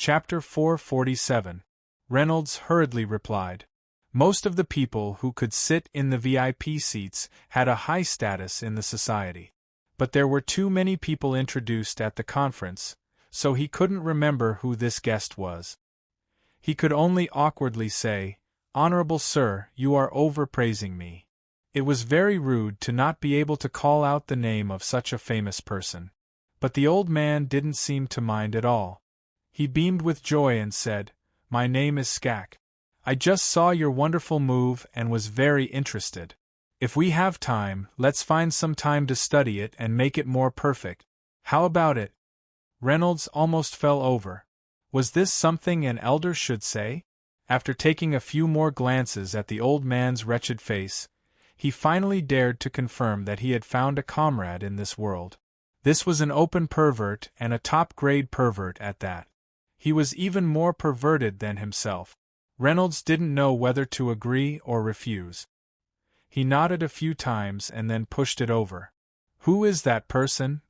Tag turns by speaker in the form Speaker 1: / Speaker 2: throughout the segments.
Speaker 1: Chapter 447. Reynolds hurriedly replied. Most of the people who could sit in the VIP seats had a high status in the society. But there were too many people introduced at the conference, so he couldn't remember who this guest was. He could only awkwardly say, "Honorable sir, you are overpraising me." It was very rude to not be able to call out the name of such a famous person. But the old man didn't seem to mind at all. He beamed with joy and said, "My name is Skak. I just saw your wonderful move and was very interested. If we have time, let's find some time to study it and make it more perfect. How about it?" Reynolds almost fell over. Was this something an elder should say? After taking a few more glances at the old man's wretched face, he finally dared to confirm that he had found a comrade in this world. This was an open pervert, and a top-grade pervert at that. He was even more perverted than himself. Reynolds didn't know whether to agree or refuse. He nodded a few times and then pushed it over. "Who is that person?"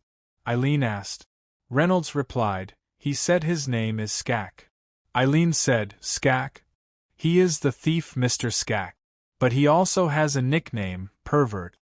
Speaker 1: Eileen asked. Reynolds replied, "He said his name is Skak." Eileen said, "Skak? He is the thief, Mr. Skak. But he also has a nickname, Pervert."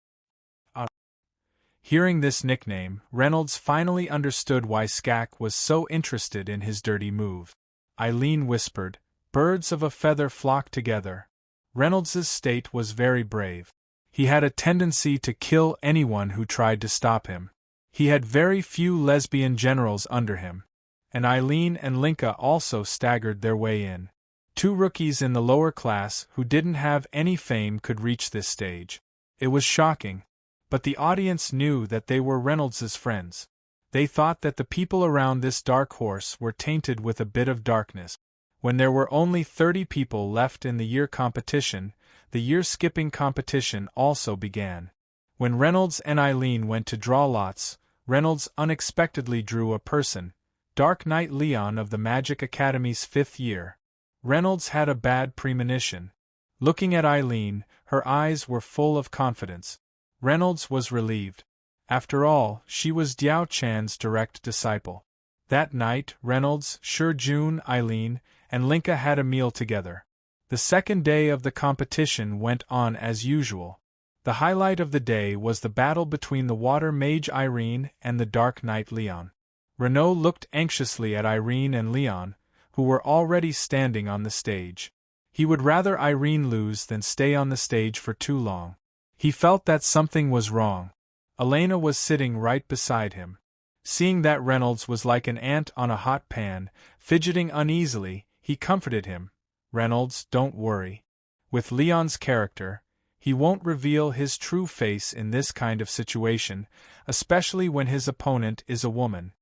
Speaker 1: Hearing this nickname, Reynolds finally understood why Skak was so interested in his dirty move. Eileen whispered, "Birds of a feather flock together." Reynolds's state was very brave. He had a tendency to kill anyone who tried to stop him. He had very few lesbian generals under him. And Eileen and Linka also staggered their way in. Two rookies in the lower class who didn't have any fame could reach this stage. It was shocking. But the audience knew that they were Reynolds's friends. They thought that the people around this dark horse were tainted with a bit of darkness. When there were only 30 people left in the year competition, the year-skipping competition also began. When Reynolds and Eileen went to draw lots, Reynolds unexpectedly drew a person, Dark Knight Leon of the Magic Academy's 5th year. Reynolds had a bad premonition. Looking at Eileen, her eyes were full of confidence. Reynolds was relieved. After all, she was Diao Chan's direct disciple. That night, Reynolds, June, Eileen, and Linka had a meal together. The second day of the competition went on as usual. The highlight of the day was the battle between the Water Mage Irene and the Dark Knight Leon. Renaud looked anxiously at Irene and Leon, who were already standing on the stage. He would rather Irene lose than stay on the stage for too long. He felt that something was wrong. Elena was sitting right beside him. Seeing that Reynolds was like an ant on a hot pan, fidgeting uneasily, he comforted him. "Reynolds, don't worry. With Leon's character, he won't reveal his true face in this kind of situation, especially when his opponent is a woman."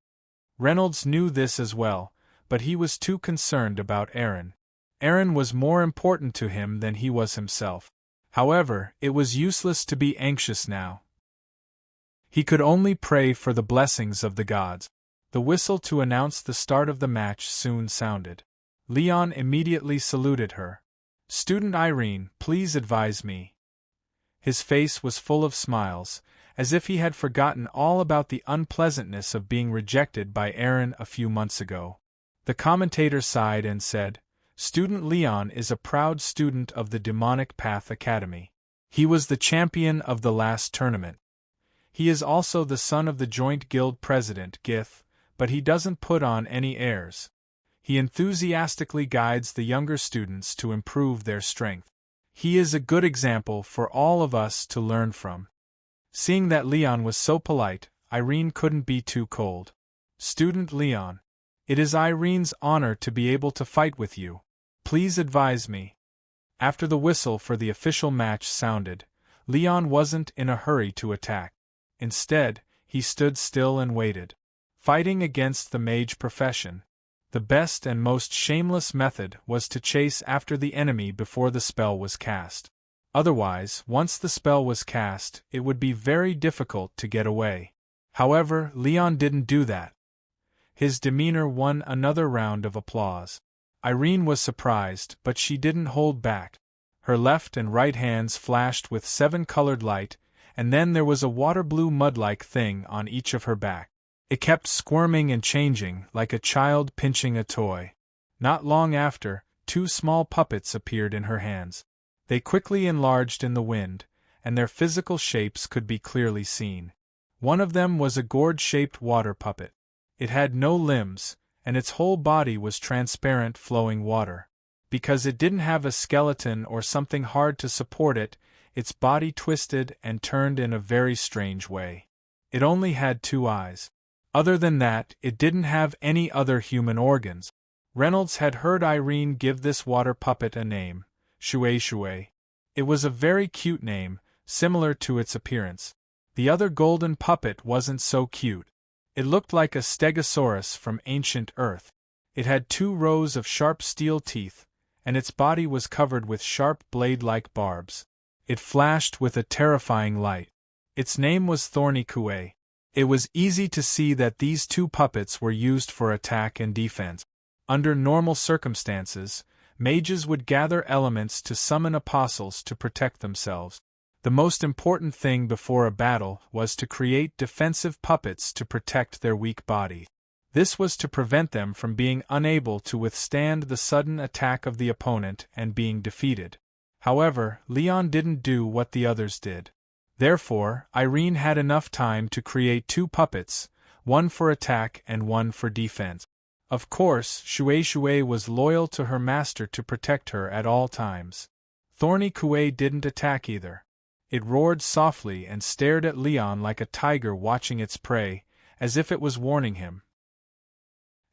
Speaker 1: Reynolds knew this as well, but he was too concerned about Aaron. Aaron was more important to him than he was himself. However, it was useless to be anxious now. He could only pray for the blessings of the gods. The whistle to announce the start of the match soon sounded. Leon immediately saluted her. "Student Irene, please advise me." His face was full of smiles, as if he had forgotten all about the unpleasantness of being rejected by Aaron a few months ago. The commentator sighed and said, "Student Leon is a proud student of the Demonic Path Academy. He was the champion of the last tournament. He is also the son of the Joint Guild President, Gith, but he doesn't put on any airs. He enthusiastically guides the younger students to improve their strength. He is a good example for all of us to learn from." Seeing that Leon was so polite, Irene couldn't be too cold. "Student Leon, it is Irene's honor to be able to fight with you. Please advise me." After the whistle for the official match sounded, Leon wasn't in a hurry to attack. Instead, he stood still and waited. Fighting against the mage profession, the best and most shameless method was to chase after the enemy before the spell was cast. Otherwise, once the spell was cast, it would be very difficult to get away. However, Leon didn't do that. His demeanor won another round of applause. Irene was surprised, but she didn't hold back. Her left and right hands flashed with 7-colored light, and then there was a water-blue mud-like thing on each of her back. It kept squirming and changing, like a child pinching a toy. Not long after, two small puppets appeared in her hands. They quickly enlarged in the wind, and their physical shapes could be clearly seen. One of them was a gourd-shaped water puppet. It had no limbs, and its whole body was transparent flowing water. Because it didn't have a skeleton or something hard to support it, its body twisted and turned in a very strange way. It only had two eyes. Other than that, it didn't have any other human organs. Reynolds had heard Irene give this water puppet a name, Shui Shui. It was a very cute name, similar to its appearance. The other golden puppet wasn't so cute. It looked like a stegosaurus from ancient Earth. It had 2 rows of sharp steel teeth, and its body was covered with sharp blade-like barbs. It flashed with a terrifying light. Its name was Thorny Kue. It was easy to see that these 2 puppets were used for attack and defense. Under normal circumstances, mages would gather elements to summon apostles to protect themselves. The most important thing before a battle was to create defensive puppets to protect their weak bodies. This was to prevent them from being unable to withstand the sudden attack of the opponent and being defeated. However, Leon didn't do what the others did. Therefore, Irene had enough time to create 2 puppets, one for attack and one for defense. Of course, Shui Shui was loyal to her master to protect her at all times. Thorny Kue didn't attack either. It roared softly and stared at Leon like a tiger watching its prey, as if it was warning him.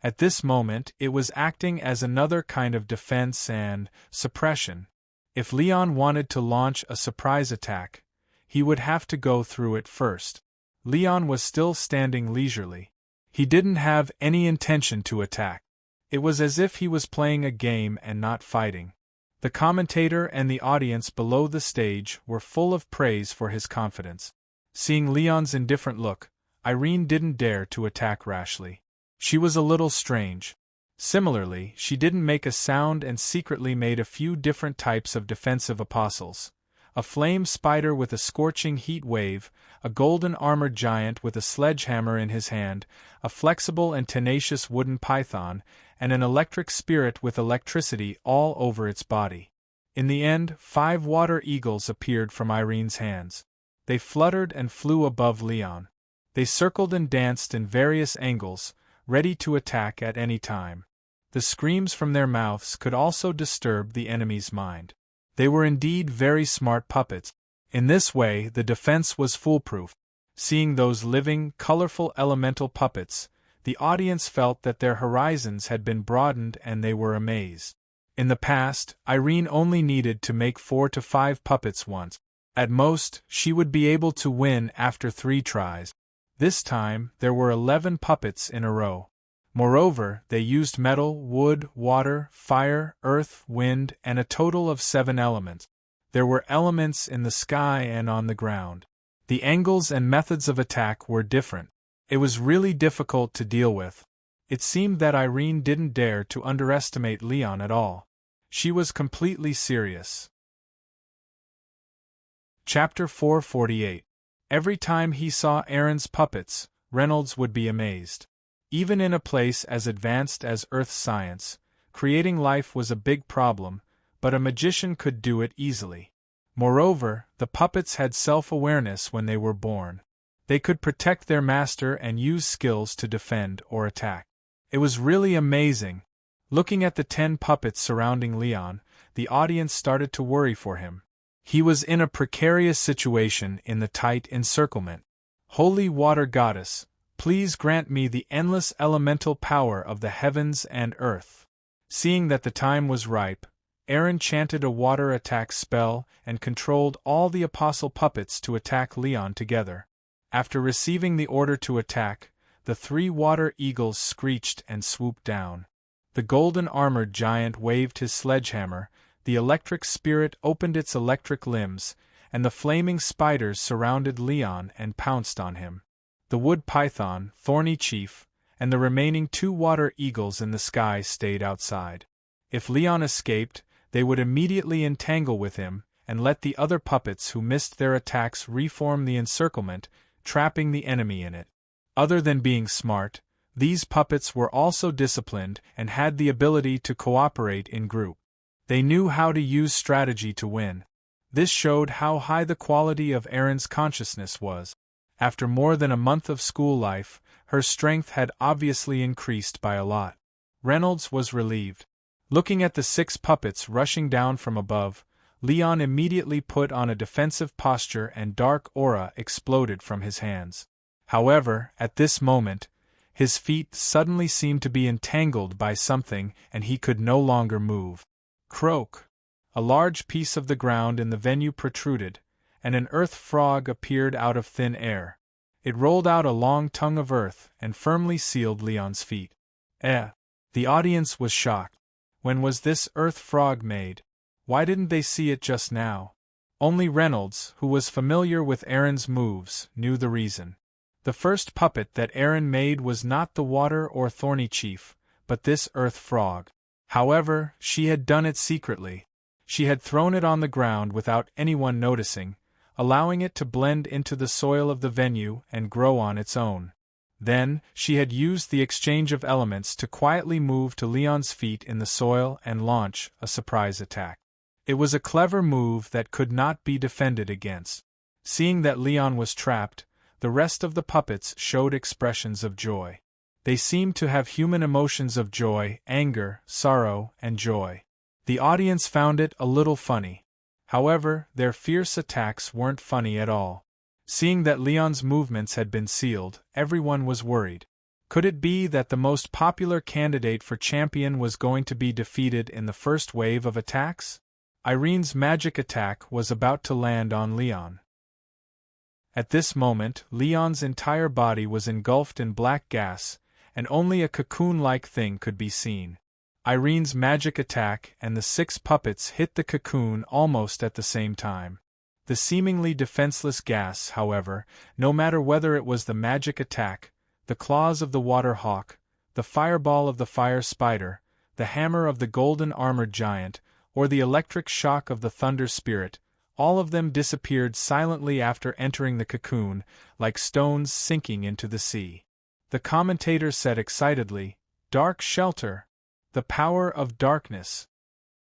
Speaker 1: At this moment, it was acting as another kind of defense and suppression. If Leon wanted to launch a surprise attack, he would have to go through it first. Leon was still standing leisurely. He didn't have any intention to attack. It was as if he was playing a game and not fighting. The commentator and the audience below the stage were full of praise for his confidence. Seeing Leon's indifferent look, Irene didn't dare to attack rashly. She was a little strange. Similarly, she didn't make a sound and secretly made a few different types of defensive apostles. A flame spider with a scorching heat wave, a golden armored giant with a sledgehammer in his hand, a flexible and tenacious wooden python, and an electric spirit with electricity all over its body. In the end, 5 water eagles appeared from Irene's hands. They fluttered and flew above Leon. They circled and danced in various angles, ready to attack at any time. The screams from their mouths could also disturb the enemy's mind. They were indeed very smart puppets. In this way, the defense was foolproof. Seeing those living, colorful elemental puppets, the audience felt that their horizons had been broadened and they were amazed. In the past, Irene only needed to make 4 to 5 puppets once. At most, she would be able to win after 3 tries. This time, there were 11 puppets in a row. Moreover, they used metal, wood, water, fire, earth, wind, and a total of 7 elements. There were elements in the sky and on the ground. The angles and methods of attack were different. It was really difficult to deal with. It seemed that Irene didn't dare to underestimate Leon at all. She was completely serious. Chapter 448. Every time he saw Aaron's puppets, Reynolds would be amazed. Even in a place as advanced as Earth science, creating life was a big problem, but a magician could do it easily. Moreover, the puppets had self-awareness when they were born. They could protect their master and use skills to defend or attack. It was really amazing. Looking at the 10 puppets surrounding Leon, the audience started to worry for him. He was in a precarious situation in the tight encirclement. Holy water goddess, please grant me the endless elemental power of the heavens and earth. Seeing that the time was ripe, Aaron chanted a water attack spell and controlled all the apostle puppets to attack Leon together. After receiving the order to attack, the 3 water eagles screeched and swooped down. The golden armored giant waved his sledgehammer, the electric spirit opened its electric limbs, and the flaming spiders surrounded Leon and pounced on him. The wood python, Thorny Chief, and the remaining 2 water eagles in the sky stayed outside. If Leon escaped, they would immediately entangle with him and let the other puppets who missed their attacks reform the encirclement, trapping the enemy in it. Other than being smart, these puppets were also disciplined and had the ability to cooperate in group. They knew how to use strategy to win. This showed how high the quality of Erin's consciousness was. After more than a month of school life, her strength had obviously increased by a lot. Reynolds was relieved. Looking at the 6 puppets rushing down from above, Leon immediately put on a defensive posture and dark aura exploded from his hands. However, at this moment, his feet suddenly seemed to be entangled by something and he could no longer move. Croak! A large piece of the ground in the venue protruded, and an earth frog appeared out of thin air. It rolled out a long tongue of earth and firmly sealed Leon's feet. The audience was shocked. When was this earth frog made? Why didn't they see it just now? Only Reynolds, who was familiar with Erin's moves, knew the reason. The first puppet that Erin made was not the water or thorny chief, but this earth frog. However, she had done it secretly. She had thrown it on the ground without anyone noticing, allowing it to blend into the soil of the venue and grow on its own. Then, she had used the exchange of elements to quietly move to Leon's feet in the soil and launch a surprise attack. It was a clever move that could not be defended against. Seeing that Leon was trapped, the rest of the puppets showed expressions of joy. They seemed to have human emotions of joy, anger, sorrow, and joy. The audience found it a little funny. However, their fierce attacks weren't funny at all. Seeing that Leon's movements had been sealed, everyone was worried. Could it be that the most popular candidate for champion was going to be defeated in the first wave of attacks? Irene's magic attack was about to land on Leon. At this moment, Leon's entire body was engulfed in black gas, and only a cocoon-like thing could be seen. Irene's magic attack and the 6 puppets hit the cocoon almost at the same time. The seemingly defenseless gas, however, no matter whether it was the magic attack, the claws of the water hawk, the fireball of the fire spider, the hammer of the golden armored giant, or the electric shock of the thunder spirit, all of them disappeared silently after entering the cocoon, like stones sinking into the sea. The commentator said excitedly, "Dark shelter! The power of darkness!"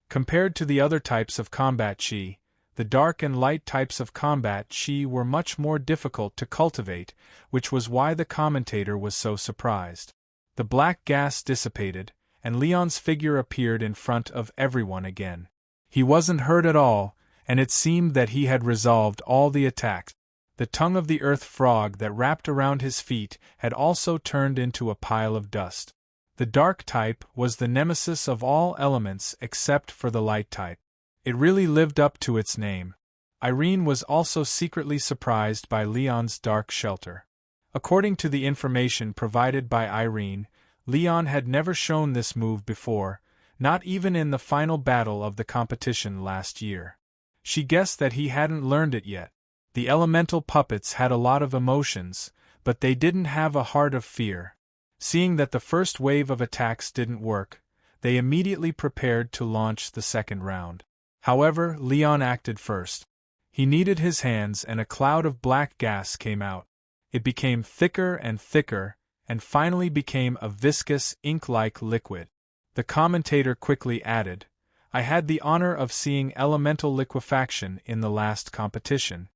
Speaker 1: Compared to the other types of combat chi, the dark and light types of combat chi were much more difficult to cultivate, which was why the commentator was so surprised. The black gas dissipated, and Leon's figure appeared in front of everyone again. He wasn't hurt at all, and it seemed that he had resolved all the attacks. The tongue of the earth frog that wrapped around his feet had also turned into a pile of dust. The dark type was the nemesis of all elements except for the light type. It really lived up to its name. Irene was also secretly surprised by Leon's dark shelter. According to the information provided by Irene, Leon had never shown this move before, not even in the final battle of the competition last year. She guessed that he hadn't learned it yet. The elemental puppets had a lot of emotions, but they didn't have a heart of fear. Seeing that the first wave of attacks didn't work, they immediately prepared to launch the second round. However, Leon acted first. He kneaded his hands and a cloud of black gas came out. It became thicker and thicker, and finally became a viscous, ink-like liquid. The commentator quickly added, "I had the honor of seeing elemental liquefaction in the last competition.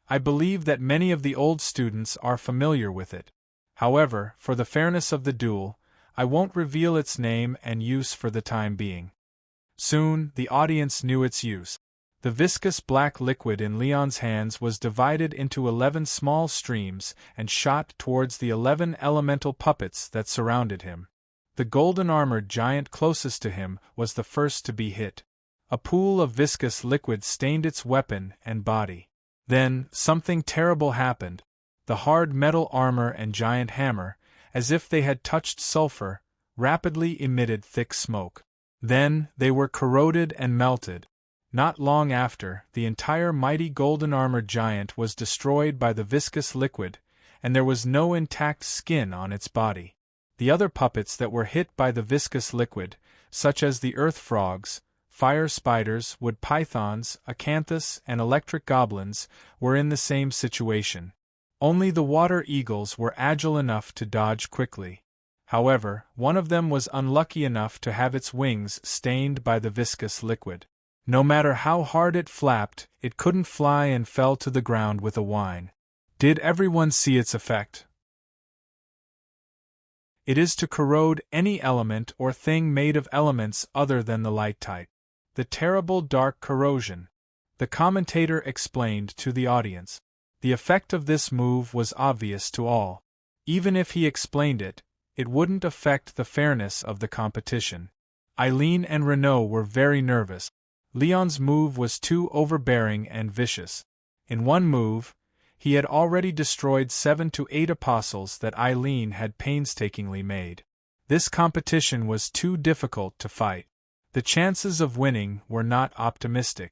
Speaker 1: I believe that many of the old students are familiar with it. However, for the fairness of the duel, I won't reveal its name and use for the time being." Soon, the audience knew its use. The viscous black liquid in Leon's hands was divided into 11 small streams and shot towards the 11 elemental puppets that surrounded him. The golden-armored giant closest to him was the first to be hit. A pool of viscous liquid stained its weapon and body. Then, something terrible happened. The hard metal armor and giant hammer, as if they had touched sulfur, rapidly emitted thick smoke. Then, they were corroded and melted. Not long after, the entire mighty golden-armored giant was destroyed by the viscous liquid, and there was no intact skin on its body. The other puppets that were hit by the viscous liquid, such as the earth frogs, fire spiders, wood pythons, acanthus, and electric goblins, were in the same situation. Only the water eagles were agile enough to dodge quickly. However, one of them was unlucky enough to have its wings stained by the viscous liquid. No matter how hard it flapped, it couldn't fly and fell to the ground with a whine. Did everyone see its effect? It is to corrode any element or thing made of elements other than the light type. The terrible dark corrosion. The commentator explained to the audience. The effect of this move was obvious to all. Even if he explained it, it wouldn't affect the fairness of the competition. Eileen and Renaud were very nervous. Leon's move was too overbearing and vicious. In one move, he had already destroyed 7 to 8 apostles that Eileen had painstakingly made. This competition was too difficult to fight. The chances of winning were not optimistic.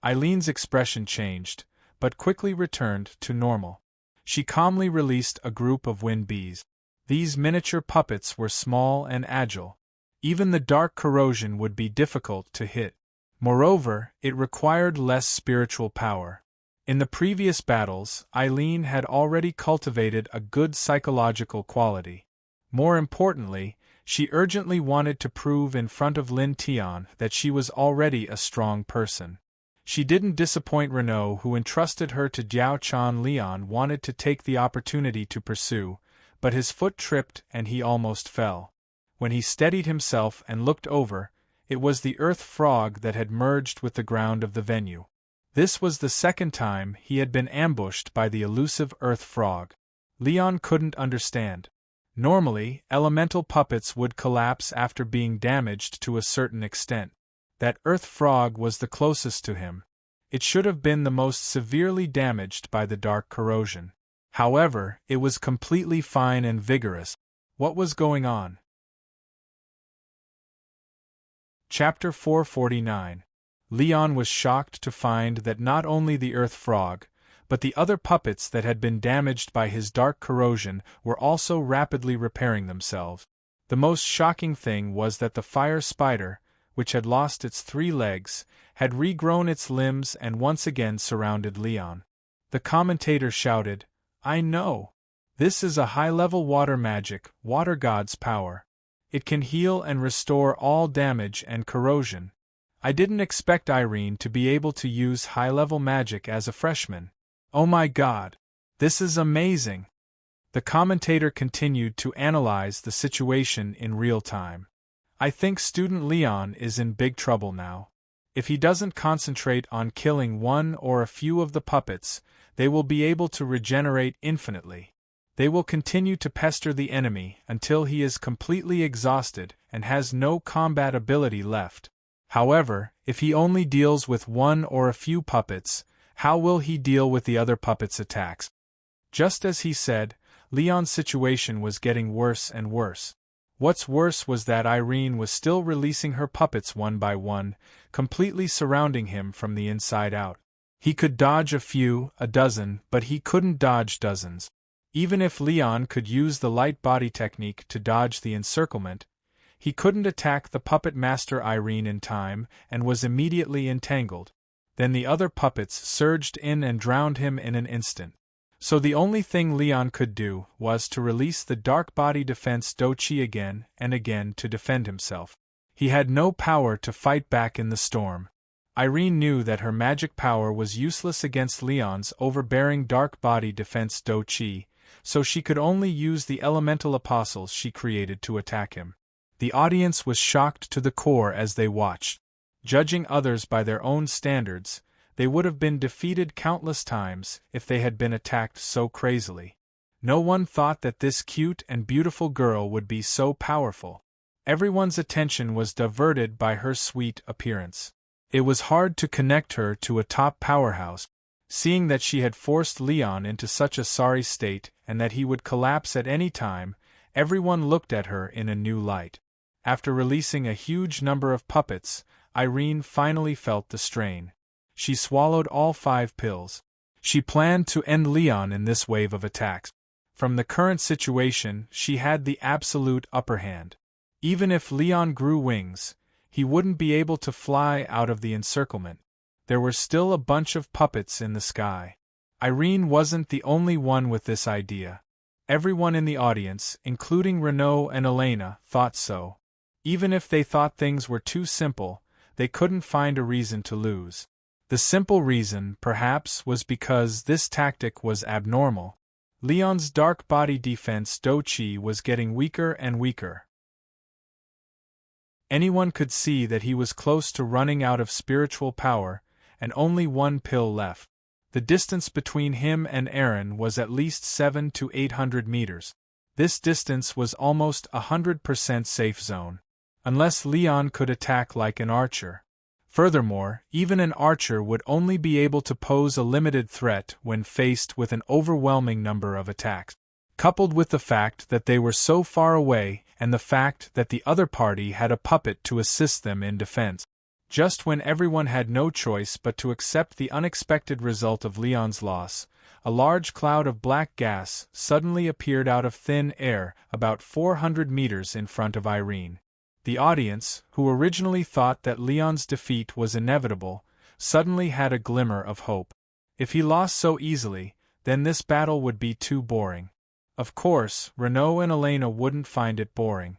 Speaker 1: Eileen's expression changed, but quickly returned to normal. She calmly released a group of wind bees. These miniature puppets were small and agile. Even the dark corrosion would be difficult to hit. Moreover, it required less spiritual power. In the previous battles, Eileen had already cultivated a good psychological quality. More importantly, she urgently wanted to prove in front of Lin Tian that she was already a strong person. She didn't disappoint Renaud, who entrusted her to Jiao Chan. Leon wanted to take the opportunity to pursue, but his foot tripped and he almost fell. When he steadied himself and looked over, it was the earth frog that had merged with the ground of the venue. This was the second time he had been ambushed by the elusive earth frog. Leon couldn't understand. Normally, elemental puppets would collapse after being damaged to a certain extent. That earth frog was the closest to him. It should have been the most severely damaged by the dark corrosion. However, it was completely fine and vigorous. What was going on? Chapter 449. Leon was shocked to find that not only the earth frog, but the other puppets that had been damaged by his dark corrosion were also rapidly repairing themselves. The most shocking thing was that the fire spider, which had lost its 3 legs, had regrown its limbs and once again surrounded Leon. The commentator shouted, "I know! This is a high-level water magic, water god's power. It can heal and restore all damage and corrosion. I didn't expect Irene to be able to use high-level magic as a freshman. Oh my god! This is amazing!" The commentator continued to analyze the situation in real time. "I think student Leon is in big trouble now. If he doesn't concentrate on killing one or a few of the puppets, they will be able to regenerate infinitely. They will continue to pester the enemy until he is completely exhausted and has no combat ability left. However, if he only deals with one or a few puppets, how will he deal with the other puppets' attacks?" Just as he said, Leon's situation was getting worse and worse. What's worse was that Irene was still releasing her puppets one by one, completely surrounding him from the inside out. He could dodge a dozen, but he couldn't dodge dozens. Even if Leon could use the light body technique to dodge the encirclement, he couldn't attack the puppet master Irene in time and was immediately entangled. Then the other puppets surged in and drowned him in an instant. So the only thing Leon could do was to release the dark body defense Dochi again and again to defend himself. He had no power to fight back in the storm. Irene knew that her magic power was useless against Leon's overbearing dark body defense Dochi, so she could only use the elemental apostles she created to attack him. The audience was shocked to the core as they watched. Judging others by their own standards, they would have been defeated countless times if they had been attacked so crazily. No one thought that this cute and beautiful girl would be so powerful. Everyone's attention was diverted by her sweet appearance. It was hard to connect her to a top powerhouse. Seeing that she had forced Leon into such a sorry state and that he would collapse at any time, everyone looked at her in a new light. After releasing a huge number of puppets, Irene finally felt the strain. She swallowed all 5 pills. She planned to end Leon in this wave of attacks. From the current situation, she had the absolute upper hand. Even if Leon grew wings, he wouldn't be able to fly out of the encirclement. There were still a bunch of puppets in the sky. Irene wasn't the only one with this idea. Everyone in the audience, including Renaud and Elena, thought so. Even if they thought things were too simple, they couldn't find a reason to lose. The simple reason, perhaps, was because this tactic was abnormal. Leon's dark body defense Dochi was getting weaker and weaker. Anyone could see that he was close to running out of spiritual power, and only one pill left. The distance between him and Aaron was at least 700 to 800 meters. This distance was almost 100% safe zone. Unless Leon could attack like an archer. Furthermore, even an archer would only be able to pose a limited threat when faced with an overwhelming number of attacks. Coupled with the fact that they were so far away and the fact that the other party had a puppet to assist them in defense. Just when everyone had no choice but to accept the unexpected result of Leon's loss, a large cloud of black gas suddenly appeared out of thin air about 400 meters in front of Irene. The audience, who originally thought that Leon's defeat was inevitable, suddenly had a glimmer of hope. If he lost so easily, then this battle would be too boring. Of course, Renaud and Elena wouldn't find it boring.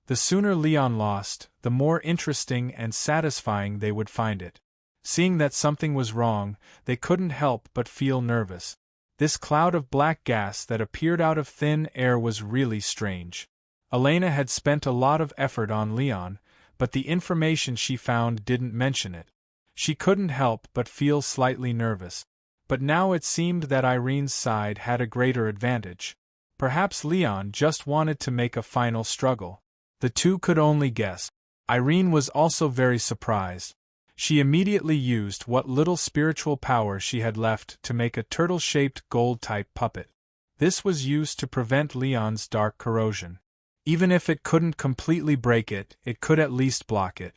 Speaker 1: The sooner Leon lost, the more interesting and satisfying they would find it. Seeing that something was wrong, they couldn't help but feel nervous. This cloud of black gas that appeared out of thin air was really strange. Elena had spent a lot of effort on Leon, but the information she found didn't mention it. She couldn't help but feel slightly nervous. But now it seemed that Irene's side had a greater advantage. Perhaps Leon just wanted to make a final struggle. The two could only guess. Irene was also very surprised. She immediately used what little spiritual power she had left to make a turtle-shaped gold-type puppet. This was used to prevent Leon's dark corrosion. Even if it couldn't completely break it, it could at least block it.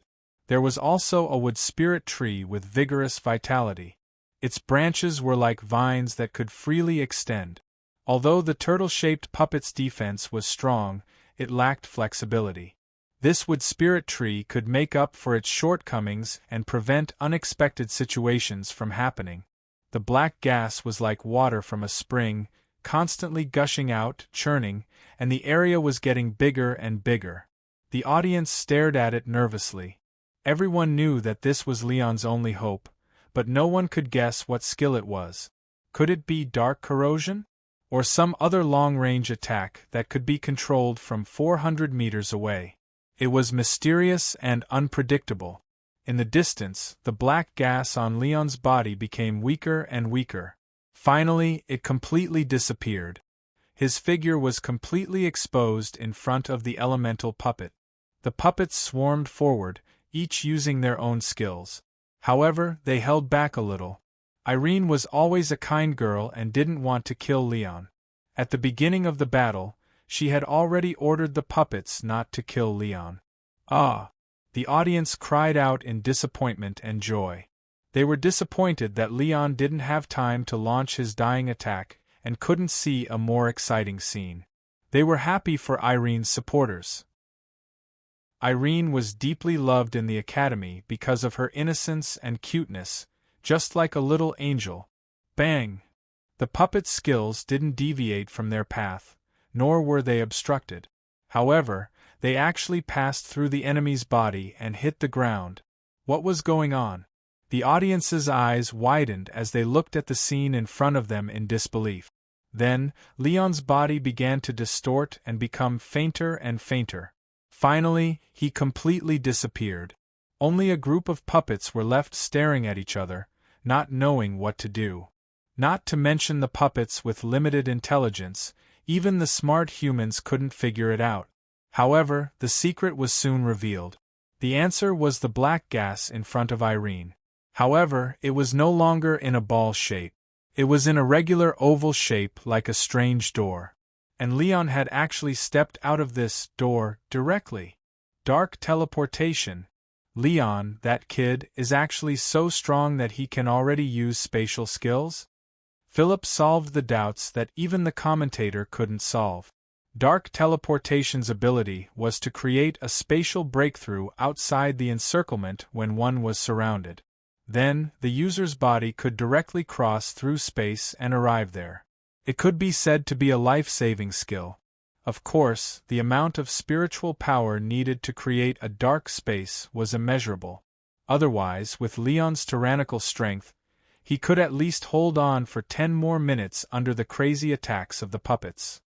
Speaker 1: There was also a wood spirit tree with vigorous vitality. Its branches were like vines that could freely extend. Although the turtle-shaped puppet's defense was strong, it lacked flexibility. This wood spirit tree could make up for its shortcomings and prevent unexpected situations from happening. The black gas was like water from a spring, constantly gushing out, churning, and the area was getting bigger and bigger. The audience stared at it nervously. Everyone knew that this was Leon's only hope, but no one could guess what skill it was. Could it be dark corrosion? Or some other long-range attack that could be controlled from 400 meters away? It was mysterious and unpredictable. In the distance, the black gas on Leon's body became weaker and weaker. Finally, it completely disappeared. His figure was completely exposed in front of the elemental puppet. The puppets swarmed forward, each using their own skills. However, they held back a little. Irene was always a kind girl and didn't want to kill Leon. At the beginning of the battle, she had already ordered the puppets not to kill Leon. Ah! The audience cried out in disappointment and joy. They were disappointed that Leon didn't have time to launch his dying attack and couldn't see a more exciting scene. They were happy for Irene's supporters. Irene was deeply loved in the academy because of her innocence and cuteness, just like a little angel. Bang! The puppet's skills didn't deviate from their path, nor were they obstructed. However, they actually passed through the enemy's body and hit the ground. What was going on? The audience's eyes widened as they looked at the scene in front of them in disbelief. Then, Leon's body began to distort and become fainter and fainter. Finally, he completely disappeared. Only a group of puppets were left staring at each other, not knowing what to do. Not to mention the puppets with limited intelligence, even the smart humans couldn't figure it out. However, the secret was soon revealed. The answer was the black gas in front of Irene. However, it was no longer in a ball shape. It was in a regular oval shape like a strange door. And Leon had actually stepped out of this door directly. Dark teleportation. Leon, that kid, is actually so strong that he can already use spatial skills? Philip solved the doubts that even the commentator couldn't solve. Dark teleportation's ability was to create a spatial breakthrough outside the encirclement when one was surrounded. Then, the user's body could directly cross through space and arrive there. It could be said to be a life-saving skill. Of course, the amount of spiritual power needed to create a dark space was immeasurable. Otherwise, with Leon's tyrannical strength, he could at least hold on for 10 more minutes under the crazy attacks of the puppets.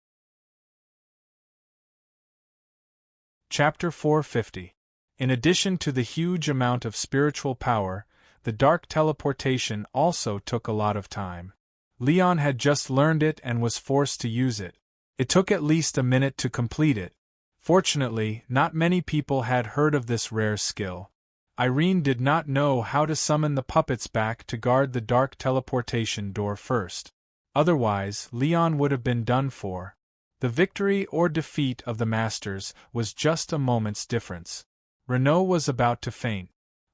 Speaker 1: Chapter 450. In addition to the huge amount of spiritual power, the dark teleportation also took a lot of time. Leon had just learned it and was forced to use it. It took at least a minute to complete it. Fortunately, not many people had heard of this rare skill. Irene did not know how to summon the puppets back to guard the dark teleportation door first. Otherwise, Leon would have been done for. The victory or defeat of the masters was just a moment's difference. Renault was about to faint.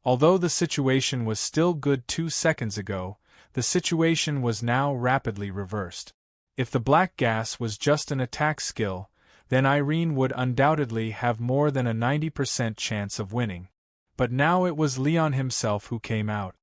Speaker 1: Although the situation was still good 2 seconds ago, the situation was now rapidly reversed. If the black gas was just an attack skill, then Irene would undoubtedly have more than a 90% chance of winning. But now it was Leon himself who came out.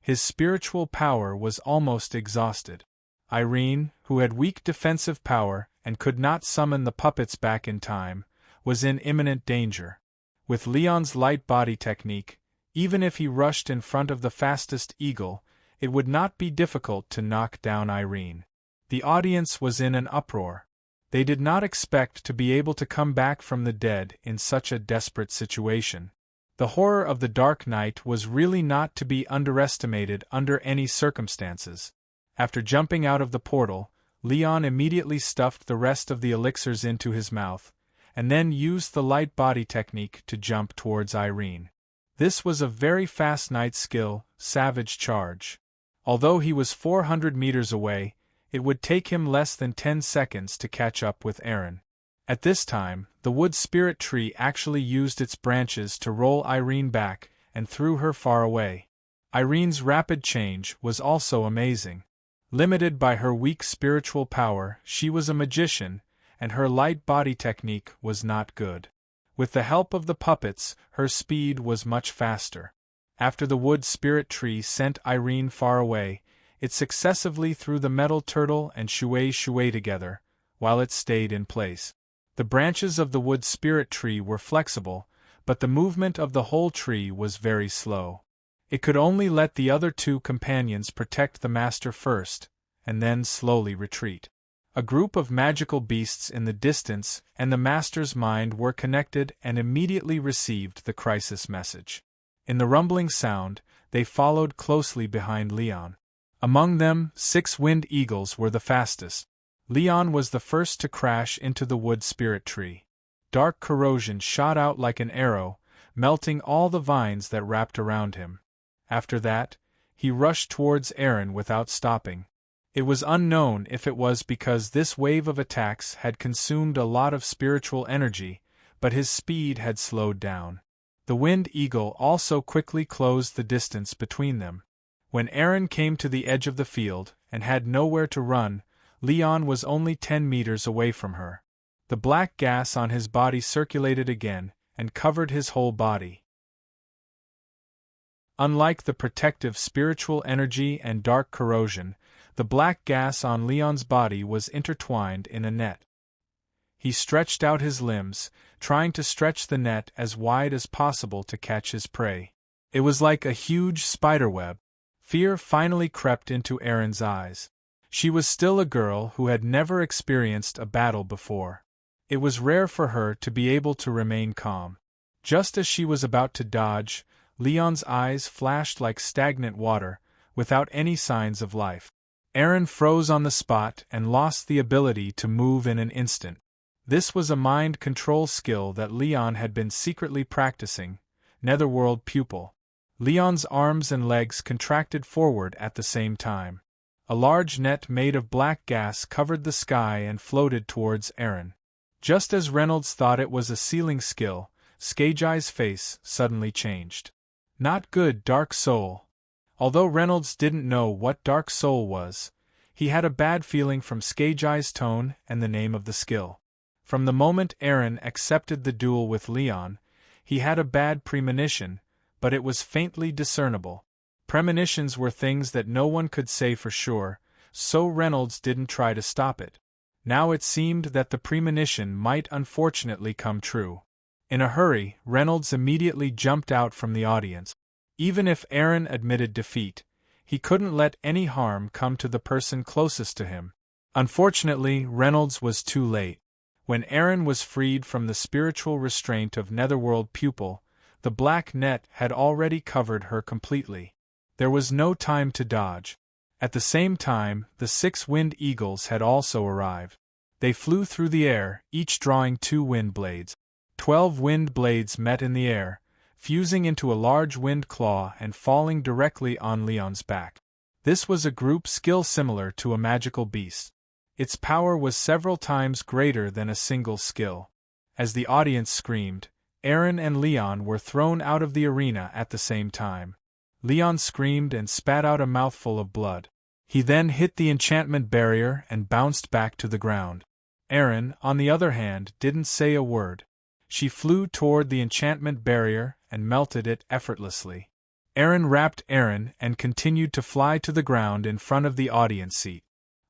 Speaker 1: His spiritual power was almost exhausted. Irene, who had weak defensive power and could not summon the puppets back in time, was in imminent danger. With Leon's light body technique, even if he rushed in front of the fastest eagle, it would not be difficult to knock down Irene. The audience was in an uproar. They did not expect to be able to come back from the dead in such a desperate situation. The horror of the Dark Night was really not to be underestimated under any circumstances. After jumping out of the portal, Leon immediately stuffed the rest of the elixirs into his mouth, and then used the light body technique to jump towards Irene. This was a very fast night skill, Savage Charge. Although he was 400 meters away, it would take him less than 10 seconds to catch up with Aaron. At this time, the wood spirit tree actually used its branches to roll Irene back and threw her far away. Irene's rapid change was also amazing. Limited by her weak spiritual power, she was a magician, and her light body technique was not good. With the help of the puppets, her speed was much faster. After the wood spirit tree sent Irene far away, it successively threw the metal turtle and Shui together, while it stayed in place. The branches of the wood spirit tree were flexible, but the movement of the whole tree was very slow. It could only let the other 2 companions protect the master first, and then slowly retreat. A group of magical beasts in the distance and the master's mind were connected and immediately received the crisis message. In the rumbling sound, they followed closely behind Leon. Among them, 6 wind eagles were the fastest. Leon was the first to crash into the wood spirit tree. Dark corrosion shot out like an arrow, melting all the vines that wrapped around him. After that, he rushed towards Aaron without stopping. It was unknown if it was because this wave of attacks had consumed a lot of spiritual energy, but his speed had slowed down. The wind eagle also quickly closed the distance between them. When Aaron came to the edge of the field and had nowhere to run, Leon was only 10 meters away from her. The black gas on his body circulated again and covered his whole body. Unlike the protective spiritual energy and dark corrosion, the black gas on Leon's body was intertwined in a net. He stretched out his limbs, trying to stretch the net as wide as possible to catch his prey. It was like a huge spiderweb. Fear finally crept into Erin's eyes. She was still a girl who had never experienced a battle before. It was rare for her to be able to remain calm. Just as she was about to dodge, Leon's eyes flashed like stagnant water, without any signs of life. Erin froze on the spot and lost the ability to move in an instant. This was a mind control skill that Leon had been secretly practicing, Netherworld pupil. Leon's arms and legs contracted forward at the same time. A large net made of black gas covered the sky and floated towards Erin. Just as Reynolds thought it was a sealing skill, Skagai's face suddenly changed. Not good, Dark Soul. Although Reynolds didn't know what Dark Soul was, he had a bad feeling from Skagai's tone and the name of the skill. From the moment Erin accepted the duel with Leon, he had a bad premonition, but it was faintly discernible. Premonitions were things that no one could say for sure, so Reynolds didn't try to stop it. Now it seemed that the premonition might unfortunately come true. In a hurry, Reynolds immediately jumped out from the audience. Even if Aaron admitted defeat, he couldn't let any harm come to the person closest to him. Unfortunately, Reynolds was too late. When Aaron was freed from the spiritual restraint of Netherworld pupil, the black net had already covered her completely. There was no time to dodge. At the same time, the 6 wind eagles had also arrived. They flew through the air, each drawing 2 wind blades. 12 wind blades met in the air, fusing into a large wind claw and falling directly on Leon's back. This was a group skill similar to a magical beast. Its power was several times greater than a single skill. As the audience screamed, Aaron and Leon were thrown out of the arena at the same time. Leon screamed and spat out a mouthful of blood. He then hit the enchantment barrier and bounced back to the ground. Aaron, on the other hand, didn't say a word. She flew toward the enchantment barrier and melted it effortlessly. Aaron wrapped Aaron and continued to fly to the ground in front of the audience seat.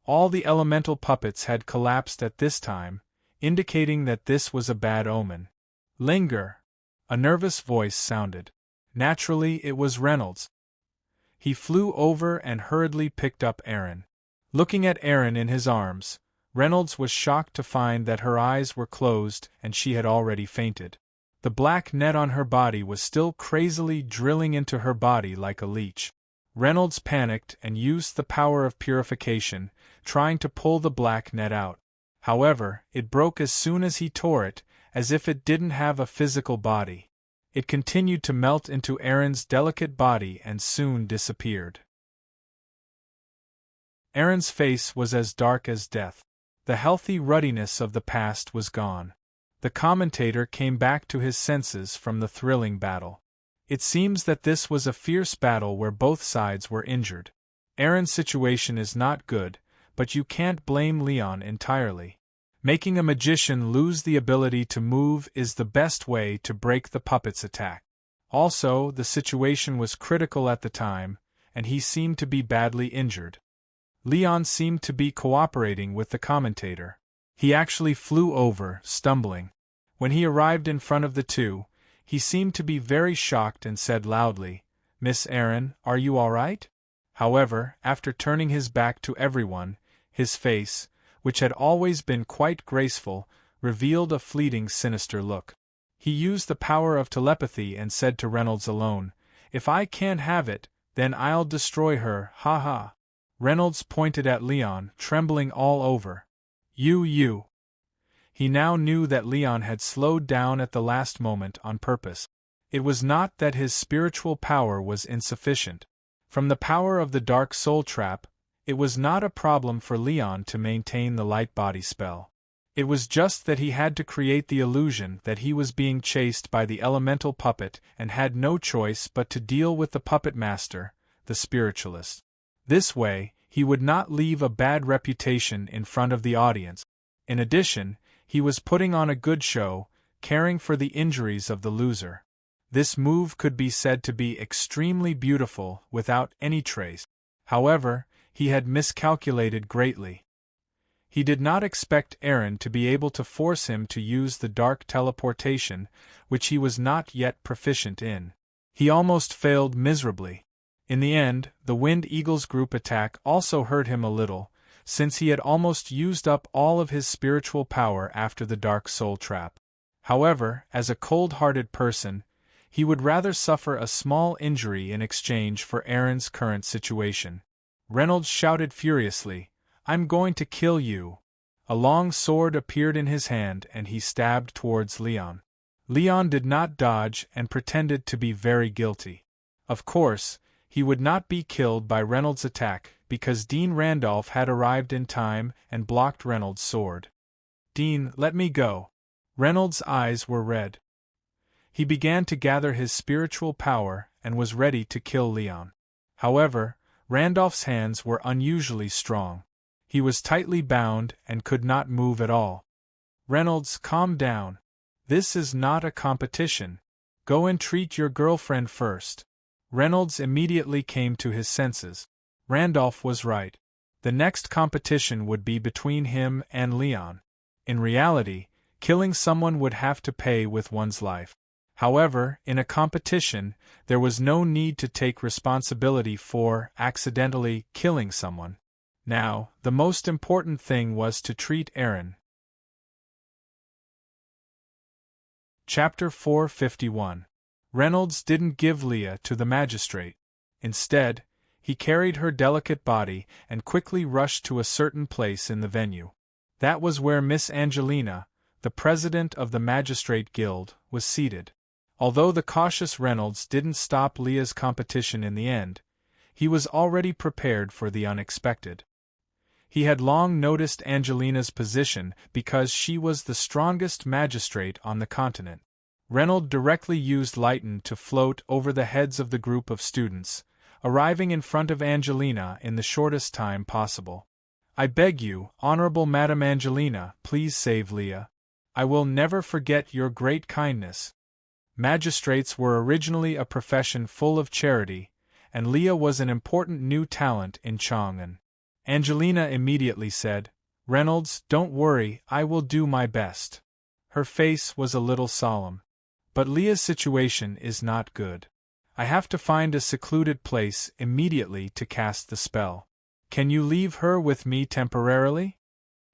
Speaker 1: All the elemental puppets had collapsed at this time, indicating that this was a bad omen. "Linger!" A nervous voice sounded. Naturally, it was Reynolds. He flew over and hurriedly picked up Aaron. Looking at Aaron in his arms, Reynolds was shocked to find that her eyes were closed and she had already fainted. The black net on her body was still crazily drilling into her body like a leech. Reynolds panicked and used the power of purification, trying to pull the black net out. However, it broke as soon as he tore it, as if it didn't have a physical body. It continued to melt into Aaron's delicate body and soon disappeared. Aaron's face was as dark as death. The healthy ruddiness of the past was gone. The commentator came back to his senses from the thrilling battle. It seems that this was a fierce battle where both sides were injured. Aaron's situation is not good, but you can't blame Leon entirely. Making a magician lose the ability to move is the best way to break the puppet's attack. Also, the situation was critical at the time, and he seemed to be badly injured. Leon seemed to be cooperating with the commentator. He actually flew over, stumbling. When he arrived in front of the two, he seemed to be very shocked and said loudly, "Miss Aaron, are you all right?" However, after turning his back to everyone, his face, which had always been quite graceful, revealed a fleeting sinister look. He used the power of telepathy and said to Reynolds alone, "If I can't have it, then I'll destroy her, ha ha." Reynolds pointed at Leon, trembling all over. You. He now knew that Leon had slowed down at the last moment on purpose. It was not that his spiritual power was insufficient. From the power of the dark soul trap, it was not a problem for Leon to maintain the light body spell. It was just that he had to create the illusion that he was being chased by the elemental puppet and had no choice but to deal with the puppet master, the spiritualist. This way, he would not leave a bad reputation in front of the audience. In addition, he was putting on a good show, caring for the injuries of the loser. This move could be said to be extremely beautiful without any trace. However, he had miscalculated greatly. He did not expect Aaron to be able to force him to use the dark teleportation, which he was not yet proficient in. He almost failed miserably. In the end, the Wind Eagle's group attack also hurt him a little, since he had almost used up all of his spiritual power after the dark soul trap. However, as a cold-hearted person, he would rather suffer a small injury in exchange for Aaron's current situation. Reynolds shouted furiously, "I'm going to kill you!" A long sword appeared in his hand and he stabbed towards Leon. Leon did not dodge and pretended to be very guilty. Of course, he would not be killed by Reynolds' attack because Dean Randolph had arrived in time and blocked Reynolds' sword. "Dean, let me go." Reynolds' eyes were red. He began to gather his spiritual power and was ready to kill Leon. However, Randolph's hands were unusually strong. He was tightly bound and could not move at all. "Reynolds, calm down. This is not a competition. Go and treat your girlfriend first." Reynolds immediately came to his senses. Randolph was right. The next competition would be between him and Leon. In reality, killing someone would have to pay with one's life. However, in a competition, there was no need to take responsibility for accidentally killing someone. Now, the most important thing was to treat Aaron. Chapter 451. Reynolds didn't give Leah to the magistrate. Instead, he carried her delicate body and quickly rushed to a certain place in the venue. That was where Miss Angelina, the president of the Magistrate Guild, was seated. Although the cautious Reynolds didn't stop Leah's competition in the end, he was already prepared for the unexpected. He had long noticed Angelina's position because she was the strongest magistrate on the continent. Reynolds directly used Lighten to float over the heads of the group of students, arriving in front of Angelina in the shortest time possible. "I beg you, Honorable Madame Angelina, please save Leah. I will never forget your great kindness." Magistrates were originally a profession full of charity, and Leah was an important new talent in Chang'an. Angelina immediately said, "Reynolds, don't worry, I will do my best." Her face was a little solemn. "But Leah's situation is not good. I have to find a secluded place immediately to cast the spell. Can you leave her with me temporarily?"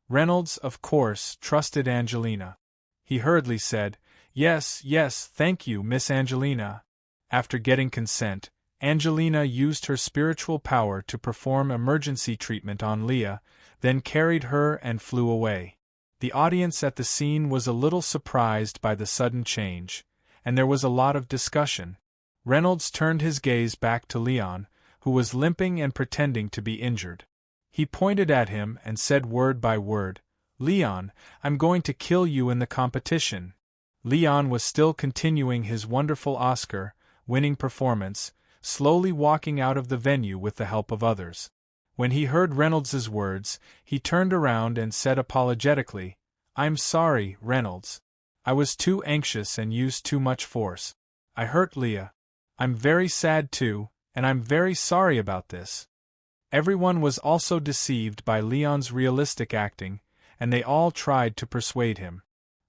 Speaker 1: Reynolds, of course, trusted Angelina. He hurriedly said, Yes, thank you, Miss Angelina." After getting consent, Angelina used her spiritual power to perform emergency treatment on Leah, then carried her and flew away. The audience at the scene was a little surprised by the sudden change, and there was a lot of discussion. Reynolds turned his gaze back to Leon, who was limping and pretending to be injured. He pointed at him and said word by word, "Leon, I'm going to kill you in the competition." Leon was still continuing his wonderful Oscar-winning performance, slowly walking out of the venue with the help of others. When he heard Reynolds's words, he turned around and said apologetically, "I'm sorry, Reynolds. I was too anxious and used too much force. I hurt Leah. I'm very sad too, and I'm very sorry about this." Everyone was also deceived by Leon's realistic acting, and they all tried to persuade him.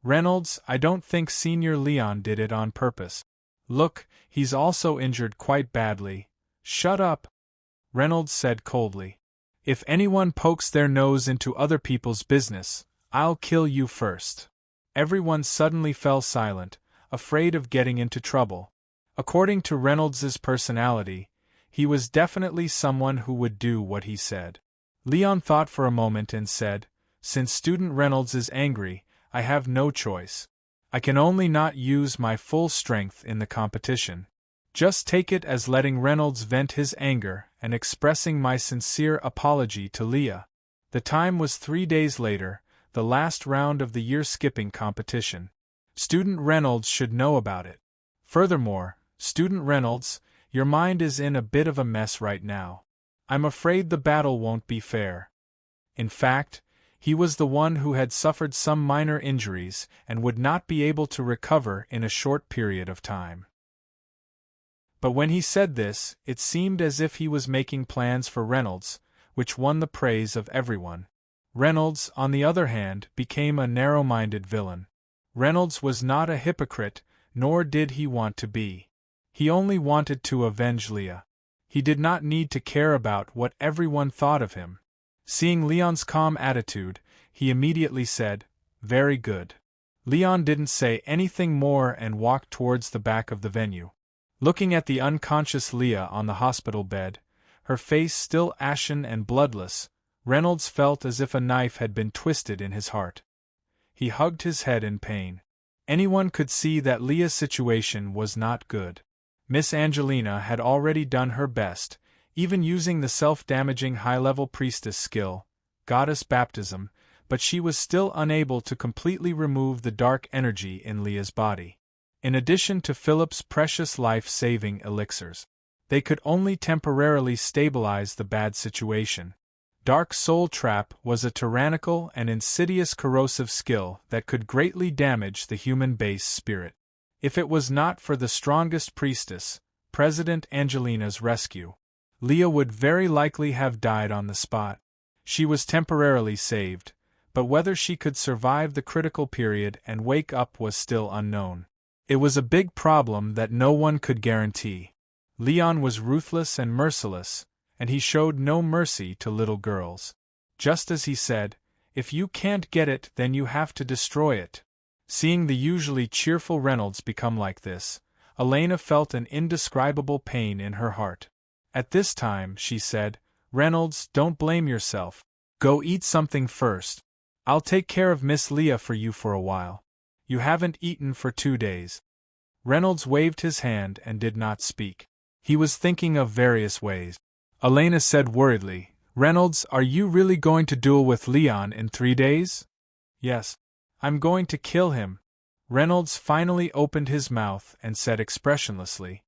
Speaker 1: "Reynolds, I don't think Senior Leon did it on purpose. Look, he's also injured quite badly." "Shut up," Reynolds said coldly. "If anyone pokes their nose into other people's business, I'll kill you first." Everyone suddenly fell silent, afraid of getting into trouble. According to Reynolds's personality, he was definitely someone who would do what he said. Leon thought for a moment and said, "Since Student Reynolds is angry, I have no choice. I can only not use my full strength in the competition. Just take it as letting Reynolds vent his anger and expressing my sincere apology to Leah." The time was 3 days later, the last round of the year skipping competition. Student Reynolds should know about it. Furthermore, Student Reynolds, your mind is in a bit of a mess right now. I'm afraid the battle won't be fair. In fact, he was the one who had suffered some minor injuries and would not be able to recover in a short period of time. But when he said this, it seemed as if he was making plans for Reynolds, which won the praise of everyone. Reynolds, on the other hand, became a narrow-minded villain. Reynolds was not a hypocrite, nor did he want to be. He only wanted to avenge Leah. He did not need to care about what everyone thought of him. Seeing Leon's calm attitude, he immediately said, "Very good." Leon didn't say anything more and walked towards the back of the venue. Looking at the unconscious Leah on the hospital bed, her face still ashen and bloodless, Reynolds felt as if a knife had been twisted in his heart. He hugged his head in pain. Anyone could see that Leah's situation was not good. Miss Angelina had already done her best, even using the self-damaging high-level priestess skill, goddess baptism, but she was still unable to completely remove the dark energy in Leah's body. In addition to Philip's precious life-saving elixirs, they could only temporarily stabilize the bad situation. Dark Soul Trap was a tyrannical and insidious corrosive skill that could greatly damage the human base spirit. If it was not for the strongest priestess, President Angelina's rescue. Leah would very likely have died on the spot. She was temporarily saved, but whether she could survive the critical period and wake up was still unknown. It was a big problem that no one could guarantee. Leon was ruthless and merciless, and he showed no mercy to little girls. Just as he said, "If you can't get it, then you have to destroy it." Seeing the usually cheerful Reynolds become like this, Elena felt an indescribable pain in her heart. At this time, she said, "Reynolds, don't blame yourself. Go eat something first. I'll take care of Miss Leah for you for a while. You haven't eaten for 2 days." Reynolds waved his hand and did not speak. He was thinking of various ways. Elena said worriedly, "Reynolds, are you really going to duel with Leon in 3 days?" "Yes. I'm going to kill him." Reynolds finally opened his mouth and said expressionlessly.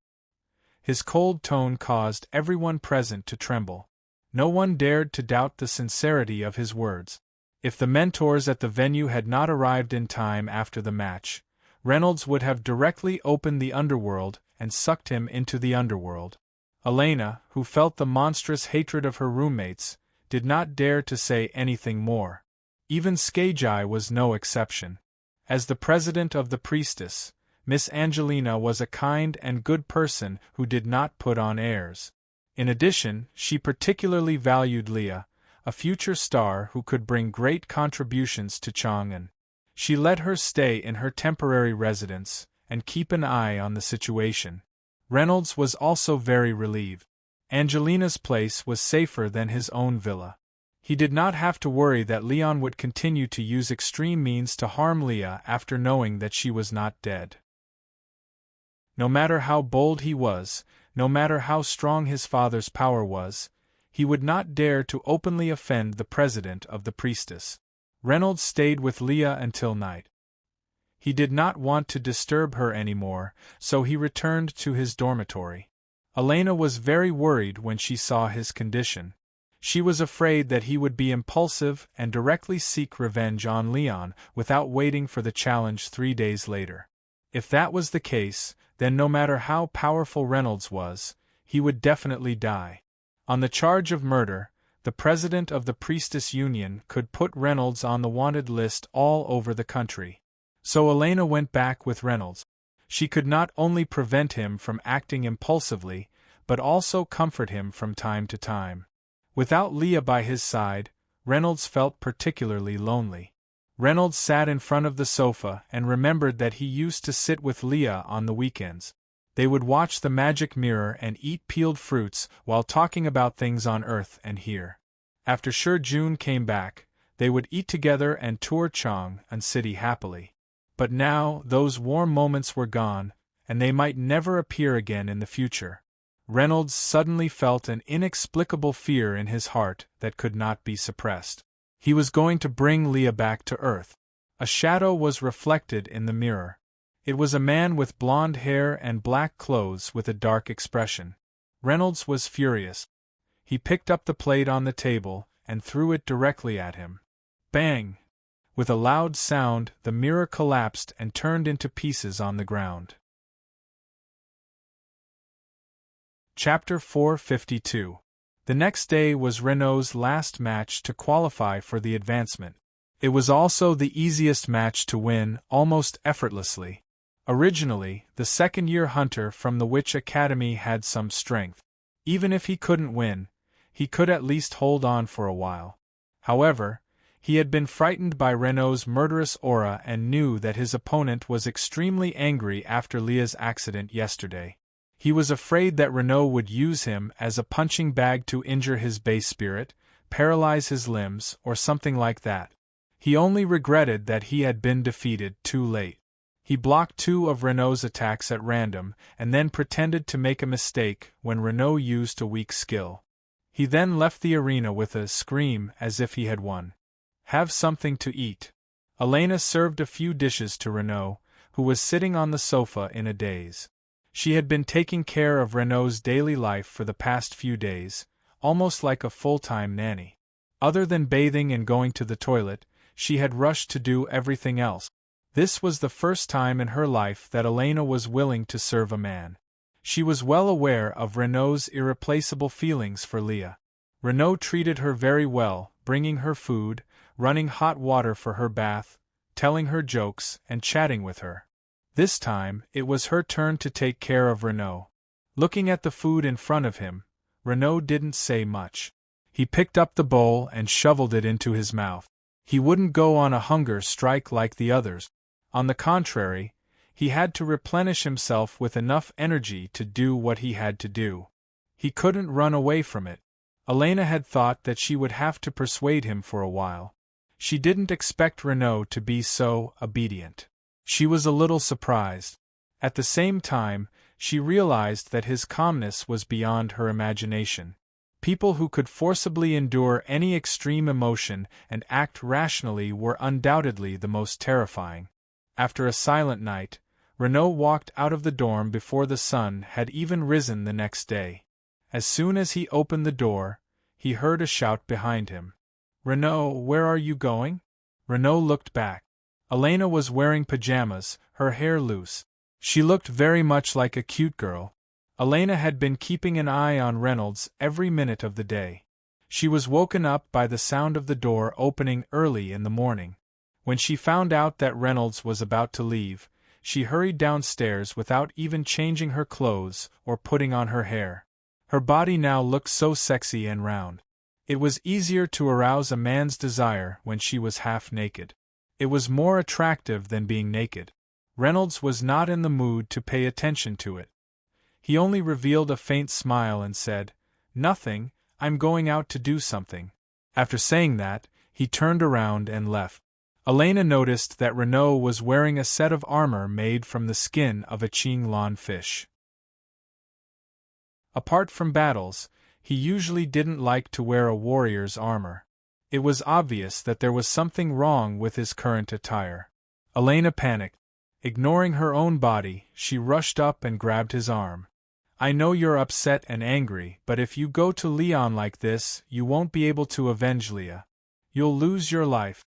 Speaker 1: His cold tone caused everyone present to tremble. No one dared to doubt the sincerity of his words. If the mentors at the venue had not arrived in time after the match, Reynolds would have directly opened the underworld and sucked him into the underworld. Elena, who felt the monstrous hatred of her roommates, did not dare to say anything more. Even Skagei was no exception. As the president of the priestess, Miss Angelina was a kind and good person who did not put on airs. In addition, she particularly valued Leah, a future star who could bring great contributions to Chang'an. She let her stay in her temporary residence and keep an eye on the situation. Reynolds was also very relieved. Angelina's place was safer than his own villa. He did not have to worry that Leon would continue to use extreme means to harm Leah after knowing that she was not dead. No matter how bold he was, no matter how strong his father's power was, he would not dare to openly offend the president of the priestess. Reynolds stayed with Leah until night. He did not want to disturb her anymore, so he returned to his dormitory. Elena was very worried when she saw his condition. She was afraid that he would be impulsive and directly seek revenge on Leon without waiting for the challenge 3 days later. If that was the case, then no matter how powerful Reynolds was, he would definitely die. On the charge of murder, the president of the Priestess Union could put Reynolds on the wanted list all over the country. So Elena went back with Reynolds. She could not only prevent him from acting impulsively, but also comfort him from time to time. Without Leah by his side, Reynolds felt particularly lonely. Reynolds sat in front of the sofa and remembered that he used to sit with Leah on the weekends. They would watch the magic mirror and eat peeled fruits while talking about things on Earth and here. After June came back, they would eat together and tour Chang'an City happily. But now those warm moments were gone, and they might never appear again in the future. Reynolds suddenly felt an inexplicable fear in his heart that could not be suppressed. He was going to bring Leah back to Earth. A shadow was reflected in the mirror. It was a man with blonde hair and black clothes with a dark expression. Reynolds was furious. He picked up the plate on the table and threw it directly at him. Bang! With a loud sound, the mirror collapsed and turned into pieces on the ground. Chapter 452. The next day was Renault's last match to qualify for the advancement. It was also the easiest match to win, almost effortlessly. Originally, the second-year hunter from the Witch Academy had some strength. Even if he couldn't win, he could at least hold on for a while. However, he had been frightened by Renault's murderous aura and knew that his opponent was extremely angry after Leah's accident yesterday. He was afraid that Renault would use him as a punching bag to injure his base spirit, paralyze his limbs, or something like that. He only regretted that he had been defeated too late. He blocked 2 of Renault's attacks at random and then pretended to make a mistake when Renault used a weak skill. He then left the arena with a scream as if he had won. Have something to eat. Elena served a few dishes to Renault, who was sitting on the sofa in a daze. She had been taking care of Renault's daily life for the past few days, almost like a full-time nanny. Other than bathing and going to the toilet, she had rushed to do everything else. This was the first time in her life that Elena was willing to serve a man. She was well aware of Renaud's irreplaceable feelings for Leah. Renaud treated her very well, bringing her food, running hot water for her bath, telling her jokes, and chatting with her. This time, it was her turn to take care of Renaud. Looking at the food in front of him, Renaud didn't say much. He picked up the bowl and shoveled it into his mouth. He wouldn't go on a hunger strike like the others. On the contrary, he had to replenish himself with enough energy to do what he had to do. He couldn't run away from it. Elena had thought that she would have to persuade him for a while. She didn't expect Renaud to be so obedient. She was a little surprised. At the same time, she realized that his calmness was beyond her imagination. People who could forcibly endure any extreme emotion and act rationally were undoubtedly the most terrifying. After a silent night, Renaud walked out of the dorm before the sun had even risen the next day. As soon as he opened the door, he heard a shout behind him. "Renaud, where are you going?" Renaud looked back. Elena was wearing pajamas, her hair loose. She looked very much like a cute girl. Elena had been keeping an eye on Reynolds every minute of the day. She was woken up by the sound of the door opening early in the morning. When she found out that Reynolds was about to leave, she hurried downstairs without even changing her clothes or putting on her hair. Her body now looked so sexy and round. It was easier to arouse a man's desire when she was half naked. It was more attractive than being naked. Reynolds was not in the mood to pay attention to it. He only revealed a faint smile and said, "Nothing, I'm going out to do something." After saying that, he turned around and left. Elena noticed that Renaud was wearing a set of armor made from the skin of a Qinglan fish. Apart from battles, he usually didn't like to wear a warrior's armor. It was obvious that there was something wrong with his current attire. Elena panicked. Ignoring her own body, she rushed up and grabbed his arm. "I know you're upset and angry, but if you go to Leon like this, you won't be able to avenge Leah. You'll lose your life."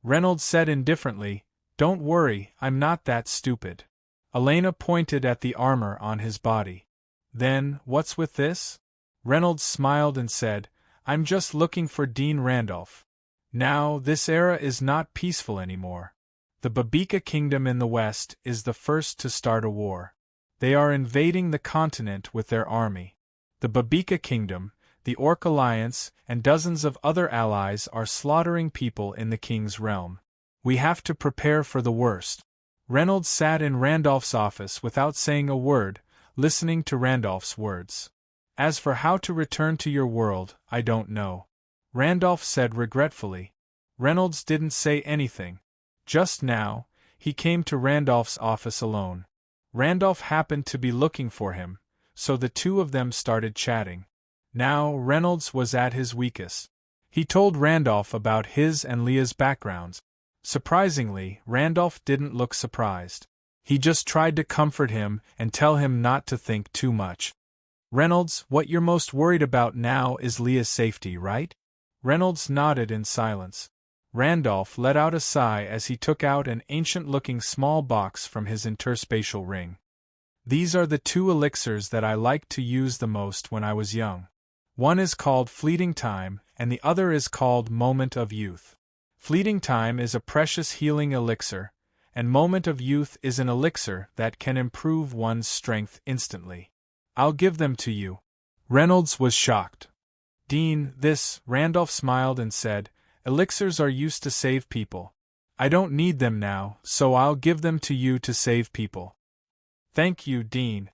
Speaker 1: Reynolds said indifferently, "Don't worry, I'm not that stupid." Elena pointed at the armor on his body. "Then, what's with this?" Reynolds smiled and said, "I'm just looking for Dean Randolph. Now, this era is not peaceful anymore. The Babika Kingdom in the West is the first to start a war. They are invading the continent with their army. The Babika Kingdom, the Orc Alliance, and dozens of other allies are slaughtering people in the king's realm. We have to prepare for the worst." Reynolds sat in Randolph's office without saying a word, listening to Randolph's words. "As for how to return to your world, I don't know," Randolph said regretfully. Reynolds didn't say anything. Just now, he came to Randolph's office alone. Randolph happened to be looking for him, so the two of them started chatting. Now Reynolds was at his weakest. He told Randolph about his and Leah's backgrounds. Surprisingly, Randolph didn't look surprised. He just tried to comfort him and tell him not to think too much. "Reynolds, what you're most worried about now is Leah's safety, right?" Reynolds nodded in silence. Randolph let out a sigh as he took out an ancient-looking small box from his interspatial ring. "These are the two elixirs that I liked to use the most when I was young. One is called Fleeting Time, and the other is called Moment of Youth. Fleeting Time is a precious healing elixir, and Moment of Youth is an elixir that can improve one's strength instantly. I'll give them to you." Reynolds was shocked. "Dean, Randolph smiled and said, "elixirs are used to save people. I don't need them now, so I'll give them to you to save people." "Thank you, Dean."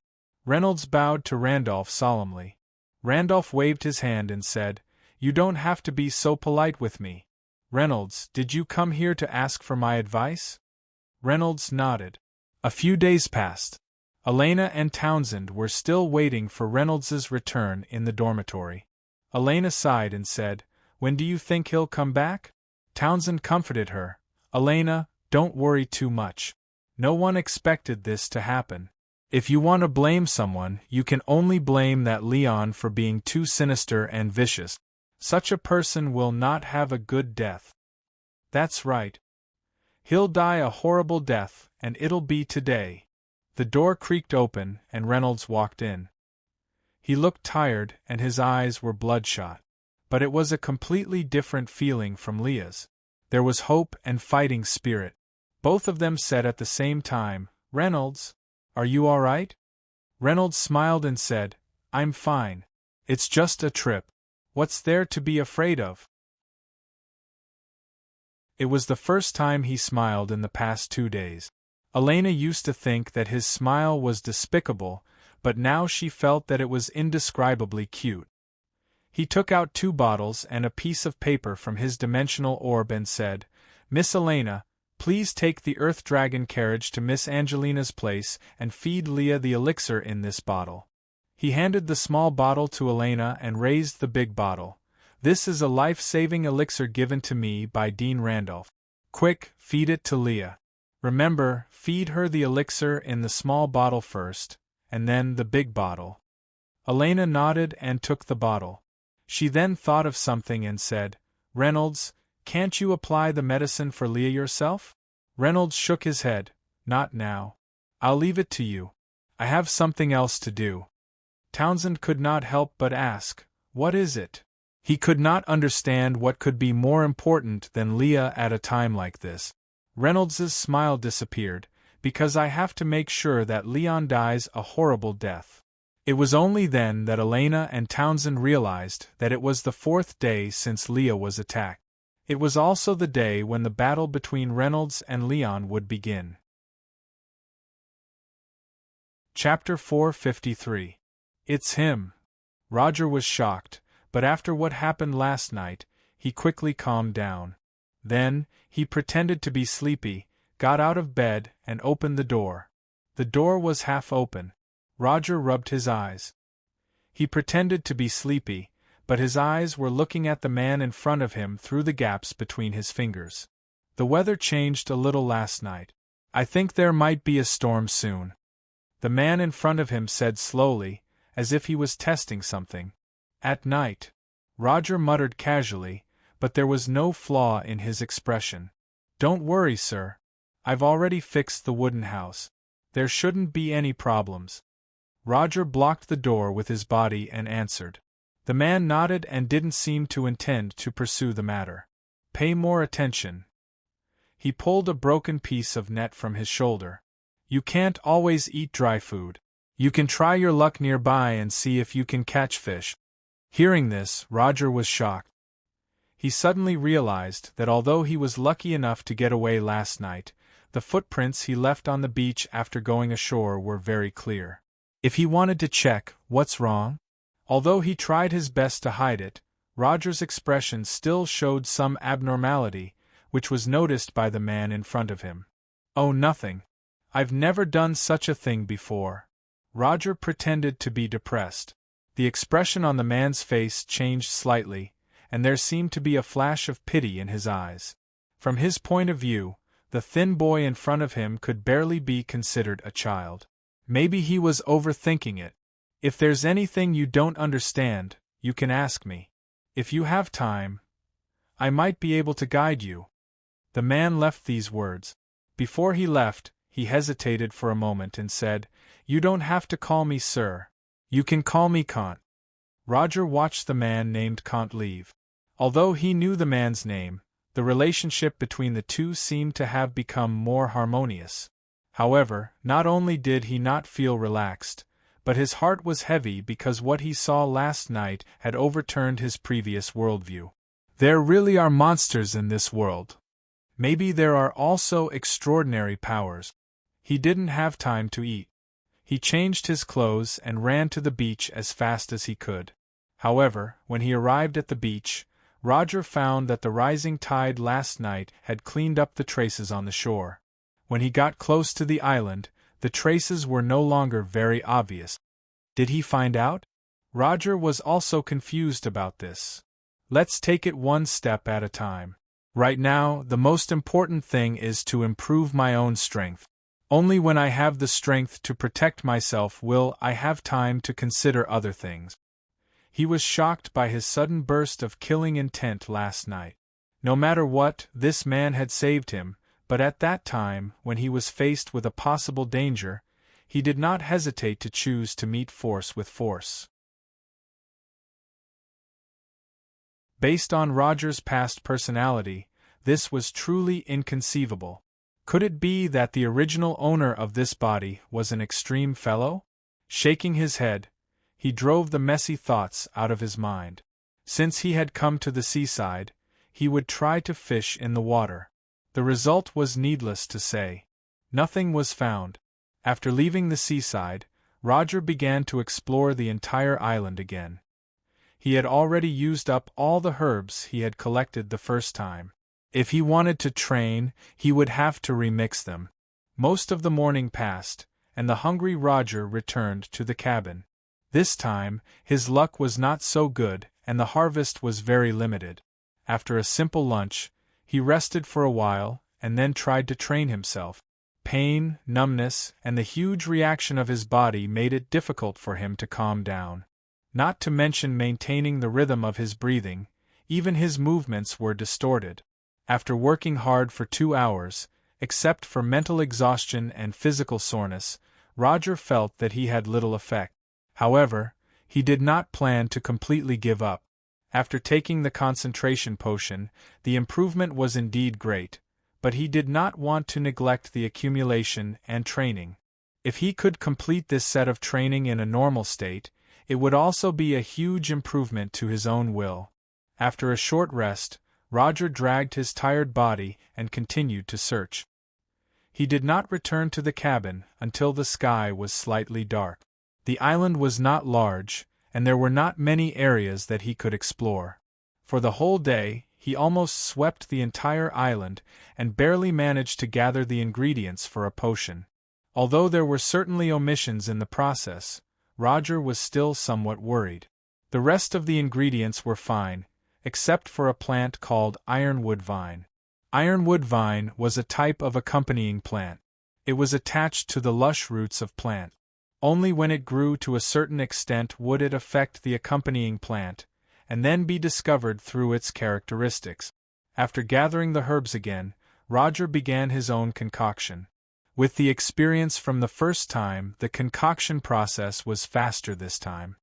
Speaker 1: Reynolds bowed to Randolph solemnly. Randolph waved his hand and said, "You don't have to be so polite with me. Reynolds, did you come here to ask for my advice?" Reynolds nodded. A few days passed. Elena and Townsend were still waiting for Reynolds's return in the dormitory. Elena sighed and said, "When do you think he'll come back?" Townsend comforted her. "Elena, don't worry too much. No one expected this to happen. If you want to blame someone, you can only blame that Leon for being too sinister and vicious. Such a person will not have a good death." "That's right. He'll die a horrible death, and it'll be today." The door creaked open, and Reynolds walked in. He looked tired, and his eyes were bloodshot. But it was a completely different feeling from Leah's. There was hope and fighting spirit. Both of them said at the same time, "Reynolds, are you all right?" Reynolds smiled and said, "I'm fine. It's just a trip. What's there to be afraid of?" It was the first time he smiled in the past 2 days. Elena used to think that his smile was despicable, but now she felt that it was indescribably cute. He took out 2 bottles and a piece of paper from his dimensional orb and said, "Miss Elena, please take the Earth Dragon carriage to Miss Angelina's place and feed Leah the elixir in this bottle." He handed the small bottle to Elena and raised the big bottle. "This is a life-saving elixir given to me by Dean Randolph. Quick, feed it to Leah. Remember, feed her the elixir in the small bottle first, and then the big bottle." Elena nodded and took the bottle. She then thought of something and said, "Reynolds, can't you apply the medicine for Leah yourself?" Reynolds shook his head. "Not now. I'll leave it to you. I have something else to do." Townsend could not help but ask, "What is it?" He could not understand what could be more important than Leah at a time like this. Reynolds's smile disappeared, "Because I have to make sure that Leon dies a horrible death." It was only then that Elena and Townsend realized that it was the 4th day since Leah was attacked. It was also the day when the battle between Reynolds and Leon would begin. Chapter 453. It's him. Roger was shocked, but after what happened last night, he quickly calmed down. Then, he pretended to be sleepy, got out of bed, and opened the door. The door was half open. Roger rubbed his eyes. He pretended to be sleepy, but his eyes were looking at the man in front of him through the gaps between his fingers. "The weather changed a little last night. I think there might be a storm soon," the man in front of him said slowly, as if he was testing something. "At night," Roger muttered casually, but there was no flaw in his expression. "Don't worry, sir. I've already fixed the wooden house. There shouldn't be any problems." Roger blocked the door with his body and answered. The man nodded and didn't seem to intend to pursue the matter. "Pay more attention." He pulled a broken piece of net from his shoulder. "You can't always eat dry food. You can try your luck nearby and see if you can catch fish." Hearing this, Roger was shocked. He suddenly realized that although he was lucky enough to get away last night, the footprints he left on the beach after going ashore were very clear. If he wanted to check, "What's wrong?" Although he tried his best to hide it, Roger's expression still showed some abnormality, which was noticed by the man in front of him. "Oh, nothing. I've never done such a thing before." Roger pretended to be depressed. The expression on the man's face changed slightly, and there seemed to be a flash of pity in his eyes. From his point of view, the thin boy in front of him could barely be considered a child. Maybe he was overthinking it. "If there's anything you don't understand, you can ask me. If you have time, I might be able to guide you." The man left these words. Before he left, he hesitated for a moment and said, "You don't have to call me sir. You can call me Count." Roger watched the man named Count leave. Although he knew the man's name, the relationship between the two seemed to have become more harmonious. However, not only did he not feel relaxed, but his heart was heavy because what he saw last night had overturned his previous worldview. There really are monsters in this world. Maybe there are also extraordinary powers. He didn't have time to eat. He changed his clothes and ran to the beach as fast as he could. However, when he arrived at the beach, Roger found that the rising tide last night had cleaned up the traces on the shore. When he got close to the island, the traces were no longer very obvious. Did he find out? Roger was also confused about this. Let's take it one step at a time. Right now, the most important thing is to improve my own strength. Only when I have the strength to protect myself will I have time to consider other things. He was shocked by his sudden burst of killing intent last night. No matter what, this man had saved him, but at that time, when he was faced with a possible danger, he did not hesitate to choose to meet force with force. Based on Roger's past personality, this was truly inconceivable. Could it be that the original owner of this body was an extreme fellow? Shaking his head, he drove the messy thoughts out of his mind. Since he had come to the seaside, he would try to fish in the water. The result was needless to say. Nothing was found. After leaving the seaside, Roger began to explore the entire island again. He had already used up all the herbs he had collected the first time. If he wanted to train, he would have to remix them. Most of the morning passed, and the hungry Roger returned to the cabin. This time, his luck was not so good, and the harvest was very limited. After a simple lunch, he rested for a while, and then tried to train himself. Pain, numbness, and the huge reaction of his body made it difficult for him to calm down. Not to mention maintaining the rhythm of his breathing, even his movements were distorted. After working hard for 2 hours, except for mental exhaustion and physical soreness, Roger felt that he had little effect. However, he did not plan to completely give up. After taking the concentration potion, the improvement was indeed great, but he did not want to neglect the accumulation and training. If he could complete this set of training in a normal state, it would also be a huge improvement to his own will. After a short rest, Roger dragged his tired body and continued to search. He did not return to the cabin until the sky was slightly dark. The island was not large, and there were not many areas that he could explore. For the whole day, he almost swept the entire island and barely managed to gather the ingredients for a potion. Although there were certainly omissions in the process, Roger was still somewhat worried. The rest of the ingredients were fine, except for a plant called ironwood vine. Ironwood vine was a type of accompanying plant. It was attached to the lush roots of plant. Only when it grew to a certain extent would it affect the accompanying plant, and then be discovered through its characteristics. After gathering the herbs again, Roger began his own concoction. With the experience from the first time, the concoction process was faster this time.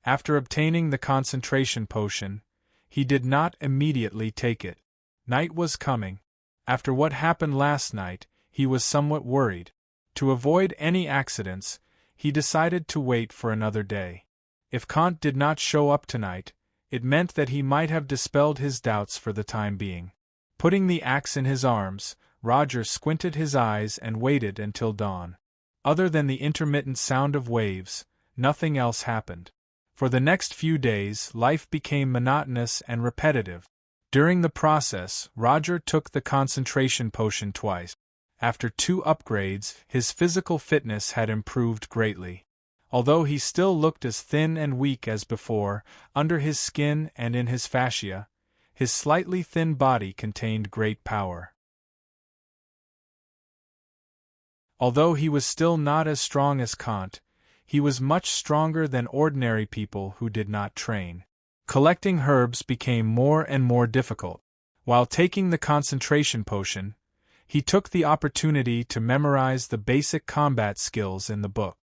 Speaker 1: After obtaining the concentration potion, he did not immediately take it. Night was coming. After what happened last night, he was somewhat worried. To avoid any accidents, he decided to wait for another day. If Kant did not show up tonight, it meant that he might have dispelled his doubts for the time being. Putting the axe in his arms, Roger squinted his eyes and waited until dawn. Other than the intermittent sound of waves, nothing else happened. For the next few days, life became monotonous and repetitive. During the process, Roger took the concentration potion twice. After 2 upgrades, his physical fitness had improved greatly. Although he still looked as thin and weak as before, under his skin and in his fascia, his slightly thin body contained great power. Although he was still not as strong as Kant, he was much stronger than ordinary people who did not train. Collecting herbs became more and more difficult. While taking the concentration potion, he took the opportunity to memorize the basic combat skills in the book.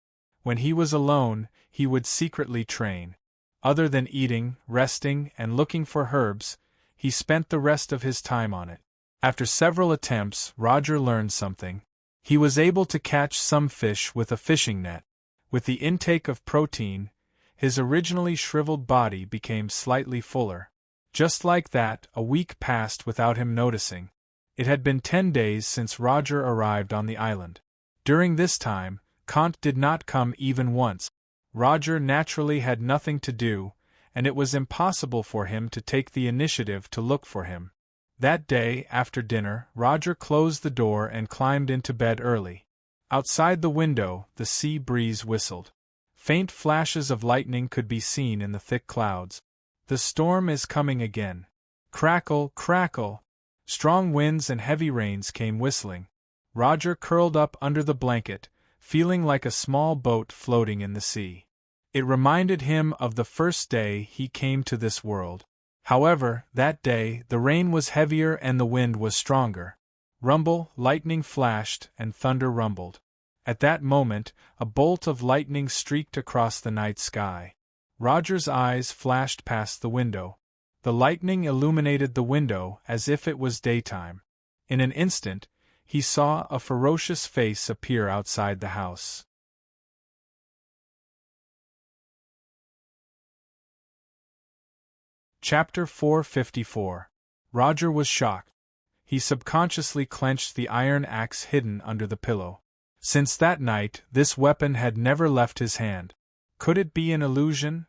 Speaker 1: When he was alone, he would secretly train. Other than eating, resting, and looking for herbs, he spent the rest of his time on it. After several attempts, Roger learned something. He was able to catch some fish with a fishing net. With the intake of protein, his originally shriveled body became slightly fuller. Just like that, a week passed without him noticing. It had been 10 days since Roger arrived on the island. During this time, Kant did not come even once. Roger naturally had nothing to do, and it was impossible for him to take the initiative to look for him. That day, after dinner, Roger closed the door and climbed into bed early. Outside the window, the sea breeze whistled. Faint flashes of lightning could be seen in the thick clouds. The storm is coming again. Crackle, crackle. Strong winds and heavy rains came whistling. Roger curled up under the blanket, feeling like a small boat floating in the sea. It reminded him of the first day he came to this world. However, that day, the rain was heavier and the wind was stronger. Rumble, lightning flashed, and thunder rumbled. At that moment, a bolt of lightning streaked across the night sky. Roger's eyes flashed past the window. The lightning illuminated the window as if it was daytime. In an instant, he saw a ferocious face appear outside the house. Chapter 454. Roger was shocked. He subconsciously clenched the iron axe hidden under the pillow. Since that night, this weapon had never left his hand. Could it be an illusion?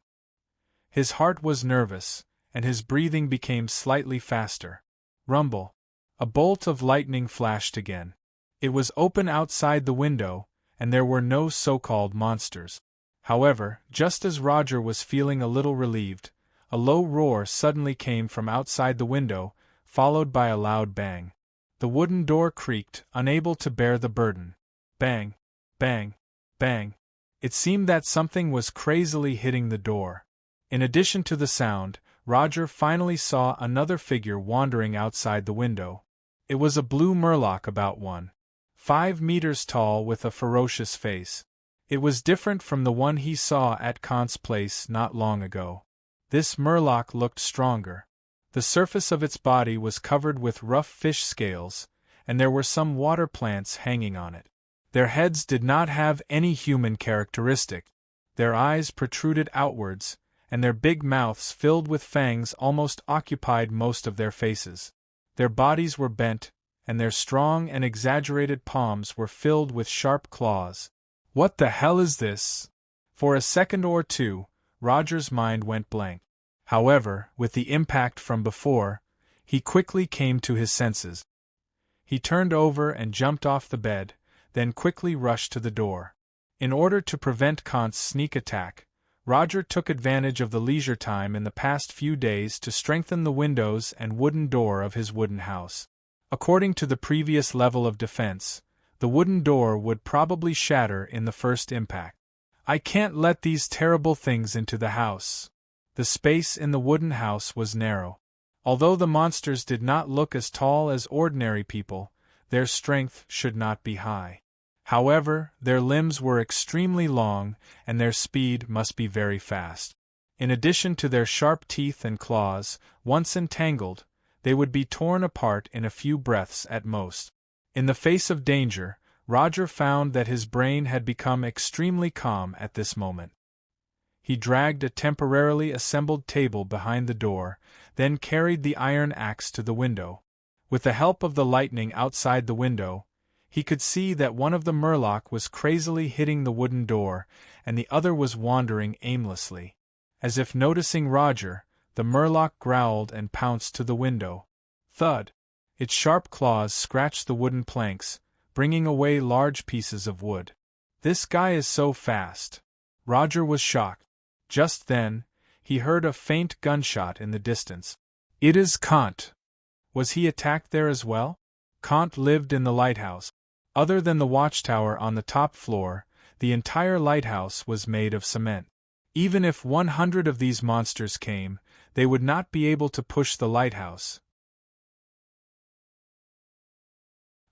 Speaker 1: His heart was nervous, and his breathing became slightly faster. Rumble. A bolt of lightning flashed again. It was open outside the window, and there were no so-called monsters. However, just as Roger was feeling a little relieved, a low roar suddenly came from outside the window, followed by a loud bang. The wooden door creaked, unable to bear the burden. Bang, bang, bang. It seemed that something was crazily hitting the door. In addition to the sound, Roger finally saw another figure wandering outside the window. It was a blue murloc about 1.5 meters tall with a ferocious face. It was different from the one he saw at Kant's place not long ago. This murloc looked stronger. The surface of its body was covered with rough fish scales, and there were some water plants hanging on it. Their heads did not have any human characteristic. Their eyes protruded outwards, and their big mouths filled with fangs almost occupied most of their faces. Their bodies were bent, and their strong and exaggerated palms were filled with sharp claws. What the hell is this? For a second or two, Roger's mind went blank. However, with the impact from before, he quickly came to his senses. He turned over and jumped off the bed, then quickly rushed to the door. In order to prevent Kant's sneak attack, Roger took advantage of the leisure time in the past few days to strengthen the windows and wooden door of his wooden house. According to the previous level of defense, the wooden door would probably shatter in the first impact. I can't let these terrible things into the house. The space in the wooden house was narrow. Although the monsters did not look as tall as ordinary people, their strength should not be high. However, their limbs were extremely long, and their speed must be very fast. In addition to their sharp teeth and claws, once entangled, they would be torn apart in a few breaths at most. In the face of danger, Roger found that his brain had become extremely calm at this moment. He dragged a temporarily assembled table behind the door, then carried the iron axe to the window. With the help of the lightning outside the window, he could see that one of the murloc was crazily hitting the wooden door, and the other was wandering aimlessly. As if noticing Roger, the murloc growled and pounced to the window. Thud! Its sharp claws scratched the wooden planks, bringing away large pieces of wood. This guy is so fast. Roger was shocked. Just then, he heard a faint gunshot in the distance. It is Kant. Was he attacked there as well? Kant lived in the lighthouse. Other than the watchtower on the top floor, the entire lighthouse was made of cement. Even if 100 of these monsters came, they would not be able to push the lighthouse,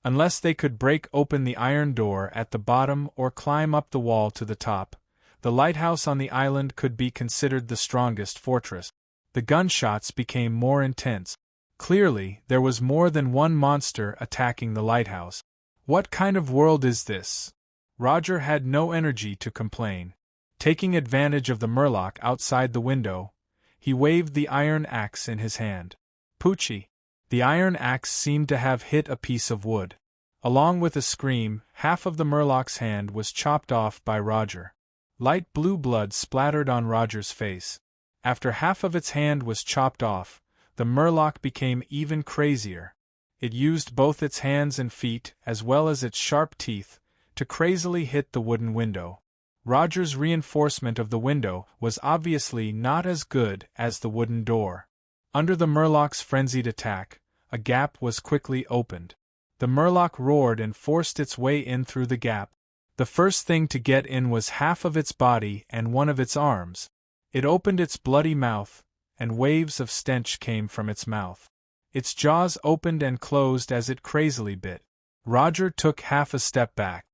Speaker 1: unless they could break open the iron door at the bottom or climb up the wall to the top. The lighthouse on the island could be considered the strongest fortress. The gunshots became more intense. Clearly, there was more than one monster attacking the lighthouse. What kind of world is this? Roger had no energy to complain. Taking advantage of the murloc outside the window, he waved the iron axe in his hand. Poochie! The iron axe seemed to have hit a piece of wood. Along with a scream, half of the murloc's hand was chopped off by Roger. Light blue blood splattered on Roger's face. After half of its hand was chopped off, the murloc became even crazier. It used both its hands and feet, as well as its sharp teeth, to crazily hit the wooden window. Roger's reinforcement of the window was obviously not as good as the wooden door. Under the murloc's frenzied attack, a gap was quickly opened. The murloc roared and forced its way in through the gap. The first thing to get in was half of its body and one of its arms. It opened its bloody mouth, and waves of stench came from its mouth. Its jaws opened and closed as it crazily bit. Roger took half a step back.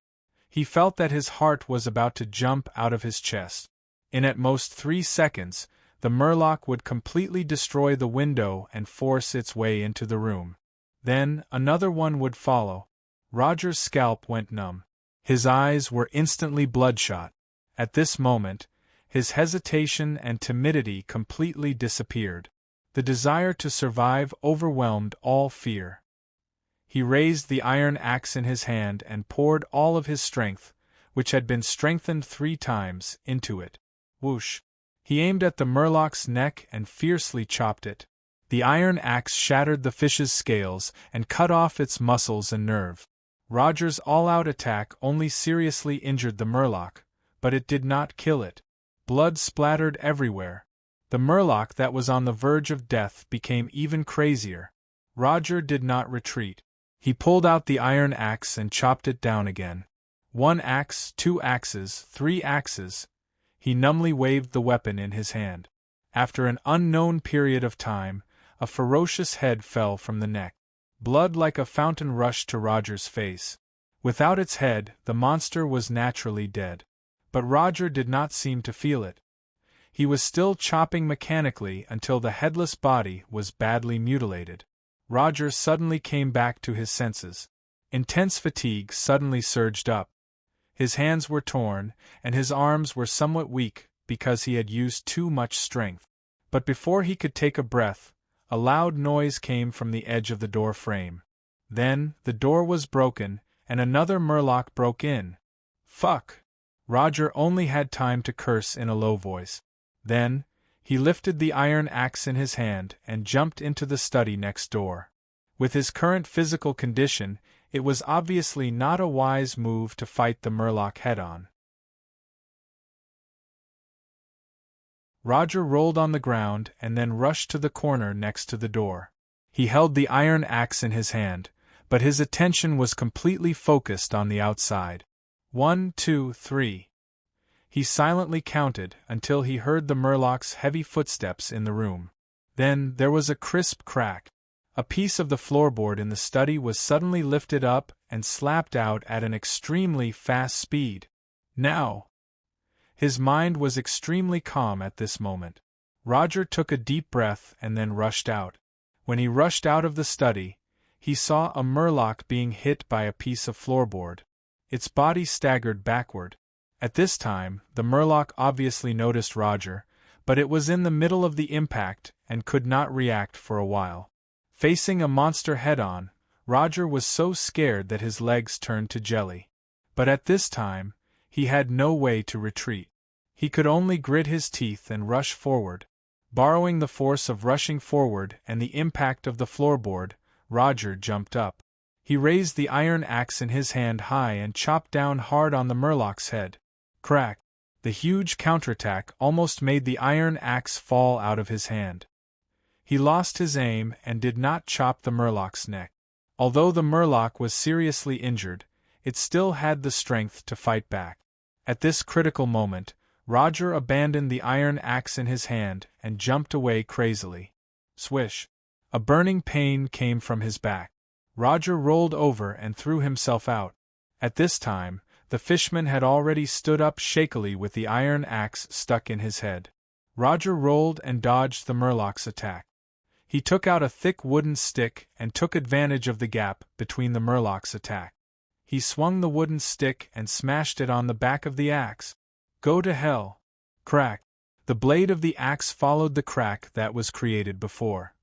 Speaker 1: He felt that his heart was about to jump out of his chest. In at most 3 seconds, the murloc would completely destroy the window and force its way into the room. Then, another one would follow. Roger's scalp went numb. His eyes were instantly bloodshot. At this moment, his hesitation and timidity completely disappeared. The desire to survive overwhelmed all fear. He raised the iron axe in his hand and poured all of his strength, which had been strengthened 3 times, into it. Whoosh! He aimed at the murloc's neck and fiercely chopped it. The iron axe shattered the fish's scales and cut off its muscles and nerve. Roger's all-out attack only seriously injured the murloc, but it did not kill it. Blood splattered everywhere. The murloc that was on the verge of death became even crazier. Roger did not retreat. He pulled out the iron axe and chopped it down again. 1 axe, 2 axes, 3 axes. He numbly waved the weapon in his hand. After an unknown period of time, a ferocious head fell from the neck. Blood like a fountain rushed to Roger's face. Without its head, the monster was naturally dead. But Roger did not seem to feel it. He was still chopping mechanically until the headless body was badly mutilated. Roger suddenly came back to his senses. Intense fatigue suddenly surged up. His hands were torn, and his arms were somewhat weak because he had used too much strength. But before he could take a breath, a loud noise came from the edge of the door frame. Then, the door was broken, and another murloc broke in. Fuck! Roger only had time to curse in a low voice. Then, he lifted the iron axe in his hand and jumped into the study next door. With his current physical condition, it was obviously not a wise move to fight the murloc head-on. Roger rolled on the ground and then rushed to the corner next to the door. He held the iron axe in his hand, but his attention was completely focused on the outside. 1, 2, 3. He silently counted until he heard the murloc's heavy footsteps in the room. Then there was a crisp crack. A piece of the floorboard in the study was suddenly lifted up and slapped out at an extremely fast speed. Now! His mind was extremely calm at this moment. Roger took a deep breath and then rushed out. When he rushed out of the study, he saw a murloc being hit by a piece of floorboard. Its body staggered backward. At this time, the murloc obviously noticed Roger, but it was in the middle of the impact and could not react for a while. Facing a monster head-on, Roger was so scared that his legs turned to jelly. But at this time, he had no way to retreat. He could only grit his teeth and rush forward. Borrowing the force of rushing forward and the impact of the floorboard, Roger jumped up. He raised the iron axe in his hand high and chopped down hard on the murloc's head. Crack! The huge counterattack almost made the iron axe fall out of his hand. He lost his aim and did not chop the murloc's neck. Although the murloc was seriously injured, it still had the strength to fight back. At this critical moment, Roger abandoned the iron axe in his hand and jumped away crazily. Swish! A burning pain came from his back. Roger rolled over and threw himself out. At this time, the fishman had already stood up shakily with the iron axe stuck in his head. Roger rolled and dodged the murloc's attack. He took out a thick wooden stick and took advantage of the gap between the murloc's attack. He swung the wooden stick and smashed it on the back of the axe. Go to hell! Crack! The blade of the axe followed the crack that was created before.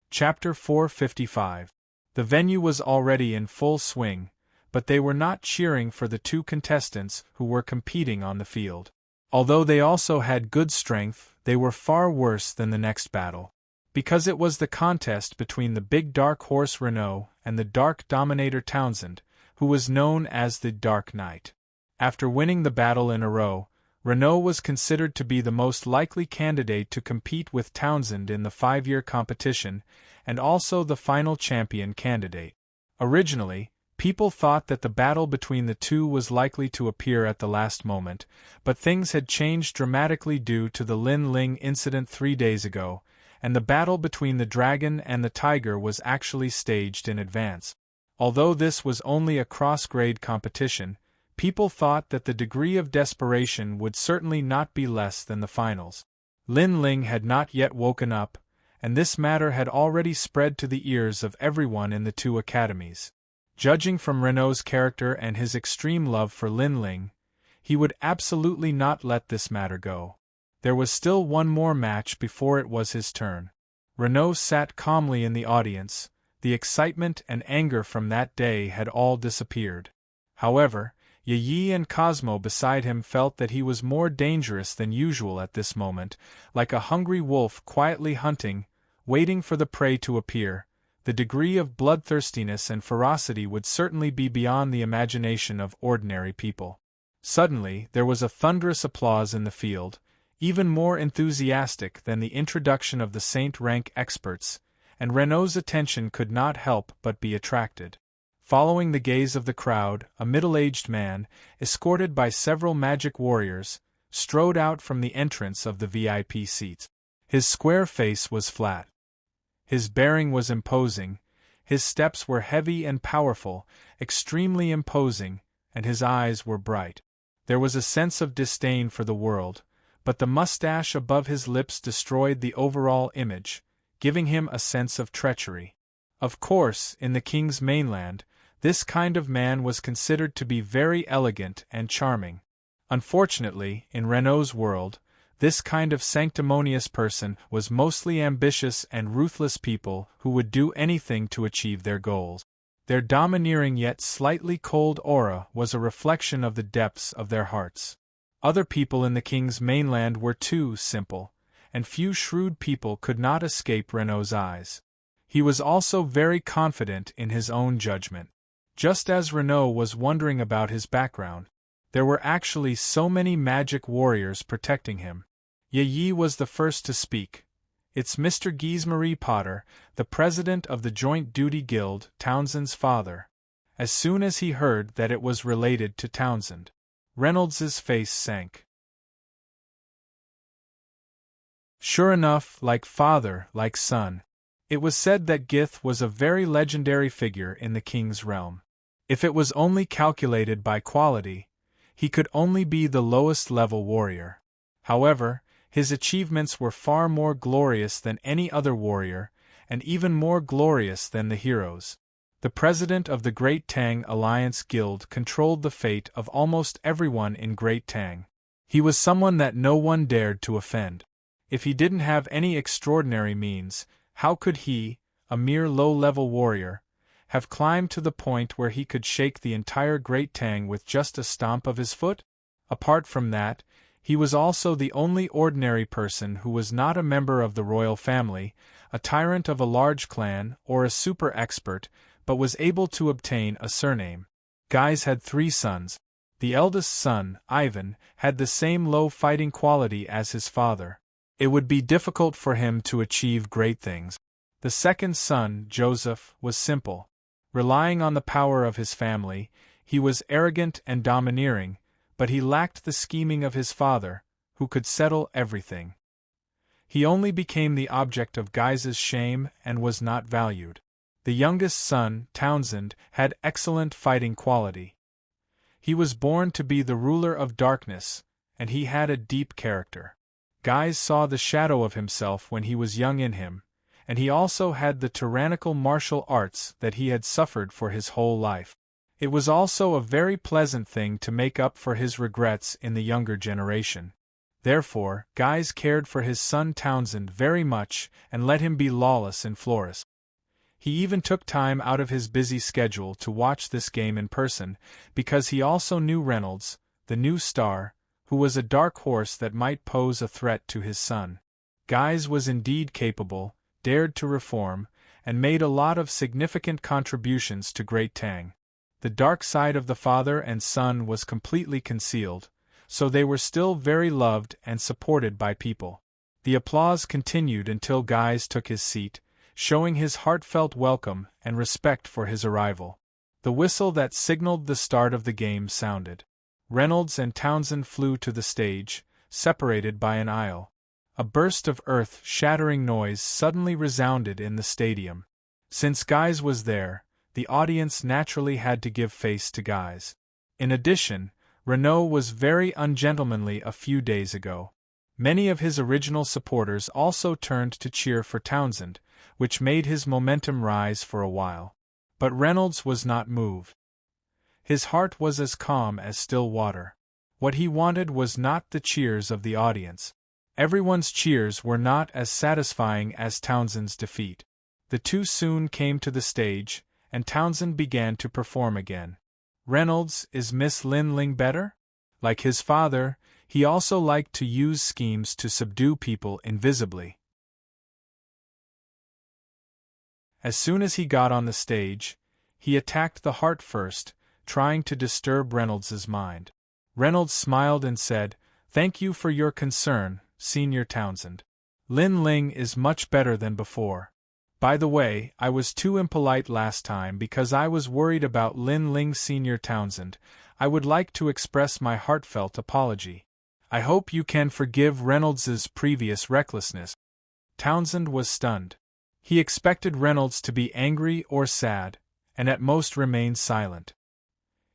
Speaker 1: Chapter 455. The venue was already in full swing, but they were not cheering for the 2 contestants who were competing on the field. Although they also had good strength, they were far worse than the next battle. Because it was the contest between the big dark horse Renault and the dark dominator Townsend, who was known as the Dark Knight. After winning the battle in a row, Renault was considered to be the most likely candidate to compete with Townsend in the 5-year competition, and also the final champion candidate. Originally, people thought that the battle between the two was likely to appear at the last moment, but things had changed dramatically due to the Lin Ling incident 3 days ago, and the battle between the dragon and the tiger was actually staged in advance. Although this was only a cross-grade competition, people thought that the degree of desperation would certainly not be less than the finals. Lin Ling had not yet woken up, and this matter had already spread to the ears of everyone in the two academies. Judging from Renault's character and his extreme love for Lin Ling, he would absolutely not let this matter go. There was still one more match before it was his turn. Renault sat calmly in the audience. The excitement and anger from that day had all disappeared. However, Yi and Cosmo beside him felt that he was more dangerous than usual at this moment, like a hungry wolf quietly hunting, waiting for the prey to appear. The degree of bloodthirstiness and ferocity would certainly be beyond the imagination of ordinary people. Suddenly, there was a thunderous applause in the field, even more enthusiastic than the introduction of the Saint-rank experts, and Renault's attention could not help but be attracted. Following the gaze of the crowd, a middle-aged man, escorted by several magic warriors, strode out from the entrance of the VIP seats. His square face was flat. His bearing was imposing, his steps were heavy and powerful, extremely imposing, and his eyes were bright. There was a sense of disdain for the world, but the mustache above his lips destroyed the overall image, giving him a sense of treachery. Of course, in the king's mainland, this kind of man was considered to be very elegant and charming. Unfortunately, in Renault's world, this kind of sanctimonious person was mostly ambitious and ruthless people who would do anything to achieve their goals. Their domineering yet slightly cold aura was a reflection of the depths of their hearts. Other people in the king's mainland were too simple, and few shrewd people could not escape Renault's eyes. He was also very confident in his own judgment. Just as Renault was wondering about his background, there were actually so many magic warriors protecting him. Yi was the first to speak. "It's Mr. Guise-Marie Potter, the president of the Joint Duty Guild, Townsend's father." As soon as he heard that it was related to Townsend, Reynolds's face sank. Sure enough, like father, like son. It was said that Gith was a very legendary figure in the king's realm. If it was only calculated by quality, he could only be the lowest level warrior. However, his achievements were far more glorious than any other warrior, and even more glorious than the heroes. The president of the Great Tang Alliance Guild controlled the fate of almost everyone in Great Tang. He was someone that no one dared to offend. If he didn't have any extraordinary means, how could he, a mere low-level warrior, have climbed to the point where he could shake the entire Great Tang with just a stomp of his foot? Apart from that, he was also the only ordinary person who was not a member of the royal family, a tyrant of a large clan, or a super-expert, but was able to obtain a surname. Guise had 3 sons. The eldest son, Ivan, had the same low fighting quality as his father. It would be difficult for him to achieve great things. The second son, Joseph, was simple. Relying on the power of his family, he was arrogant and domineering, but he lacked the scheming of his father, who could settle everything. He only became the object of Guise's shame and was not valued. The youngest son, Townsend, had excellent fighting quality. He was born to be the ruler of darkness, and he had a deep character. Guise saw the shadow of himself when he was young in him, and he also had the tyrannical martial arts that he had suffered for his whole life. It was also a very pleasant thing to make up for his regrets in the younger generation. Therefore, Guise cared for his son Townsend very much and let him be lawless in Flores. He even took time out of his busy schedule to watch this game in person, because he also knew Reynolds, the new star, who was a dark horse that might pose a threat to his son. Guise was indeed capable, dared to reform, and made a lot of significant contributions to Great Tang. The dark side of the father and son was completely concealed, so they were still very loved and supported by people. The applause continued until Guise took his seat, showing his heartfelt welcome and respect for his arrival. The whistle that signaled the start of the game sounded. Reynolds and Townsend flew to the stage, separated by an aisle. A burst of earth-shattering noise suddenly resounded in the stadium. Since Guys was there, the audience naturally had to give face to Guys. In addition, Renault was very ungentlemanly a few days ago. Many of his original supporters also turned to cheer for Townsend, which made his momentum rise for a while. But Reynolds was not moved. His heart was as calm as still water. What he wanted was not the cheers of the audience. Everyone's cheers were not as satisfying as Townsend's defeat. The two soon came to the stage, and Townsend began to perform again. Reynolds, is Miss Lin Ling better? Like his father, he also liked to use schemes to subdue people invisibly. As soon as he got on the stage, he attacked the heart first, trying to disturb Reynolds's mind. Reynolds smiled and said, "Thank you for your concern, Senior Townsend. Lin Ling is much better than before. By the way, I was too impolite last time because I was worried about Lin Ling. Senior Townsend, I would like to express my heartfelt apology. I hope you can forgive Reynolds's previous recklessness." Townsend was stunned. He expected Reynolds to be angry or sad, and at most remain silent.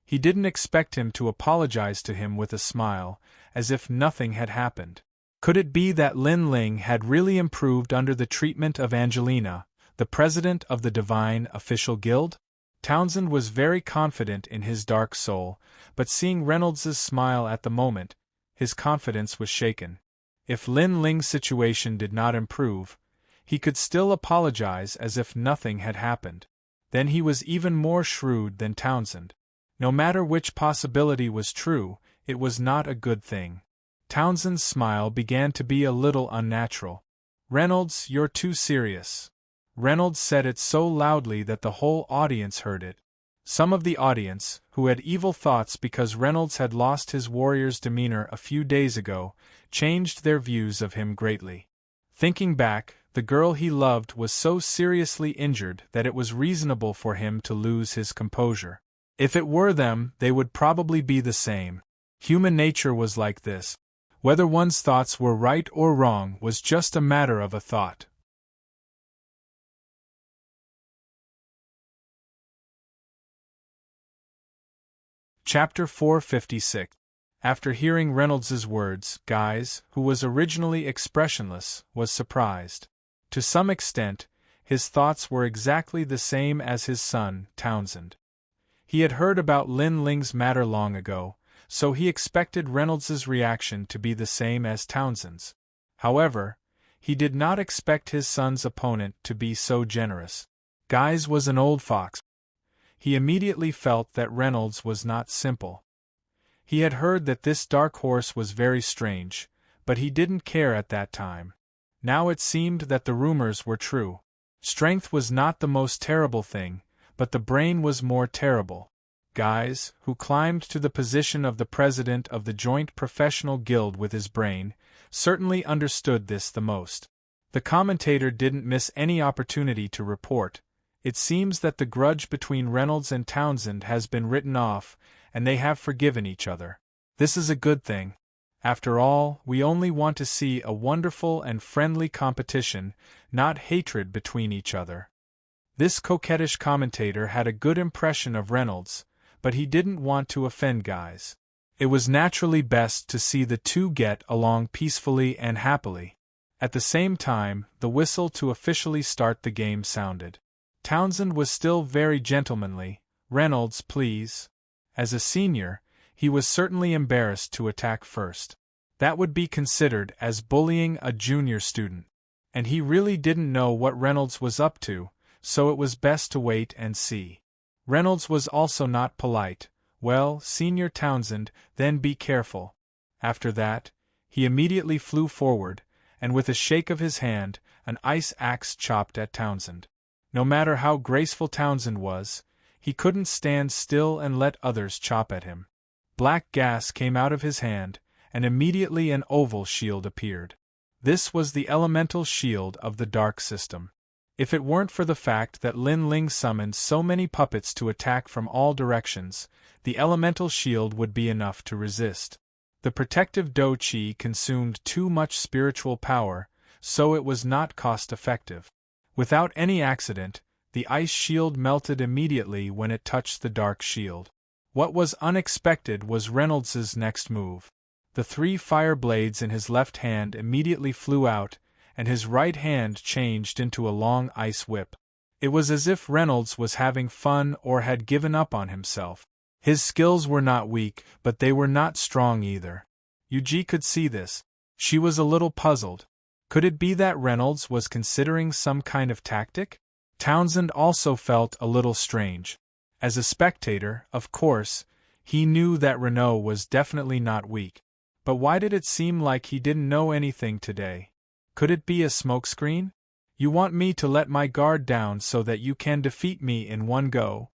Speaker 1: He didn't expect him to apologize to him with a smile, as if nothing had happened. Could it be that Lin Ling had really improved under the treatment of Angelina, the president of the Divine Official Guild? Townsend was very confident in his dark soul, but seeing Reynolds's smile at the moment, his confidence was shaken. If Lin Ling's situation did not improve, he could still apologize as if nothing had happened. Then he was even more shrewd than Townsend. No matter which possibility was true, it was not a good thing. Townsend's smile began to be a little unnatural. "Reynolds, you're too serious." Reynolds said it so loudly that the whole audience heard it. Some of the audience, who had evil thoughts because Reynolds had lost his warrior's demeanor a few days ago, changed their views of him greatly. Thinking back, the girl he loved was so seriously injured that it was reasonable for him to lose his composure. If it were them, they would probably be the same. Human nature was like this. Whether one's thoughts were right or wrong was just a matter of a thought. Chapter 456. After hearing Reynolds's words, Guys, who was originally expressionless, was surprised. To some extent, his thoughts were exactly the same as his son, Townsend. He had heard about Lin Ling's matter long ago, so he expected Reynolds's reaction to be the same as Townsend's. However, he did not expect his son's opponent to be so generous. Guys was an old fox. He immediately felt that Reynolds was not simple. He had heard that this dark horse was very strange, but he didn't care at that time. Now it seemed that the rumors were true. Strength was not the most terrible thing, but the brain was more terrible. Guys, who climbed to the position of the president of the Joint Professional Guild with his brain, certainly understood this the most. The commentator didn't miss any opportunity to report. It seems that the grudge between Reynolds and Townsend has been written off, and they have forgiven each other. This is a good thing. After all, we only want to see a wonderful and friendly competition, not hatred between each other. This coquettish commentator had a good impression of Reynolds, but he didn't want to offend Guys. It was naturally best to see the two get along peacefully and happily. At the same time, the whistle to officially start the game sounded. Townsend was still very gentlemanly. "Reynolds, please." As a senior, he was certainly embarrassed to attack first. That would be considered as bullying a junior student. And he really didn't know what Reynolds was up to, so it was best to wait and see. Reynolds was also not polite. "Well, Senior Townsend, then be careful." After that, he immediately flew forward, and with a shake of his hand, an ice axe chopped at Townsend. No matter how graceful Townsend was, he couldn't stand still and let others chop at him. Black gas came out of his hand, and immediately an oval shield appeared. This was the elemental shield of the Dark System. If it weren't for the fact that Lin Ling summoned so many puppets to attack from all directions, the elemental shield would be enough to resist. The protective Do-Chi consumed too much spiritual power, so it was not cost-effective. Without any accident, the ice shield melted immediately when it touched the dark shield. What was unexpected was Reynolds's next move. The 3 fire blades in his left hand immediately flew out, and his right hand changed into a long ice whip. It was as if Reynolds was having fun or had given up on himself. His skills were not weak, but they were not strong either. Yuji could see this. She was a little puzzled. Could it be that Reynolds was considering some kind of tactic? Townsend also felt a little strange. As a spectator, of course, he knew that Renault was definitely not weak. But why did it seem like he didn't know anything today? Could it be a smokescreen? You want me to let my guard down so that you can defeat me in one go?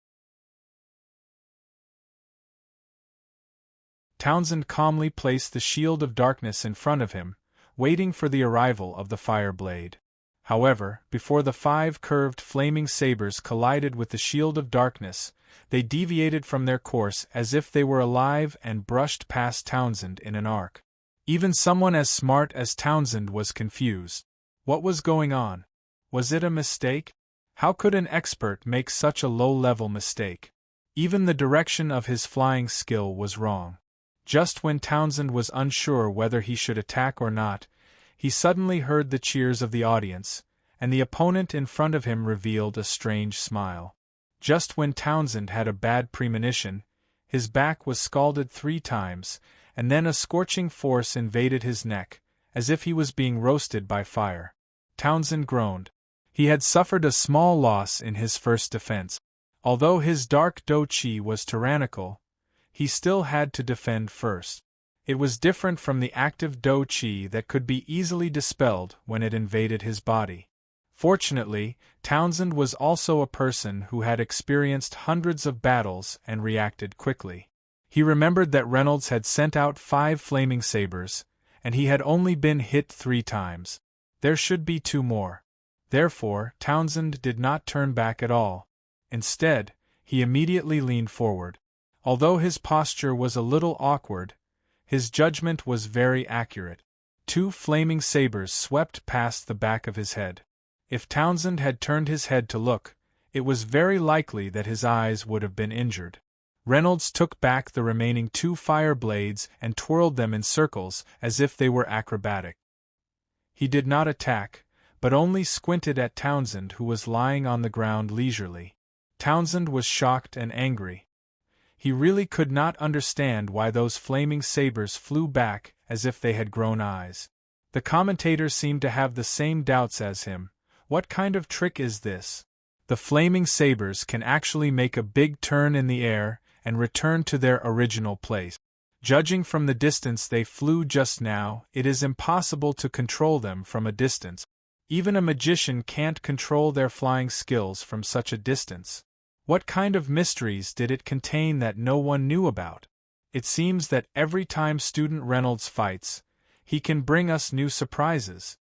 Speaker 1: Townsend calmly placed the shield of darkness in front of him, waiting for the arrival of the fire blade. However, before the 5 curved flaming sabers collided with the shield of darkness, they deviated from their course as if they were alive and brushed past Townsend in an arc. Even someone as smart as Townsend was confused. What was going on? Was it a mistake? How could an expert make such a low-level mistake? Even the direction of his flying skill was wrong. Just when Townsend was unsure whether he should attack or not, he suddenly heard the cheers of the audience, and the opponent in front of him revealed a strange smile. Just when Townsend had a bad premonition, his back was scalded 3 times, and then a scorching force invaded his neck, as if he was being roasted by fire. Townsend groaned. He had suffered a small loss in his first defense. Although his dark Do-Chi was tyrannical, he still had to defend first. It was different from the active Do-Chi that could be easily dispelled when it invaded his body. Fortunately, Townsend was also a person who had experienced hundreds of battles and reacted quickly. He remembered that Reynolds had sent out 5 flaming sabers, and he had only been hit 3 times. There should be 2 more. Therefore, Townsend did not turn back at all. Instead, he immediately leaned forward. Although his posture was a little awkward, his judgment was very accurate. 2 flaming sabers swept past the back of his head. If Townsend had turned his head to look, it was very likely that his eyes would have been injured. Reynolds took back the remaining 2 fire blades and twirled them in circles as if they were acrobatic. He did not attack, but only squinted at Townsend, who was lying on the ground leisurely. Townsend was shocked and angry. He really could not understand why those flaming sabers flew back as if they had grown eyes. The commentators seemed to have the same doubts as him. What kind of trick is this? The flaming sabers can actually make a big turn in the air and return to their original place. Judging from the distance they flew just now, it is impossible to control them from a distance. Even a magician can't control their flying skills from such a distance. What kind of mysteries did it contain that no one knew about? It seems that every time Student Reynolds fights, he can bring us new surprises.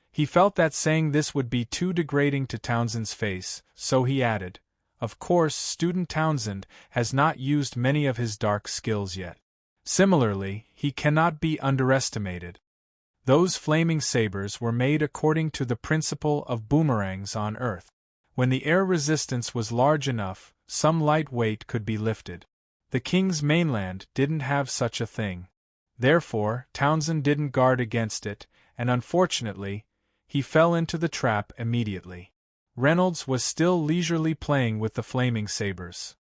Speaker 1: He felt that saying this would be too degrading to Townsend's face, so he added, "Of course, Student Townsend has not used many of his dark skills yet. Similarly, he cannot be underestimated. Those flaming sabers were made according to the principle of boomerangs on Earth. When the air resistance was large enough, some light weight could be lifted. The King's mainland didn't have such a thing. Therefore, Townsend didn't guard against it, and unfortunately, he fell into the trap immediately." Reynolds was still leisurely playing with the flaming sabers.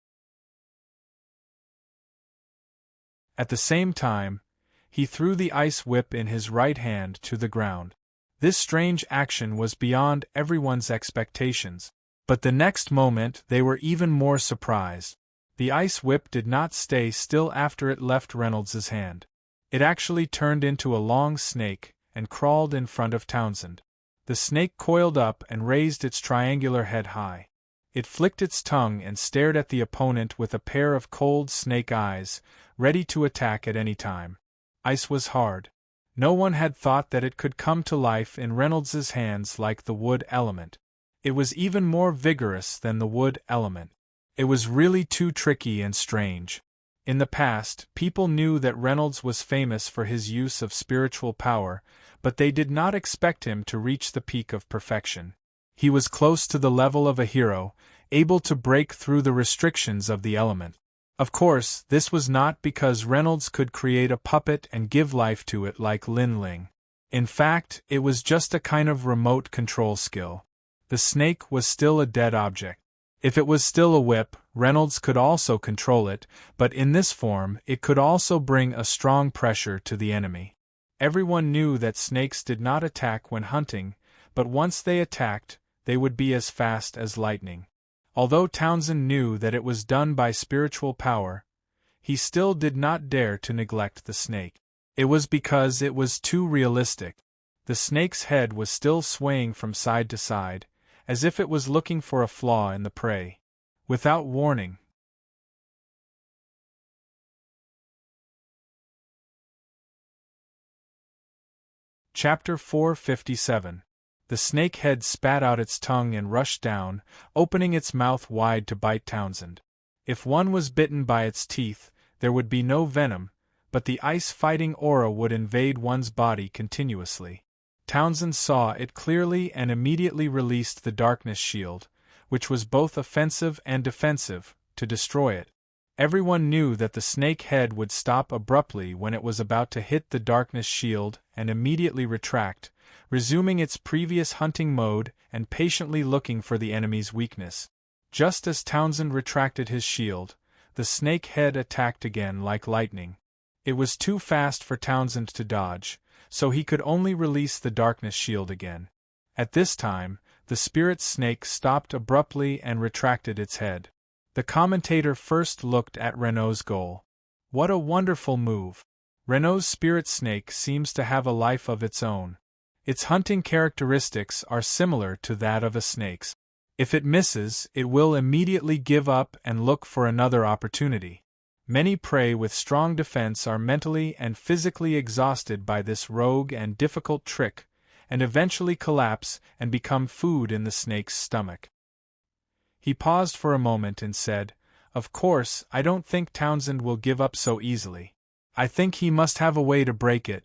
Speaker 1: At the same time, he threw the ice whip in his right hand to the ground. This strange action was beyond everyone's expectations, but the next moment they were even more surprised. The ice whip did not stay still after it left Reynolds's hand. It actually turned into a long snake and crawled in front of Townsend. The snake coiled up and raised its triangular head high. It flicked its tongue and stared at the opponent with a pair of cold snake eyes, ready to attack at any time. Ice was hard. No one had thought that it could come to life in Reynolds's hands like the wood element. It was even more vigorous than the wood element. It was really too tricky and strange. In the past, people knew that Reynolds was famous for his use of spiritual power, but they did not expect him to reach the peak of perfection. He was close to the level of a hero, able to break through the restrictions of the element. Of course, this was not because Reynolds could create a puppet and give life to it like Lin Ling. In fact, it was just a kind of remote control skill. The snake was still a dead object. If it was still a whip, Reynolds could also control it, but in this form it could also bring a strong pressure to the enemy. Everyone knew that snakes did not attack when hunting, but once they attacked, they would be as fast as lightning. Although Townsend knew that it was done by spiritual power, he still did not dare to neglect the snake. It was because it was too realistic. The snake's head was still swaying from side to side, as if it was looking for a flaw in the prey. Without warning. Chapter 457. The snake head spat out its tongue and rushed down, opening its mouth wide to bite Townsend. If one was bitten by its teeth, there would be no venom, but the ice-fighting aura would invade one's body continuously. Townsend saw it clearly and immediately released the darkness shield, which was both offensive and defensive, to destroy it. Everyone knew that the snake head would stop abruptly when it was about to hit the darkness shield and immediately retract, resuming its previous hunting mode and patiently looking for the enemy's weakness. Just as Townsend retracted his shield, the snake head attacked again like lightning. It was too fast for Townsend to dodge, so he could only release the darkness shield again. At this time, the spirit snake stopped abruptly and retracted its head. The commentator first looked at Renault's goal. What a wonderful move! Renault's spirit snake seems to have a life of its own. Its hunting characteristics are similar to that of a snake's. If it misses, it will immediately give up and look for another opportunity. Many prey with strong defense are mentally and physically exhausted by this rogue and difficult trick, and eventually collapse and become food in the snake's stomach. He paused for a moment and said, "Of course, I don't think Townsend will give up so easily. I think he must have a way to break it."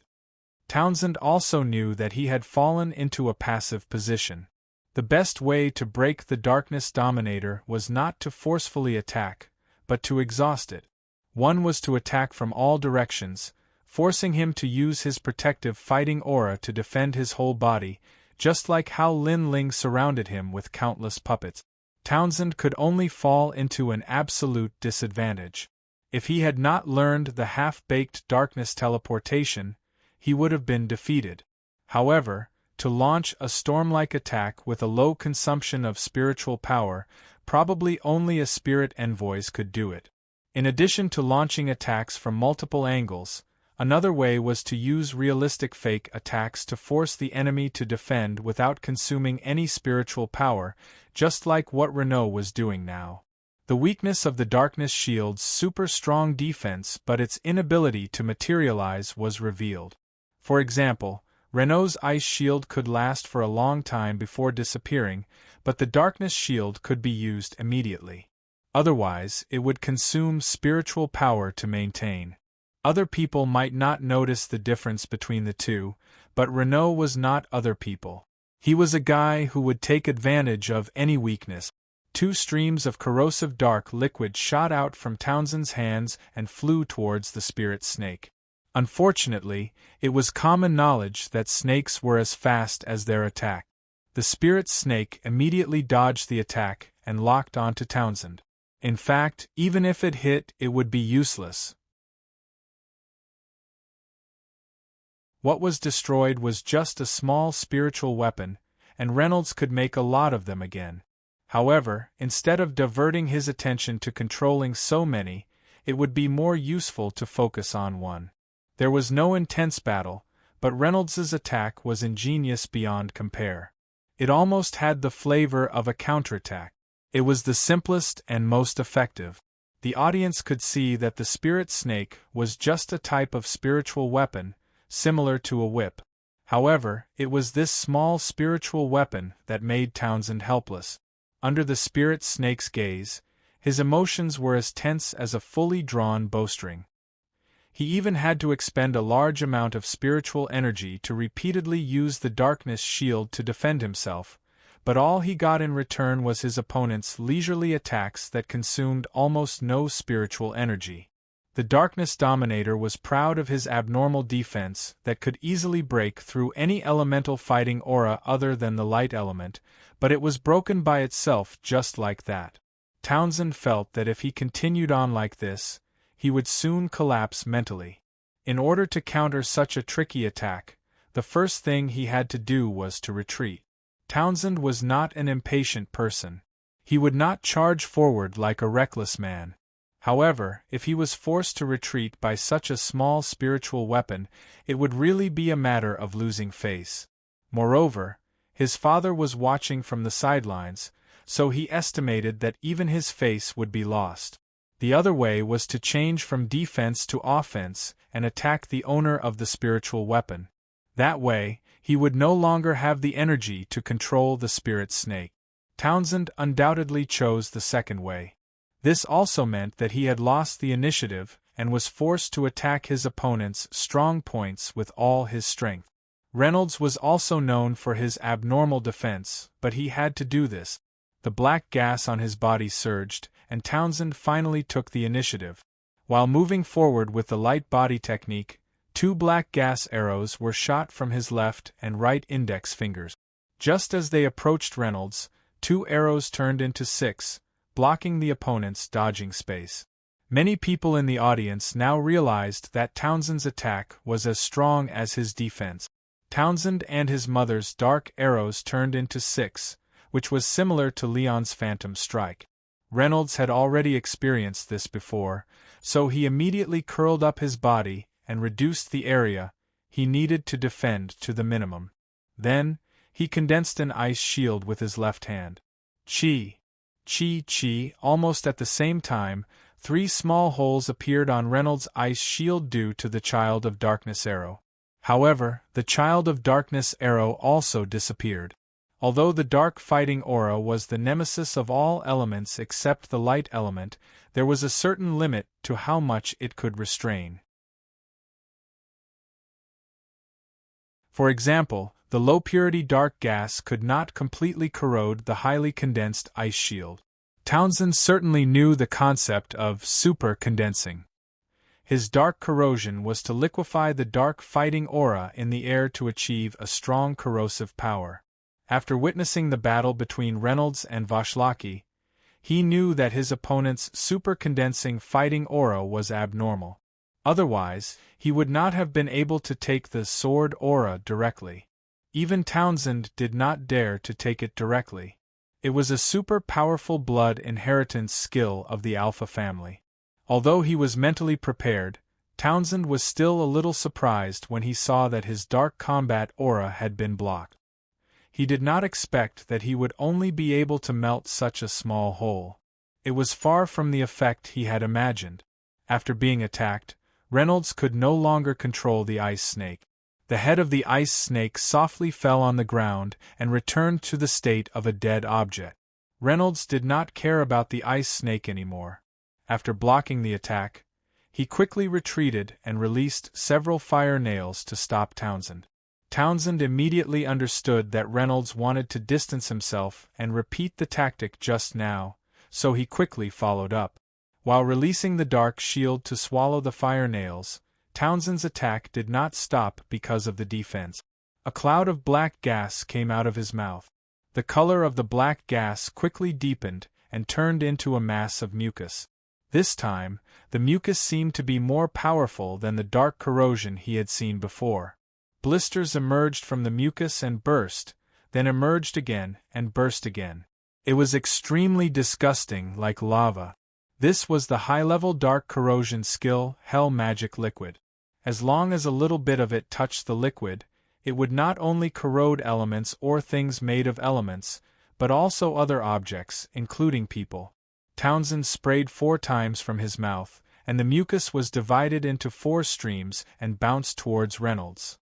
Speaker 1: Townsend also knew that he had fallen into a passive position. The best way to break the darkness dominator was not to forcefully attack, but to exhaust it. One was to attack from all directions, forcing him to use his protective fighting aura to defend his whole body, just like how Lin Ling surrounded him with countless puppets. Townsend could only fall into an absolute disadvantage. If he had not learned the half-baked darkness teleportation, he would have been defeated. However, to launch a storm-like attack with a low consumption of spiritual power, probably only a spirit envoys could do it. In addition to launching attacks from multiple angles, another way was to use realistic fake attacks to force the enemy to defend without consuming any spiritual power, just like what Renault was doing now. The weakness of the darkness shield's super strong defense but its inability to materialize was revealed. For example, Renault's ice shield could last for a long time before disappearing, but the darkness shield could be used immediately. Otherwise, it would consume spiritual power to maintain. Other people might not notice the difference between the two, but Renault was not other people. He was a guy who would take advantage of any weakness. 2 streams of corrosive dark liquid shot out from Townsend's hands and flew towards the spirit snake. Unfortunately, it was common knowledge that snakes were as fast as their attack. The spirit snake immediately dodged the attack and locked onto Townsend. In fact, even if it hit, it would be useless. What was destroyed was just a small spiritual weapon, and Reynolds could make a lot of them again. However, instead of diverting his attention to controlling so many, it would be more useful to focus on one. There was no intense battle, but Reynolds's attack was ingenious beyond compare. It almost had the flavor of a counterattack. It was the simplest and most effective. The audience could see that the spirit snake was just a type of spiritual weapon, similar to a whip. However, it was this small spiritual weapon that made Townsend helpless. Under the spirit snake's gaze, His emotions were as tense as a fully drawn bowstring. He even had to expend a large amount of spiritual energy to repeatedly use the darkness shield to defend himself, but all he got in return was his opponent's leisurely attacks that consumed almost no spiritual energy. The Darkness Dominator was proud of his abnormal defense that could easily break through any elemental fighting aura other than the light element, but it was broken by itself just like that. Townsend felt that if he continued on like this, he would soon collapse mentally. In order to counter such a tricky attack, the first thing he had to do was to retreat. Townsend was not an impatient person. He would not charge forward like a reckless man. However, if he was forced to retreat by such a small spiritual weapon, it would really be a matter of losing face. Moreover, his father was watching from the sidelines, so he estimated that even his face would be lost. The other way was to change from defense to offense and attack the owner of the spiritual weapon. That way, he would no longer have the energy to control the spirit snake. Townsend undoubtedly chose the second way. This also meant that he had lost the initiative and was forced to attack his opponent's strong points with all his strength. Reynolds was also known for his abnormal defense, but he had to do this. The black gas on his body surged, and Townsend finally took the initiative. While moving forward with the light body technique, 2 black gas arrows were shot from his left and right index fingers. Just as they approached Reynolds, 2 arrows turned into 6, blocking the opponent's dodging space. Many people in the audience now realized that Townsend's attack was as strong as his defense. Townsend and his mother's dark arrows turned into 6, which was similar to Leon's phantom strike. Reynolds had already experienced this before, so he immediately curled up his body and reduced the area he needed to defend to the minimum. Then, he condensed an ice shield with his left hand. Chi! Chi! Chi! Almost at the same time, 3 small holes appeared on Reynolds' ice shield due to the Child of Darkness arrow. However, the Child of Darkness arrow also disappeared. Although the dark fighting aura was the nemesis of all elements except the light element, there was a certain limit to how much it could restrain. For example, the low-purity dark gas could not completely corrode the highly condensed ice shield. Townsend certainly knew the concept of super-condensing. His dark corrosion was to liquefy the dark fighting aura in the air to achieve a strong corrosive power. After witnessing the battle between Reynolds and Vashlaki, he knew that his opponent's super-condensing fighting aura was abnormal. Otherwise, he would not have been able to take the sword aura directly. Even Townsend did not dare to take it directly. It was a super-powerful blood inheritance skill of the Alpha family. Although he was mentally prepared, Townsend was still a little surprised when he saw that his dark combat aura had been blocked. He did not expect that he would only be able to melt such a small hole. It was far from the effect he had imagined. After being attacked, Reynolds could no longer control the ice snake. The head of the ice snake softly fell on the ground and returned to the state of a dead object. Reynolds did not care about the ice snake anymore. After blocking the attack, he quickly retreated and released several fire nails to stop Townsend. Townsend immediately understood that Reynolds wanted to distance himself and repeat the tactic just now, so he quickly followed up. While releasing the dark shield to swallow the fire nails, Townsend's attack did not stop because of the defense. A cloud of black gas came out of his mouth. The color of the black gas quickly deepened and turned into a mass of mucus. This time, the mucus seemed to be more powerful than the dark corrosion he had seen before. Blisters emerged from the mucus and burst, then emerged again and burst again. It was extremely disgusting, like lava. This was the high-level dark corrosion skill, Hell Magic Liquid. As long as a little bit of it touched the liquid, it would not only corrode elements or things made of elements, but also other objects, including people. Townsend sprayed 4 times from his mouth, and the mucus was divided into 4 streams and bounced towards Reynolds.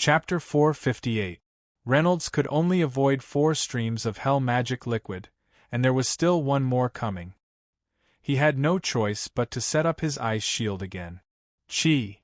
Speaker 1: Chapter 458. Reynolds could only avoid 4 streams of hell magic liquid, and there was still one more coming. He had no choice but to set up his ice shield again. Chi!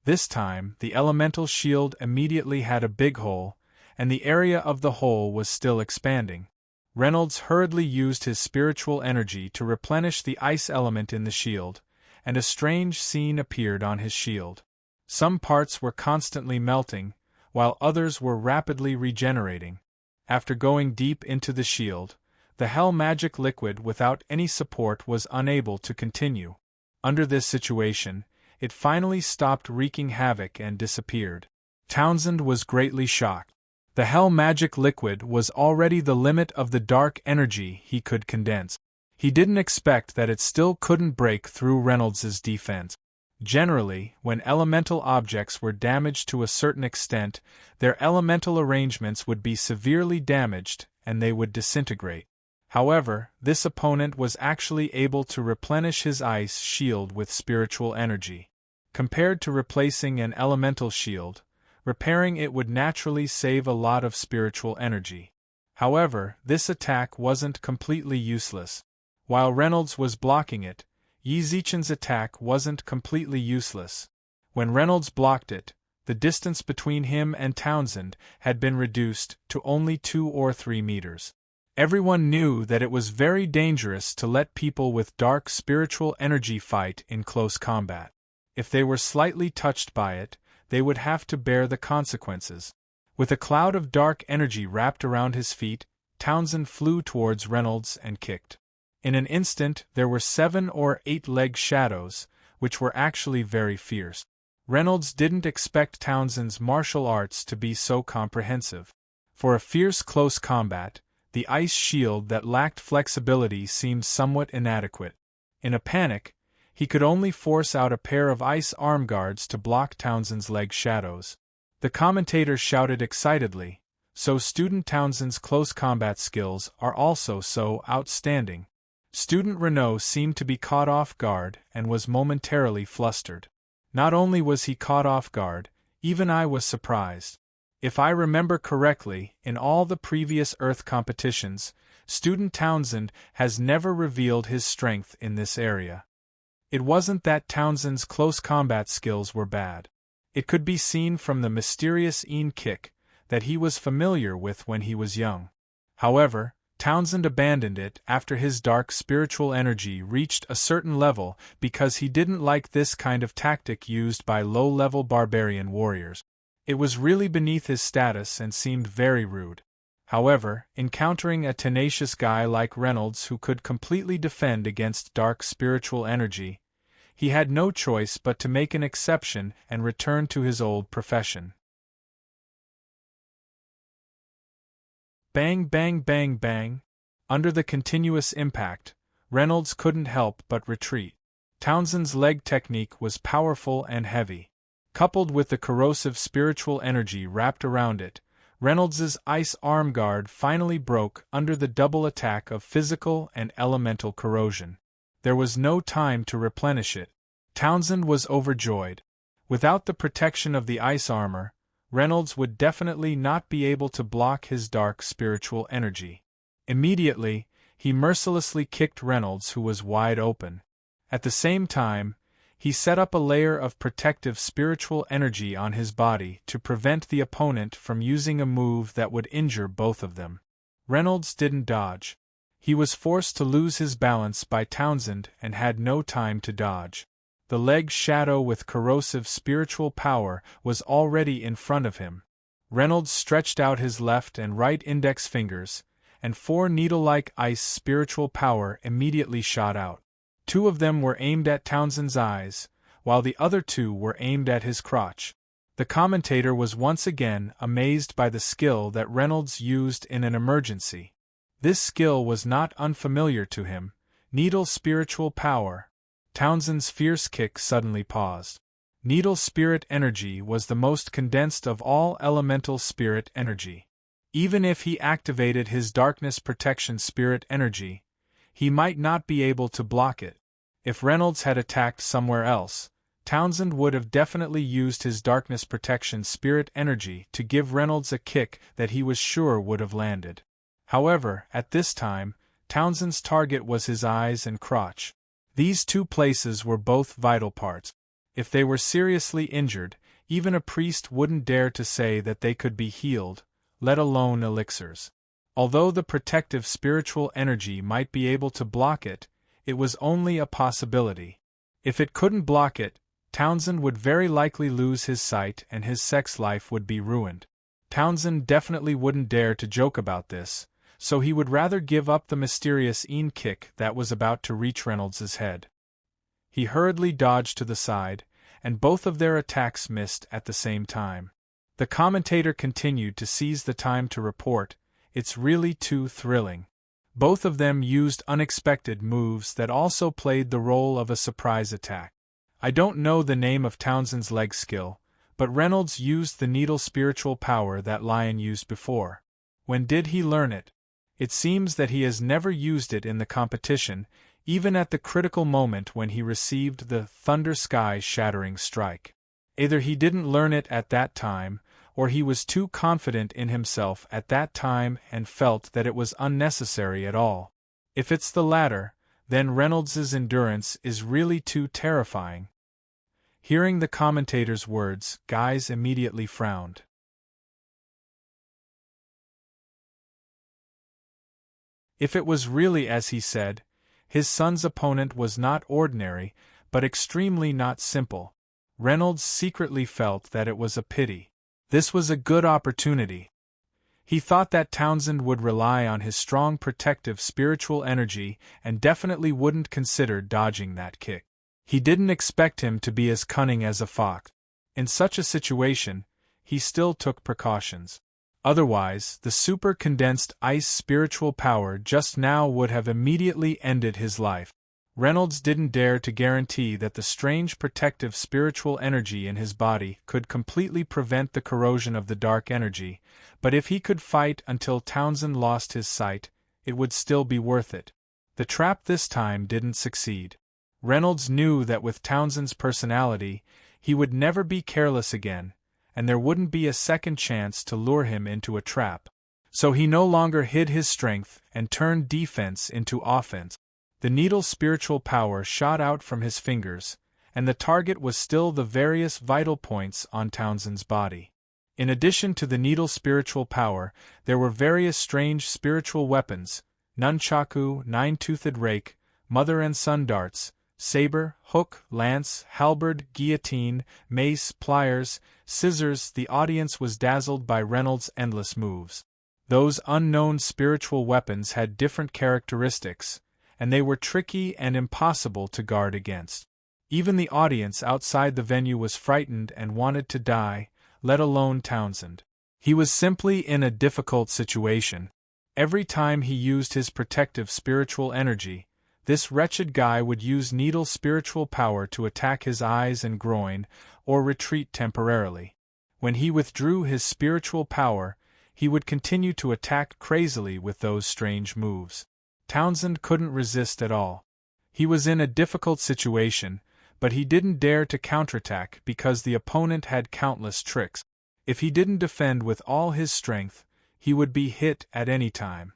Speaker 1: This time, the elemental shield immediately had a big hole, and the area of the hole was still expanding. Reynolds hurriedly used his spiritual energy to replenish the ice element in the shield, and a strange scene appeared on his shield. Some parts were constantly melting, while others were rapidly regenerating. After going deep into the shield, the hell magic liquid without any support was unable to continue. Under this situation, it finally stopped wreaking havoc and disappeared. Townsend was greatly shocked. The hell magic liquid was already the limit of the dark energy he could condense. He didn't expect that it still couldn't break through Reynolds's defense. Generally, when elemental objects were damaged to a certain extent, their elemental arrangements would be severely damaged and they would disintegrate. However, this opponent was actually able to replenish his ice shield with spiritual energy. Compared to replacing an elemental shield, repairing it would naturally save a lot of spiritual energy. However, this attack wasn't completely useless. While Reynolds was blocking it, Yi Zichen's attack wasn't completely useless. When Reynolds blocked it, the distance between him and Townsend had been reduced to only 2 or 3 meters. Everyone knew that it was very dangerous to let people with dark spiritual energy fight in close combat. If they were slightly touched by it, they would have to bear the consequences. With a cloud of dark energy wrapped around his feet, Townsend flew towards Reynolds and kicked. In an instant there were 7 or 8 leg shadows, which were actually very fierce. Reynolds didn't expect Townsend's martial arts to be so comprehensive. For a fierce close combat, the ice shield that lacked flexibility seemed somewhat inadequate. In a panic, he could only force out a pair of ice arm guards to block Townsend's leg shadows. The commentator shouted excitedly, "So Student Townsend's close combat skills are also so outstanding." Student Renault seemed to be caught off guard and was momentarily flustered. Not only was he caught off guard, even I was surprised. If I remember correctly, in all the previous Earth competitions, Student Townsend has never revealed his strength in this area. It wasn't that Townsend's close combat skills were bad. It could be seen from the mysterious Een kick that he was familiar with when he was young. However, Townsend abandoned it after his dark spiritual energy reached a certain level because he didn't like this kind of tactic used by low-level barbarian warriors. It was really beneath his status and seemed very rude. However, encountering a tenacious guy like Reynolds who could completely defend against dark spiritual energy, he had no choice but to make an exception and return to his old profession. Bang, bang, bang, bang. Under the continuous impact, Reynolds couldn't help but retreat. Townsend's leg technique was powerful and heavy. Coupled with the corrosive spiritual energy wrapped around it, Reynolds's ice arm guard finally broke under the double attack of physical and elemental corrosion. There was no time to replenish it. Townsend was overjoyed. Without the protection of the ice armor, Reynolds would definitely not be able to block his dark spiritual energy. Immediately, he mercilessly kicked Reynolds, who was wide open. At the same time, he set up a layer of protective spiritual energy on his body to prevent the opponent from using a move that would injure both of them. Reynolds didn't dodge. He was forced to lose his balance by Townsend and had no time to dodge. The leg shadow with corrosive spiritual power was already in front of him. Reynolds stretched out his left and right index fingers, and 4 needle-like ice spiritual power immediately shot out. 2 of them were aimed at Townsend's eyes, while the other 2 were aimed at his crotch. The commentator was once again amazed by the skill that Reynolds used in an emergency. This skill was not unfamiliar to him, needle spiritual power. Townsend's fierce kick suddenly paused. Needle spirit energy was the most condensed of all elemental spirit energy. Even if he activated his darkness protection spirit energy, he might not be able to block it. If Reynolds had attacked somewhere else, Townsend would have definitely used his darkness protection spirit energy to give Reynolds a kick that he was sure would have landed. However, at this time, Townsend's target was his eyes and crotch. These two places were both vital parts. If they were seriously injured, even a priest wouldn't dare to say that they could be healed, let alone elixirs. Although the protective spiritual energy might be able to block it, it was only a possibility. If it couldn't block it, Townsend would very likely lose his sight and his sex life would be ruined. Townsend definitely wouldn't dare to joke about this, so he would rather give up the mysterious kick that was about to reach Reynolds's head. He hurriedly dodged to the side, and both of their attacks missed at the same time. The commentator continued to seize the time to report, "It's really too thrilling." Both of them used unexpected moves that also played the role of a surprise attack. I don't know the name of Townsend's leg skill, but Reynolds used the needle spiritual power that Lion used before. When did he learn it? It seems that he has never used it in the competition, even at the critical moment when he received the thunder sky shattering strike. Either he didn't learn it at that time, or he was too confident in himself at that time and felt that it was unnecessary at all. If it's the latter, then Reynolds's endurance is really too terrifying. Hearing the commentator's words, Guys immediately frowned. If it was really as he said, his son's opponent was not ordinary, but extremely not simple. Reynolds secretly felt that it was a pity. This was a good opportunity. He thought that Townsend would rely on his strong protective spiritual energy and definitely wouldn't consider dodging that kick. He didn't expect him to be as cunning as a fox. In such a situation, he still took precautions. Otherwise, the super-condensed ice spiritual power just now would have immediately ended his life. Reynolds didn't dare to guarantee that the strange protective spiritual energy in his body could completely prevent the corrosion of the dark energy, but if he could fight until Townsend lost his sight, it would still be worth it. The trap this time didn't succeed. Reynolds knew that with Townsend's personality, he would never be careless again, and there wouldn't be a second chance to lure him into a trap. So he no longer hid his strength and turned defense into offense. The needle's spiritual power shot out from his fingers, and the target was still the various vital points on Townsend's body. In addition to the needle's spiritual power, there were various strange spiritual weapons: nunchaku, nine-toothed rake, mother and son darts, saber, hook, lance, halberd, guillotine, mace, pliers, scissors. The audience was dazzled by Reynolds' endless moves. Those unknown spiritual weapons had different characteristics, and they were tricky and impossible to guard against. Even the audience outside the venue was frightened and wanted to die, let alone Townsend. He was simply in a difficult situation. Every time he used his protective spiritual energy, this wretched guy would use needle spiritual power to attack his eyes and groin, or retreat temporarily. When he withdrew his spiritual power, he would continue to attack crazily with those strange moves. Townsend couldn't resist at all. He was in a difficult situation, but he didn't dare to counterattack because the opponent had countless tricks. If he didn't defend with all his strength, he would be hit at any time.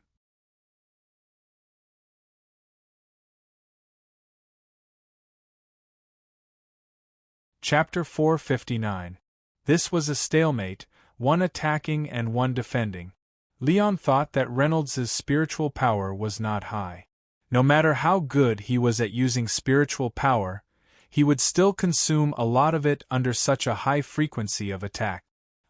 Speaker 1: Chapter 459. This was a stalemate, one attacking and one defending. Leon thought that Reynolds's spiritual power was not high. No matter how good he was at using spiritual power, he would still consume a lot of it under such a high frequency of attack.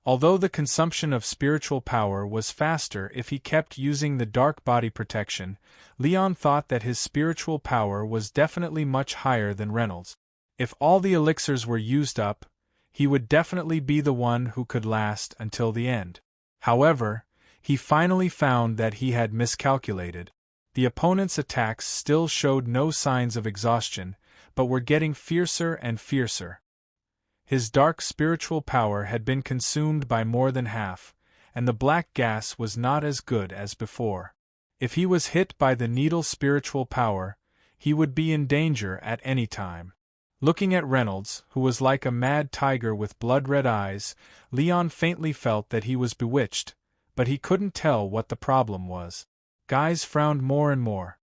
Speaker 1: Although the consumption of spiritual power was faster if he kept using the dark body protection, Leon thought that his spiritual power was definitely much higher than Reynolds. If all the elixirs were used up, he would definitely be the one who could last until the end. However, he finally found that he had miscalculated. The opponent's attacks still showed no signs of exhaustion, but were getting fiercer and fiercer. His dark spiritual power had been consumed by more than half, and the black gas was not as good as before. If he was hit by the needle spiritual power, he would be in danger at any time. Looking at Reynolds, who was like a mad tiger with blood-red eyes, Leon faintly felt that he was bewitched, but he couldn't tell what the problem was. Guys frowned more and more.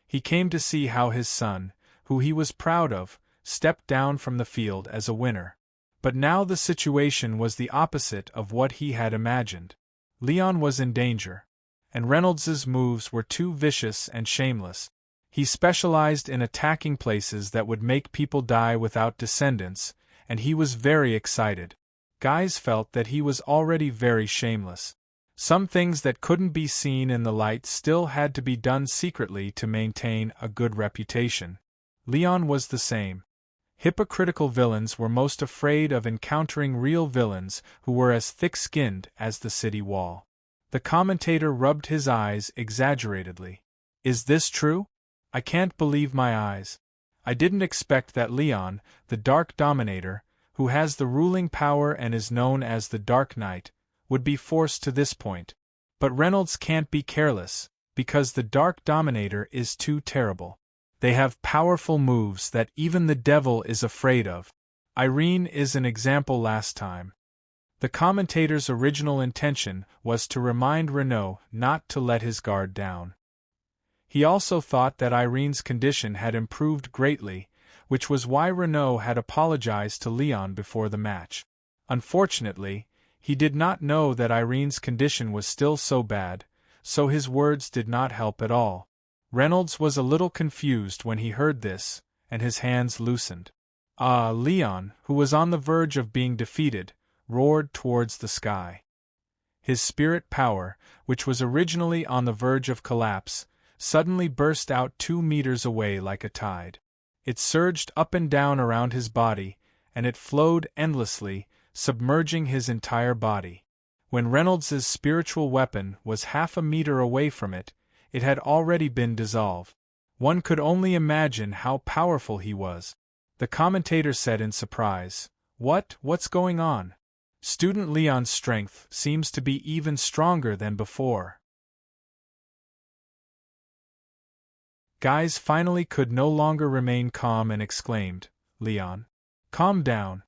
Speaker 1: He came to see how his son, who he was proud of, stepped down from the field as a winner. But now the situation was the opposite of what he had imagined. Leon was in danger, and Reynolds's moves were too vicious and shameless. He specialized in attacking places that would make people die without descendants, and he was very excited. Guys felt that he was already very shameless. Some things that couldn't be seen in the light still had to be done secretly to maintain a good reputation. Leon was the same. Hypocritical villains were most afraid of encountering real villains who were as thick-skinned as the city wall. The commentator rubbed his eyes exaggeratedly. "Is this true? I can't believe my eyes. I didn't expect that Leon, the Dark Dominator, who has the ruling power and is known as the Dark Knight, would be forced to this point. But Reynolds can't be careless, because the Dark Dominator is too terrible. They have powerful moves that even the devil is afraid of. Irene is an example last time." The commentator's original intention was to remind Renaud not to let his guard down. He also thought that Irene's condition had improved greatly, which was why Renaud had apologized to Leon before the match. Unfortunately, he did not know that Irene's condition was still so bad, so his words did not help at all. Reynolds was a little confused when he heard this, and his hands loosened. Leon, who was on the verge of being defeated, roared towards the sky. His spirit power, which was originally on the verge of collapse, suddenly burst out 2 meters away like a tide. It surged up and down around his body, and it flowed endlessly, submerging his entire body. When Reynolds's spiritual weapon was half a meter away from it, it had already been dissolved. One could only imagine how powerful he was. The commentator said in surprise, What's going on? Student Leon's strength seems to be even stronger than before." Guys finally could no longer remain calm and exclaimed, "Leon, calm down."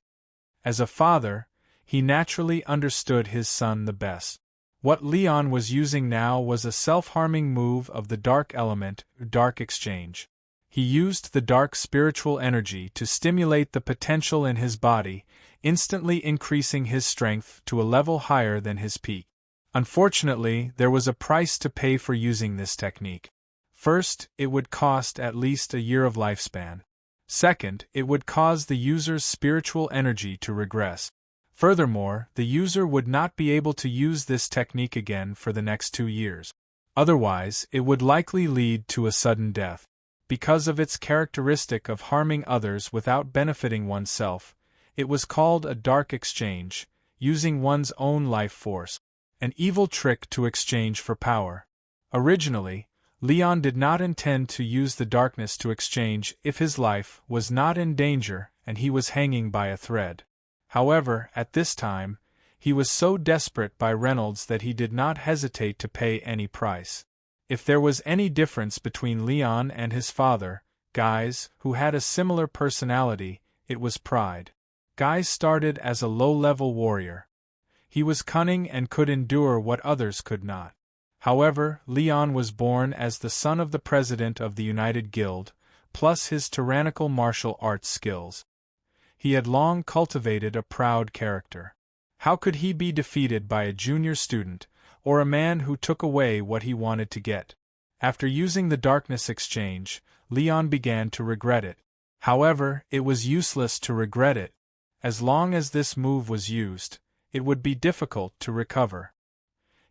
Speaker 1: As a father, he naturally understood his son the best. What Leon was using now was a self-harming move of the dark element, dark exchange. He used the dark spiritual energy to stimulate the potential in his body, instantly increasing his strength to a level higher than his peak. Unfortunately, there was a price to pay for using this technique. First, it would cost at least a year of lifespan. Second, it would cause the user's spiritual energy to regress. Furthermore, the user would not be able to use this technique again for the next 2 years. Otherwise, it would likely lead to a sudden death. Because of its characteristic of harming others without benefiting oneself, it was called a dark exchange, using one's own life force, an evil trick to exchange for power. Originally, Leon did not intend to use the darkness to exchange if his life was not in danger and he was hanging by a thread. However, at this time, he was so desperate by Reynolds that he did not hesitate to pay any price. If there was any difference between Leon and his father, Guys, who had a similar personality, it was pride. Guys started as a low-level warrior. He was cunning and could endure what others could not. However, Leon was born as the son of the president of the United Guild, plus his tyrannical martial arts skills. He had long cultivated a proud character. How could he be defeated by a junior student, or a man who took away what he wanted to get? After using the darkness exchange, Leon began to regret it. However, it was useless to regret it. As long as this move was used, it would be difficult to recover.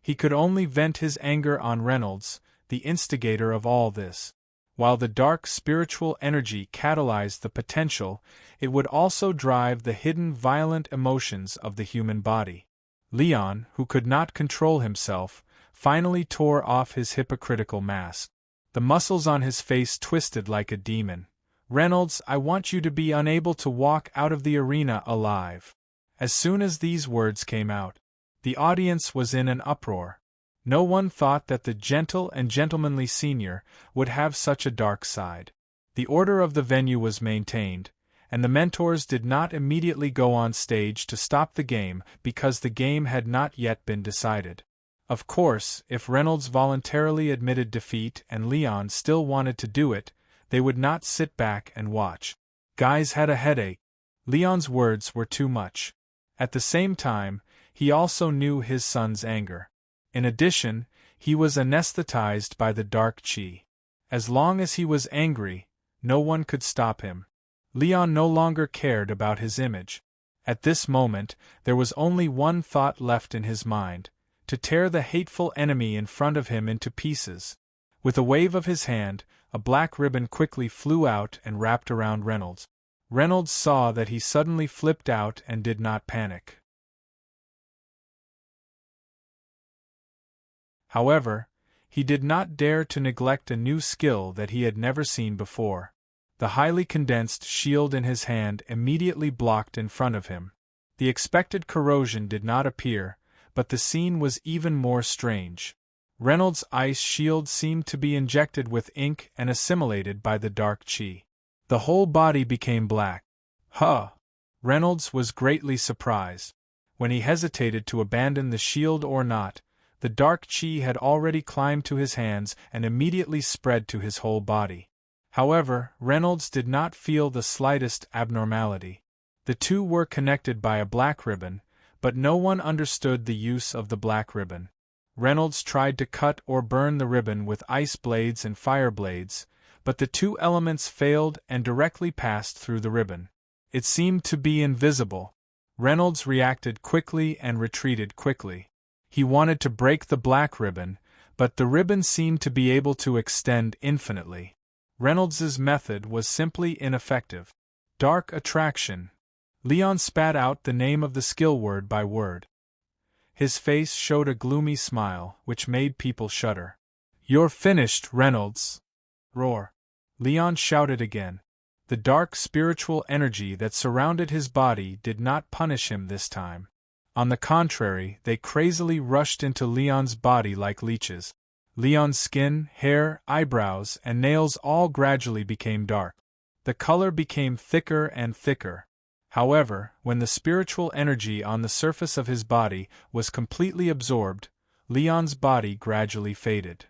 Speaker 1: He could only vent his anger on Reynolds, the instigator of all this. While the dark spiritual energy catalyzed the potential, it would also drive the hidden violent emotions of the human body. Leon, who could not control himself, finally tore off his hypocritical mask. The muscles on his face twisted like a demon. "Reynolds, I want you to be unable to walk out of the arena alive." As soon as these words came out, the audience was in an uproar. No one thought that the gentle and gentlemanly senior would have such a dark side. The order of the venue was maintained, and the mentors did not immediately go on stage to stop the game because the game had not yet been decided. Of course, if Reynolds voluntarily admitted defeat and Leon still wanted to do it, they would not sit back and watch. Guys had a headache. Leon's words were too much. At the same time, he also knew his son's anger. In addition, he was anesthetized by the dark chi. As long as he was angry, no one could stop him. Leon no longer cared about his image. At this moment, there was only one thought left in his mind: to tear the hateful enemy in front of him into pieces. With a wave of his hand, a black ribbon quickly flew out and wrapped around Reynolds. Reynolds saw that he suddenly flipped out and did not panic. However, he did not dare to neglect a new skill that he had never seen before. The highly condensed shield in his hand immediately blocked in front of him. The expected corrosion did not appear, but the scene was even more strange. Reynolds' ice shield seemed to be injected with ink and assimilated by the dark chi. The whole body became black. Huh! Reynolds was greatly surprised. When he hesitated to abandon the shield or not, the dark chi had already climbed to his hands and immediately spread to his whole body. However, Reynolds did not feel the slightest abnormality. The two were connected by a black ribbon, but no one understood the use of the black ribbon. Reynolds tried to cut or burn the ribbon with ice blades and fire blades, but the two elements failed and directly passed through the ribbon. It seemed to be invisible. Reynolds reacted quickly and retreated quickly. He wanted to break the black ribbon, but the ribbon seemed to be able to extend infinitely. Reynolds's method was simply ineffective. Dark attraction. Leon spat out the name of the skill word by word. His face showed a gloomy smile, which made people shudder. "You're finished, Reynolds!" Roar. Leon shouted again. The dark spiritual energy that surrounded his body did not punish him this time. On the contrary, they crazily rushed into Leon's body like leeches. Leon's skin, hair, eyebrows, and nails all gradually became dark. The color became thicker and thicker. However, when the spiritual energy on the surface of his body was completely absorbed, Leon's body gradually faded.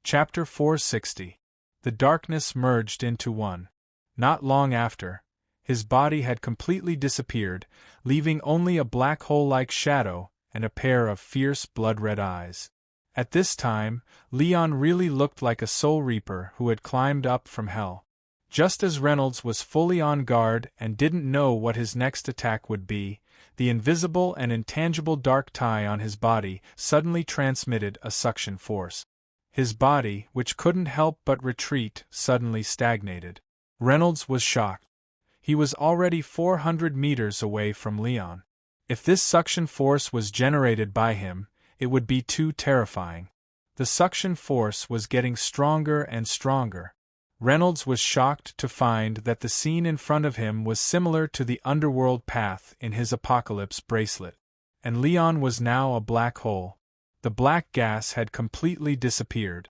Speaker 1: Chapter 460. The darkness merged into one. Not long after, his body had completely disappeared, leaving only a black hole-like shadow and a pair of fierce blood-red eyes. At this time, Leon really looked like a soul reaper who had climbed up from hell. Just as Reynolds was fully on guard and didn't know what his next attack would be, the invisible and intangible dark tie on his body suddenly transmitted a suction force. His body, which couldn't help but retreat, suddenly stagnated. Reynolds was shocked. He was already 400 meters away from Leon. If this suction force was generated by him, it would be too terrifying. The suction force was getting stronger and stronger. Reynolds was shocked to find that the scene in front of him was similar to the underworld path in his apocalypse bracelet. And Leon was now a black hole. The black gas had completely disappeared.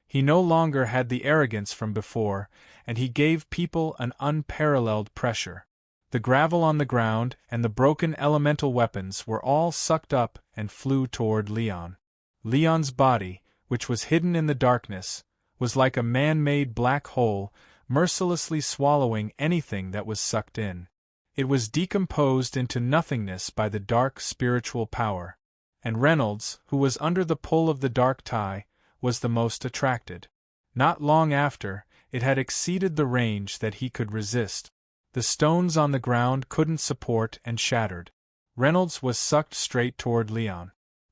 Speaker 1: He no longer had the arrogance from before, and he gave people an unparalleled pressure. The gravel on the ground and the broken elemental weapons were all sucked up and flew toward Leon. Leon's body, which was hidden in the darkness, was like a man-made black hole, mercilessly swallowing anything that was sucked in. It was decomposed into nothingness by the dark spiritual power. And Reynolds, who was under the pull of the dark tie, was the most attracted. Not long after, it had exceeded the range that he could resist. The stones on the ground couldn't support and shattered. Reynolds was sucked straight toward Leon.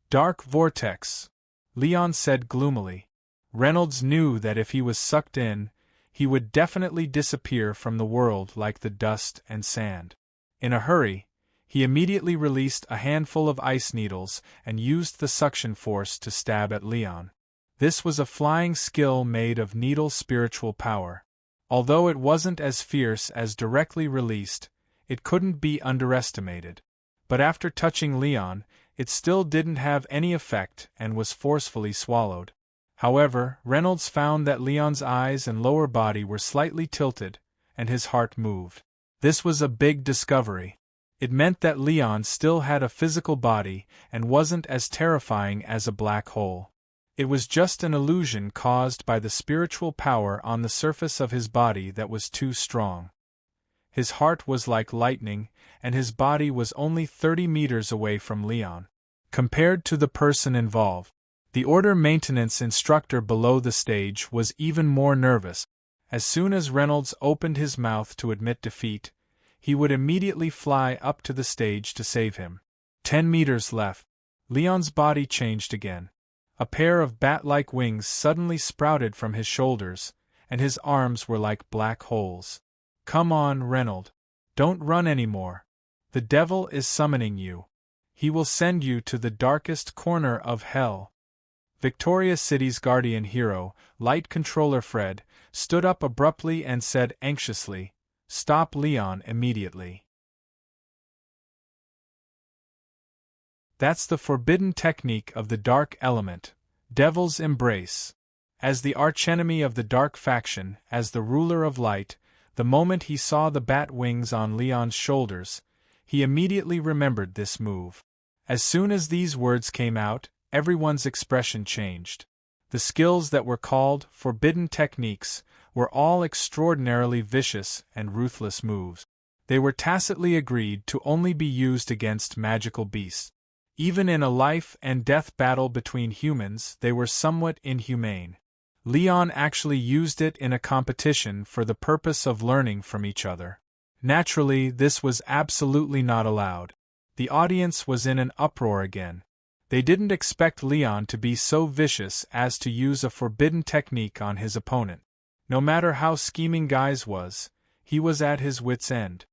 Speaker 1: "Dark vortex," Leon said gloomily. Reynolds knew that if he was sucked in, he would definitely disappear from the world like the dust and sand. In a hurry, he immediately released a handful of ice needles and used the suction force to stab at Leon. This was a flying skill made of needle spiritual power. Although it wasn't as fierce as directly released, it couldn't be underestimated. But after touching Leon, It still didn't have any effect and was forcefully swallowed. However, Reynolds found that Leon's eyes and lower body were slightly tilted, and his heart moved. This was a big discovery. It meant that Leon still had a physical body and wasn't as terrifying as a black hole. It was just an illusion caused by the spiritual power on the surface of his body that was too strong. His heart was like lightning, and his body was only 30 meters away from Leon. Compared to the person involved, the order maintenance instructor below the stage was even more nervous. As soon as Reynolds opened his mouth to admit defeat, he would immediately fly up to the stage to save him. 10 meters left. Leon's body changed again. A pair of bat-like wings suddenly sprouted from his shoulders, and his arms were like black holes. Come on, Reynolds. Don't run anymore. The devil is summoning you. He will send you to the darkest corner of hell. Victoria City's guardian hero, Light Controller Fred, stood up abruptly and said anxiously, "Stop Leon immediately." That's the forbidden technique of the dark element, Devil's Embrace. As the archenemy of the dark faction, as the ruler of light, the moment he saw the bat wings on Leon's shoulders, he immediately remembered this move. As soon as these words came out, everyone's expression changed. The skills that were called forbidden techniques were all extraordinarily vicious and ruthless moves. They were tacitly agreed to only be used against magical beasts. Even in a life-and-death battle between humans, they were somewhat inhumane. Leon actually used it in a competition for the purpose of learning from each other. Naturally, this was absolutely not allowed. The audience was in an uproar again. They didn't expect Leon to be so vicious as to use a forbidden technique on his opponent. No matter how scheming Guise was, he was at his wits' end.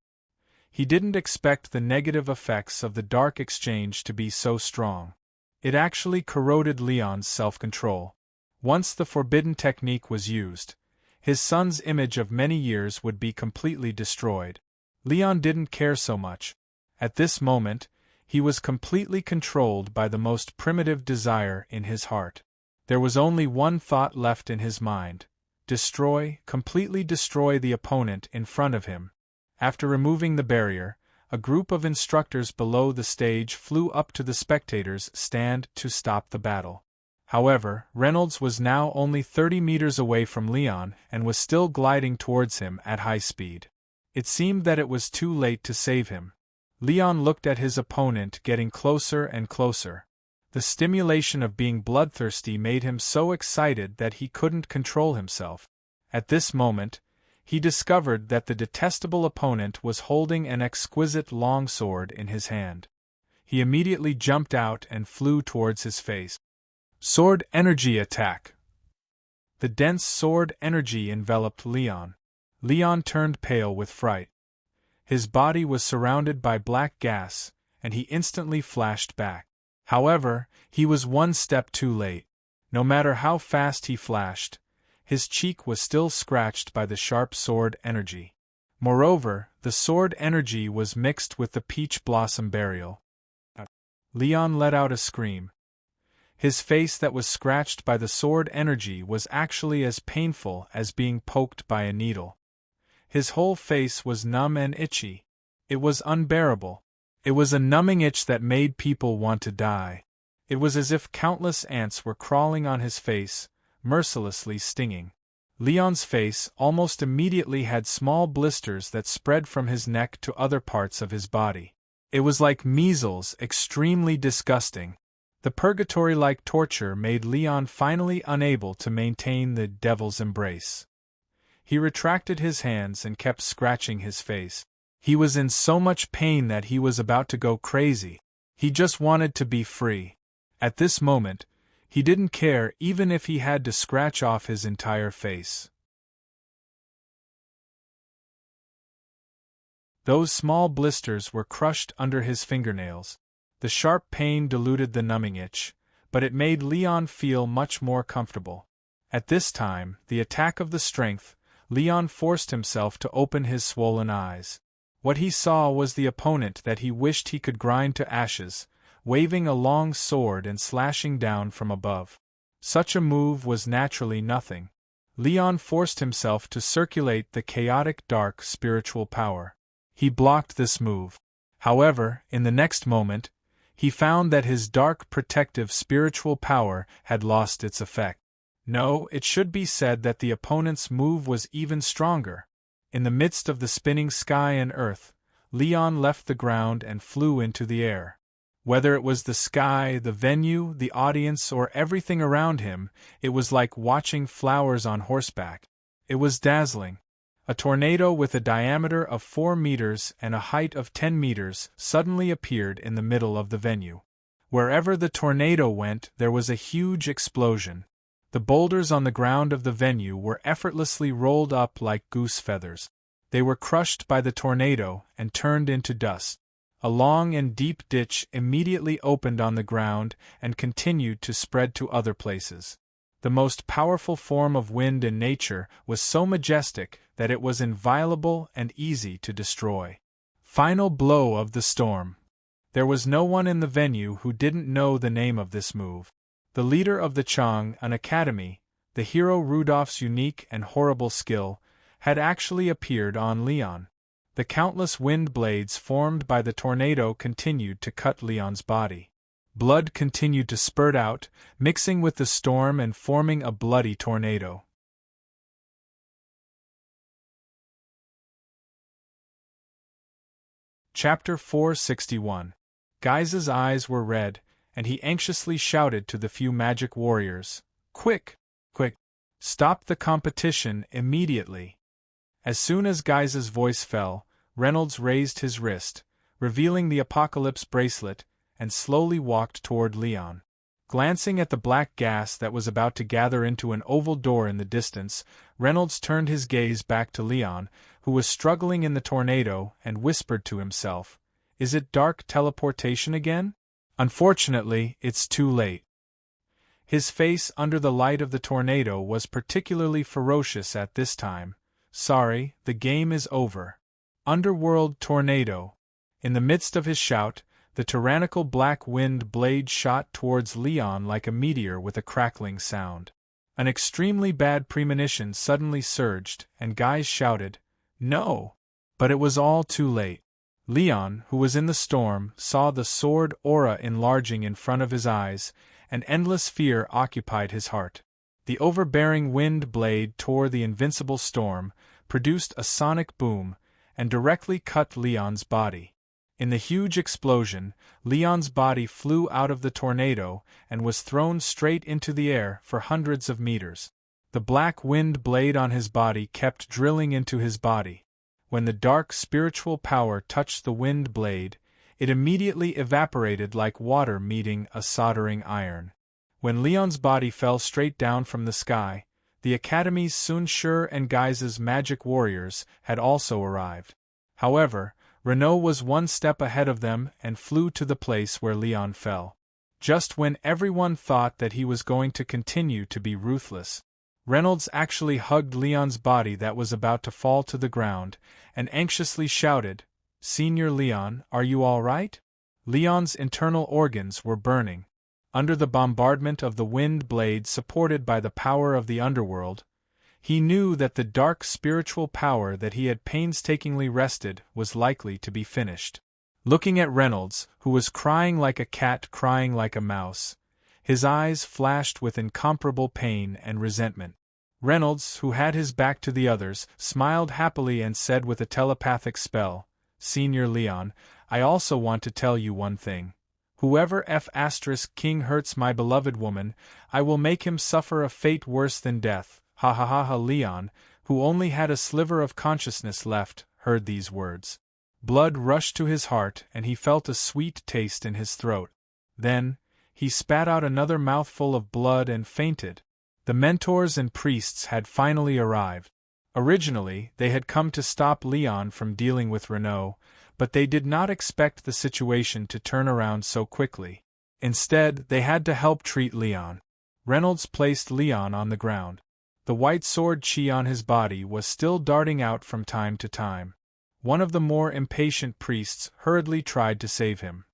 Speaker 1: He didn't expect the negative effects of the dark exchange to be so strong. It actually corroded Leon's self-control. Once the forbidden technique was used, his son's image of many years would be completely destroyed. Leon didn't care so much. At this moment, he was completely controlled by the most primitive desire in his heart. There was only one thought left in his mind: destroy, completely destroy the opponent in front of him. After removing the barrier, a group of instructors below the stage flew up to the spectators' stand to stop the battle. However, Reynolds was now only 30 meters away from Leon and was still gliding towards him at high speed. It seemed that it was too late to save him. Leon looked at his opponent getting closer and closer. The stimulation of being bloodthirsty made him so excited that he couldn't control himself. At this moment, he discovered that the detestable opponent was holding an exquisite longsword in his hand. He immediately jumped out and flew towards his face. Sword energy attack! The dense sword energy enveloped Leon. Leon turned pale with fright. His body was surrounded by black gas, and he instantly flashed back. However, he was one step too late. No matter how fast he flashed, his cheek was still scratched by the sharp sword energy. Moreover, the sword energy was mixed with the peach blossom burial. Leon let out a scream. His face that was scratched by the sword energy was actually as painful as being poked by a needle. His whole face was numb and itchy. It was unbearable. It was a numbing itch that made people want to die. It was as if countless ants were crawling on his face, mercilessly stinging. Leon's face almost immediately had small blisters that spread from his neck to other parts of his body. It was like measles, extremely disgusting. The purgatory-like torture made Leon finally unable to maintain the devil's embrace. He retracted his hands and kept scratching his face. He was in so much pain that he was about to go crazy. He just wanted to be free. At this moment, he didn't care even if he had to scratch off his entire face. Those small blisters were crushed under his fingernails. The sharp pain diluted the numbing itch, but it made Leon feel much more comfortable. At this time, the attack of the strength, Leon forced himself to open his swollen eyes. What he saw was the opponent that he wished he could grind to ashes, waving a long sword and slashing down from above. Such a move was naturally nothing. Leon forced himself to circulate the chaotic dark spiritual power. He blocked this move. However, in the next moment, he found that his dark protective spiritual power had lost its effect. No, it should be said that the opponent's move was even stronger. In the midst of the spinning sky and earth, Leon left the ground and flew into the air. Whether it was the sky, the venue, the audience, or everything around him, it was like watching flowers on horseback. It was dazzling. A tornado with a diameter of 4 meters and a height of 10 meters suddenly appeared in the middle of the venue. Wherever the tornado went, there was a huge explosion. The boulders on the ground of the venue were effortlessly rolled up like goose feathers. They were crushed by the tornado and turned into dust. A long and deep ditch immediately opened on the ground and continued to spread to other places. The most powerful form of wind in nature was so majestic that it was inviolable and easy to destroy. Final blow of the storm. There was no one in the venue who didn't know the name of this move. The leader of the Chang, an academy, the hero Rudolph's unique and horrible skill, had actually appeared on Leon. The countless wind blades formed by the tornado continued to cut Leon's body. Blood continued to spurt out, mixing with the storm and forming a bloody tornado. Chapter 461. Guy's eyes were red, and he anxiously shouted to the few magic warriors, "Quick! Quick! Stop the competition immediately!" As soon as Guy's voice fell, Reynolds raised his wrist, revealing the Apocalypse bracelet, and slowly walked toward Leon. Glancing at the black gas that was about to gather into an oval door in the distance, Reynolds turned his gaze back to Leon, who was struggling in the tornado, and whispered to himself, "Is it dark teleportation again? Unfortunately, it's too late." His face under the light of the tornado was particularly ferocious at this time. "Sorry, the game is over. Underworld tornado." In the midst of his shout, the tyrannical black wind blade shot towards Leon like a meteor with a crackling sound. An extremely bad premonition suddenly surged, and Guy shouted, "No!" But it was all too late. Leon, who was in the storm, saw the sword aura enlarging in front of his eyes, and endless fear occupied his heart. The overbearing wind blade tore the invincible storm, produced a sonic boom, and directly cut Leon's body. In the huge explosion, Leon's body flew out of the tornado and was thrown straight into the air for hundreds of meters. The black wind blade on his body kept drilling into his body. When the dark spiritual power touched the wind blade, it immediately evaporated like water meeting a soldering iron. When Leon's body fell straight down from the sky, the Academy's Sun Shi and Guy's magic warriors had also arrived. However, Renaud was one step ahead of them and flew to the place where Leon fell. Just when everyone thought that he was going to continue to be ruthless, Reynolds actually hugged Leon's body that was about to fall to the ground, and anxiously shouted, "Senior Leon, are you all right?" Leon's internal organs were burning. Under the bombardment of the wind blade supported by the power of the underworld, he knew that the dark spiritual power that he had painstakingly wrested was likely to be finished. Looking at Reynolds, who was crying like a cat crying like a mouse, his eyes flashed with incomparable pain and resentment. Reynolds, who had his back to the others, smiled happily and said with a telepathic spell, "Senior Leon, I also want to tell you one thing. Whoever King hurts my beloved woman, I will make him suffer a fate worse than death." Ha ha ha ha! Leon, who only had a sliver of consciousness left, heard these words. Blood rushed to his heart and he felt a sweet taste in his throat. Then, he spat out another mouthful of blood and fainted. The mentors and priests had finally arrived. Originally, they had come to stop Leon from dealing with Renaud, but they did not expect the situation to turn around so quickly. Instead, they had to help treat Leon. Reynolds placed Leon on the ground. The white sword chi on his body was still darting out from time to time. One of the more impatient priests hurriedly tried to save him.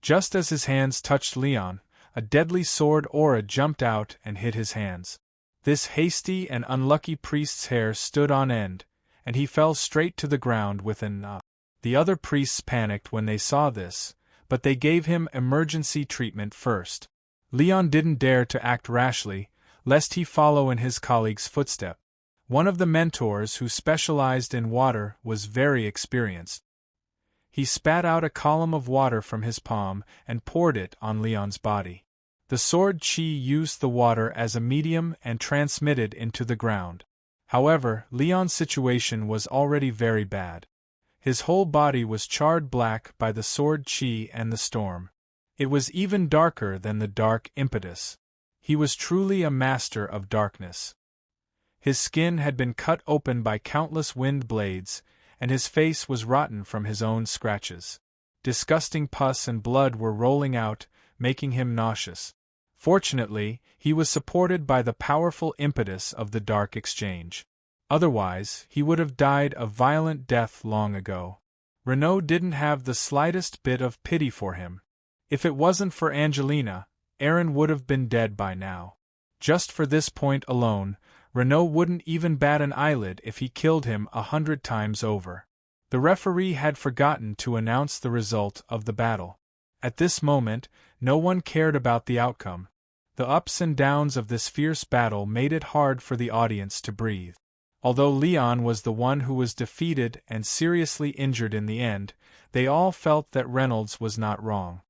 Speaker 1: Just as his hands touched Leon, a deadly sword aura jumped out and hit his hands. This hasty and unlucky priest's hair stood on end, and he fell straight to the ground with an up. The other priests panicked when they saw this, but they gave him emergency treatment first. Leon didn't dare to act rashly, lest he follow in his colleague's footstep. One of the mentors who specialized in water was very experienced. He spat out a column of water from his palm and poured it on Leon's body. The sword chi used the water as a medium and transmitted into the ground. However, Leon's situation was already very bad. His whole body was charred black by the sword chi and the storm. It was even darker than the dark impetus. He was truly a master of darkness. His skin had been cut open by countless wind blades, and his face was rotten from his own scratches. Disgusting pus and blood were rolling out, making him nauseous. Fortunately, he was supported by the powerful impetus of the dark exchange. Otherwise, he would have died a violent death long ago. Renaud didn't have the slightest bit of pity for him. If it wasn't for Angelina, Aaron would have been dead by now. Just for this point alone, Renaud wouldn't even bat an eyelid if he killed him 100 times over. The referee had forgotten to announce the result of the battle. At this moment, no one cared about the outcome. The ups and downs of this fierce battle made it hard for the audience to breathe. Although Leon was the one who was defeated and seriously injured in the end, they all felt that Reynolds was not wrong.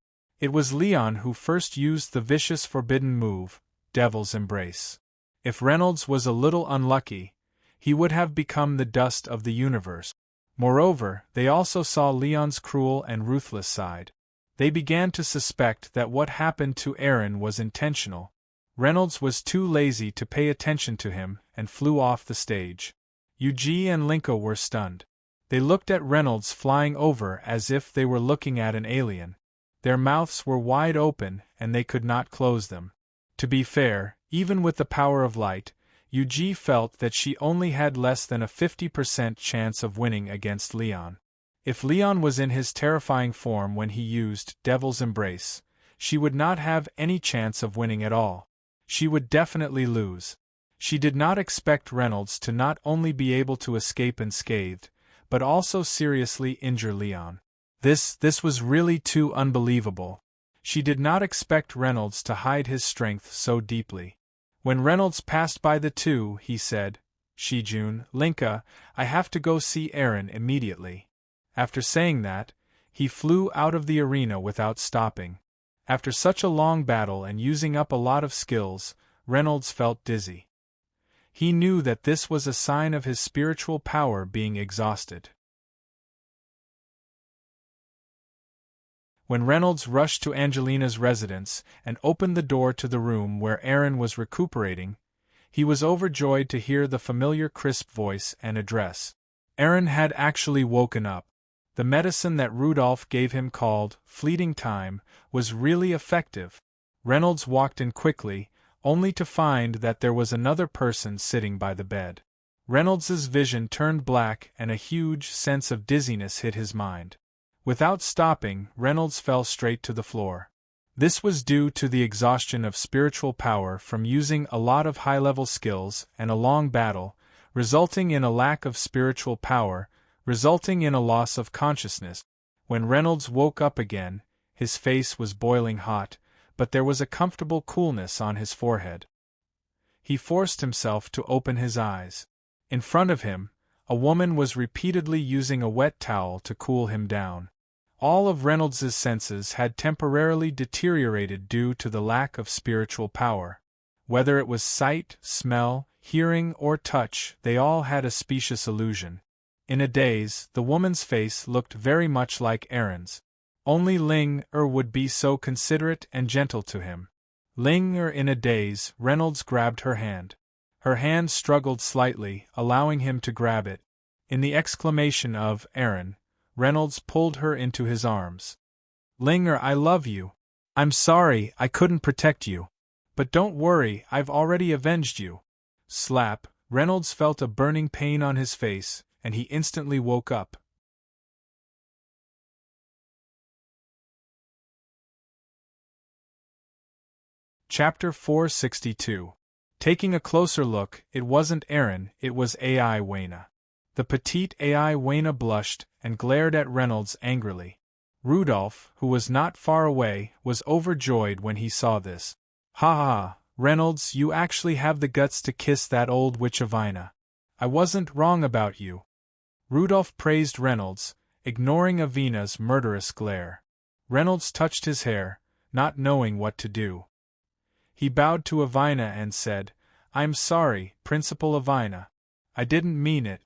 Speaker 1: It was Leon who first used the vicious forbidden move, Devil's Embrace. If Reynolds was a little unlucky, he would have become the dust of the universe. Moreover, they also saw Leon's cruel and ruthless side. They began to suspect that what happened to Aaron was intentional. Reynolds was too lazy to pay attention to him and flew off the stage. Yuji and Linka were stunned. They looked at Reynolds flying over as if they were looking at an alien. Their mouths were wide open and they could not close them. To be fair, even with the power of light, Yuji felt that she only had less than a 50% chance of winning against Leon. If Leon was in his terrifying form when he used Devil's Embrace, she would not have any chance of winning at all. She would definitely lose. She did not expect Reynolds to not only be able to escape unscathed, but also seriously injure Leon. This was really too unbelievable. She did not expect Reynolds to hide his strength so deeply. When Reynolds passed by the two, he said, "Shijun, Linka, I have to go see Aaron immediately." After saying that, he flew out of the arena without stopping. After such a long battle and using up a lot of skills, Reynolds felt dizzy. He knew that this was a sign of his spiritual power being exhausted. When Reynolds rushed to Angelina's residence and opened the door to the room where Aaron was recuperating, he was overjoyed to hear the familiar crisp voice and address. Aaron had actually woken up. The medicine that Rudolph gave him called Fleeting Time was really effective. Reynolds walked in quickly, only to find that there was another person sitting by the bed. Reynolds's vision turned black and a huge sense of dizziness hit his mind. Without stopping, Reynolds fell straight to the floor. This was due to the exhaustion of spiritual power from using a lot of high-level skills and a long battle, resulting in a lack of spiritual power, resulting in a loss of consciousness. When Reynolds woke up again, his face was boiling hot, but there was a comfortable coolness on his forehead. He forced himself to open his eyes. In front of him, a woman was repeatedly using a wet towel to cool him down. All of Reynolds's senses had temporarily deteriorated due to the lack of spiritual power. Whether it was sight, smell, hearing, or touch, they all had a specious illusion. In a daze, the woman's face looked very much like Aaron's. Only Ling would be so considerate and gentle to him. Ling in a daze, Reynolds grabbed her hand. Her hand struggled slightly, allowing him to grab it. In the exclamation of Aaron, Reynolds pulled her into his arms. "Linger, I love you. I'm sorry I couldn't protect you. But don't worry, I've already avenged you." Slap, Reynolds felt a burning pain on his face, and he instantly woke up. Chapter 462. Taking a closer look, it wasn't Aaron, it was AI Wayna. The petite AI Wayna blushed and glared at Reynolds angrily. Rudolph, who was not far away, was overjoyed when he saw this. Ha ha, Reynolds, you actually have the guts to kiss that old witch of Ina. I wasn't wrong about you. Rudolph praised Reynolds, ignoring Avina's murderous glare. Reynolds touched his hair, not knowing what to do. He bowed to Avina and said, I'm sorry, Principal Avina. I didn't mean it.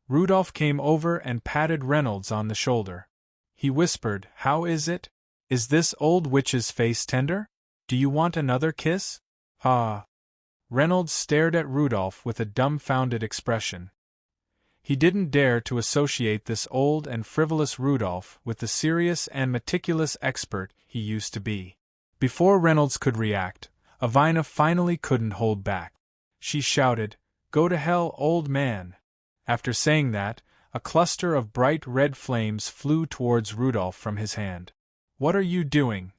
Speaker 1: Rudolph came over and patted Reynolds on the shoulder. He whispered, How is it? Is this old witch's face tender? Do you want another kiss? Ah. Reynolds stared at Rudolph with a dumbfounded expression. He didn't dare to associate this old and frivolous Rudolph with the serious and meticulous expert he used to be. Before Reynolds could react, Avina finally couldn't hold back. She shouted, Go to hell, old man. After saying that, a cluster of bright red flames flew towards Rudolph from his hand. What are you doing?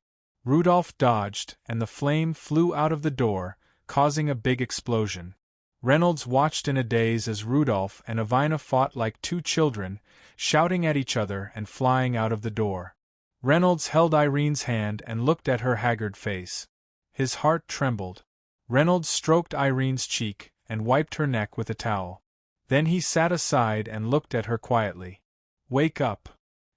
Speaker 1: Rudolph dodged, and the flame flew out of the door, causing a big explosion. Reynolds watched in a daze as Rudolph and Avina fought like two children, shouting at each other and flying out of the door. Reynolds held Irene's hand and looked at her haggard face. His heart trembled. Reynolds stroked Irene's cheek and wiped her neck with a towel. Then he sat aside and looked at her quietly. Wake up.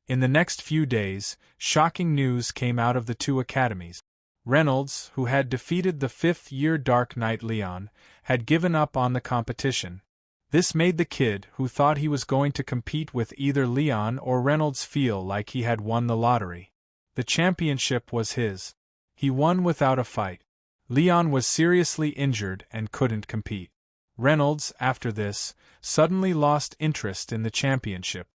Speaker 1: In the next few days, shocking news came out of the two academies. Reynolds, who had defeated the fifth-year Dark Knight Leon, had given up on the competition. This made the kid who thought he was going to compete with either Leon or Reynolds feel like he had won the lottery. The championship was his. He won without a fight. Leon was seriously injured and couldn't compete. Reynolds, after this, suddenly lost interest in the championship.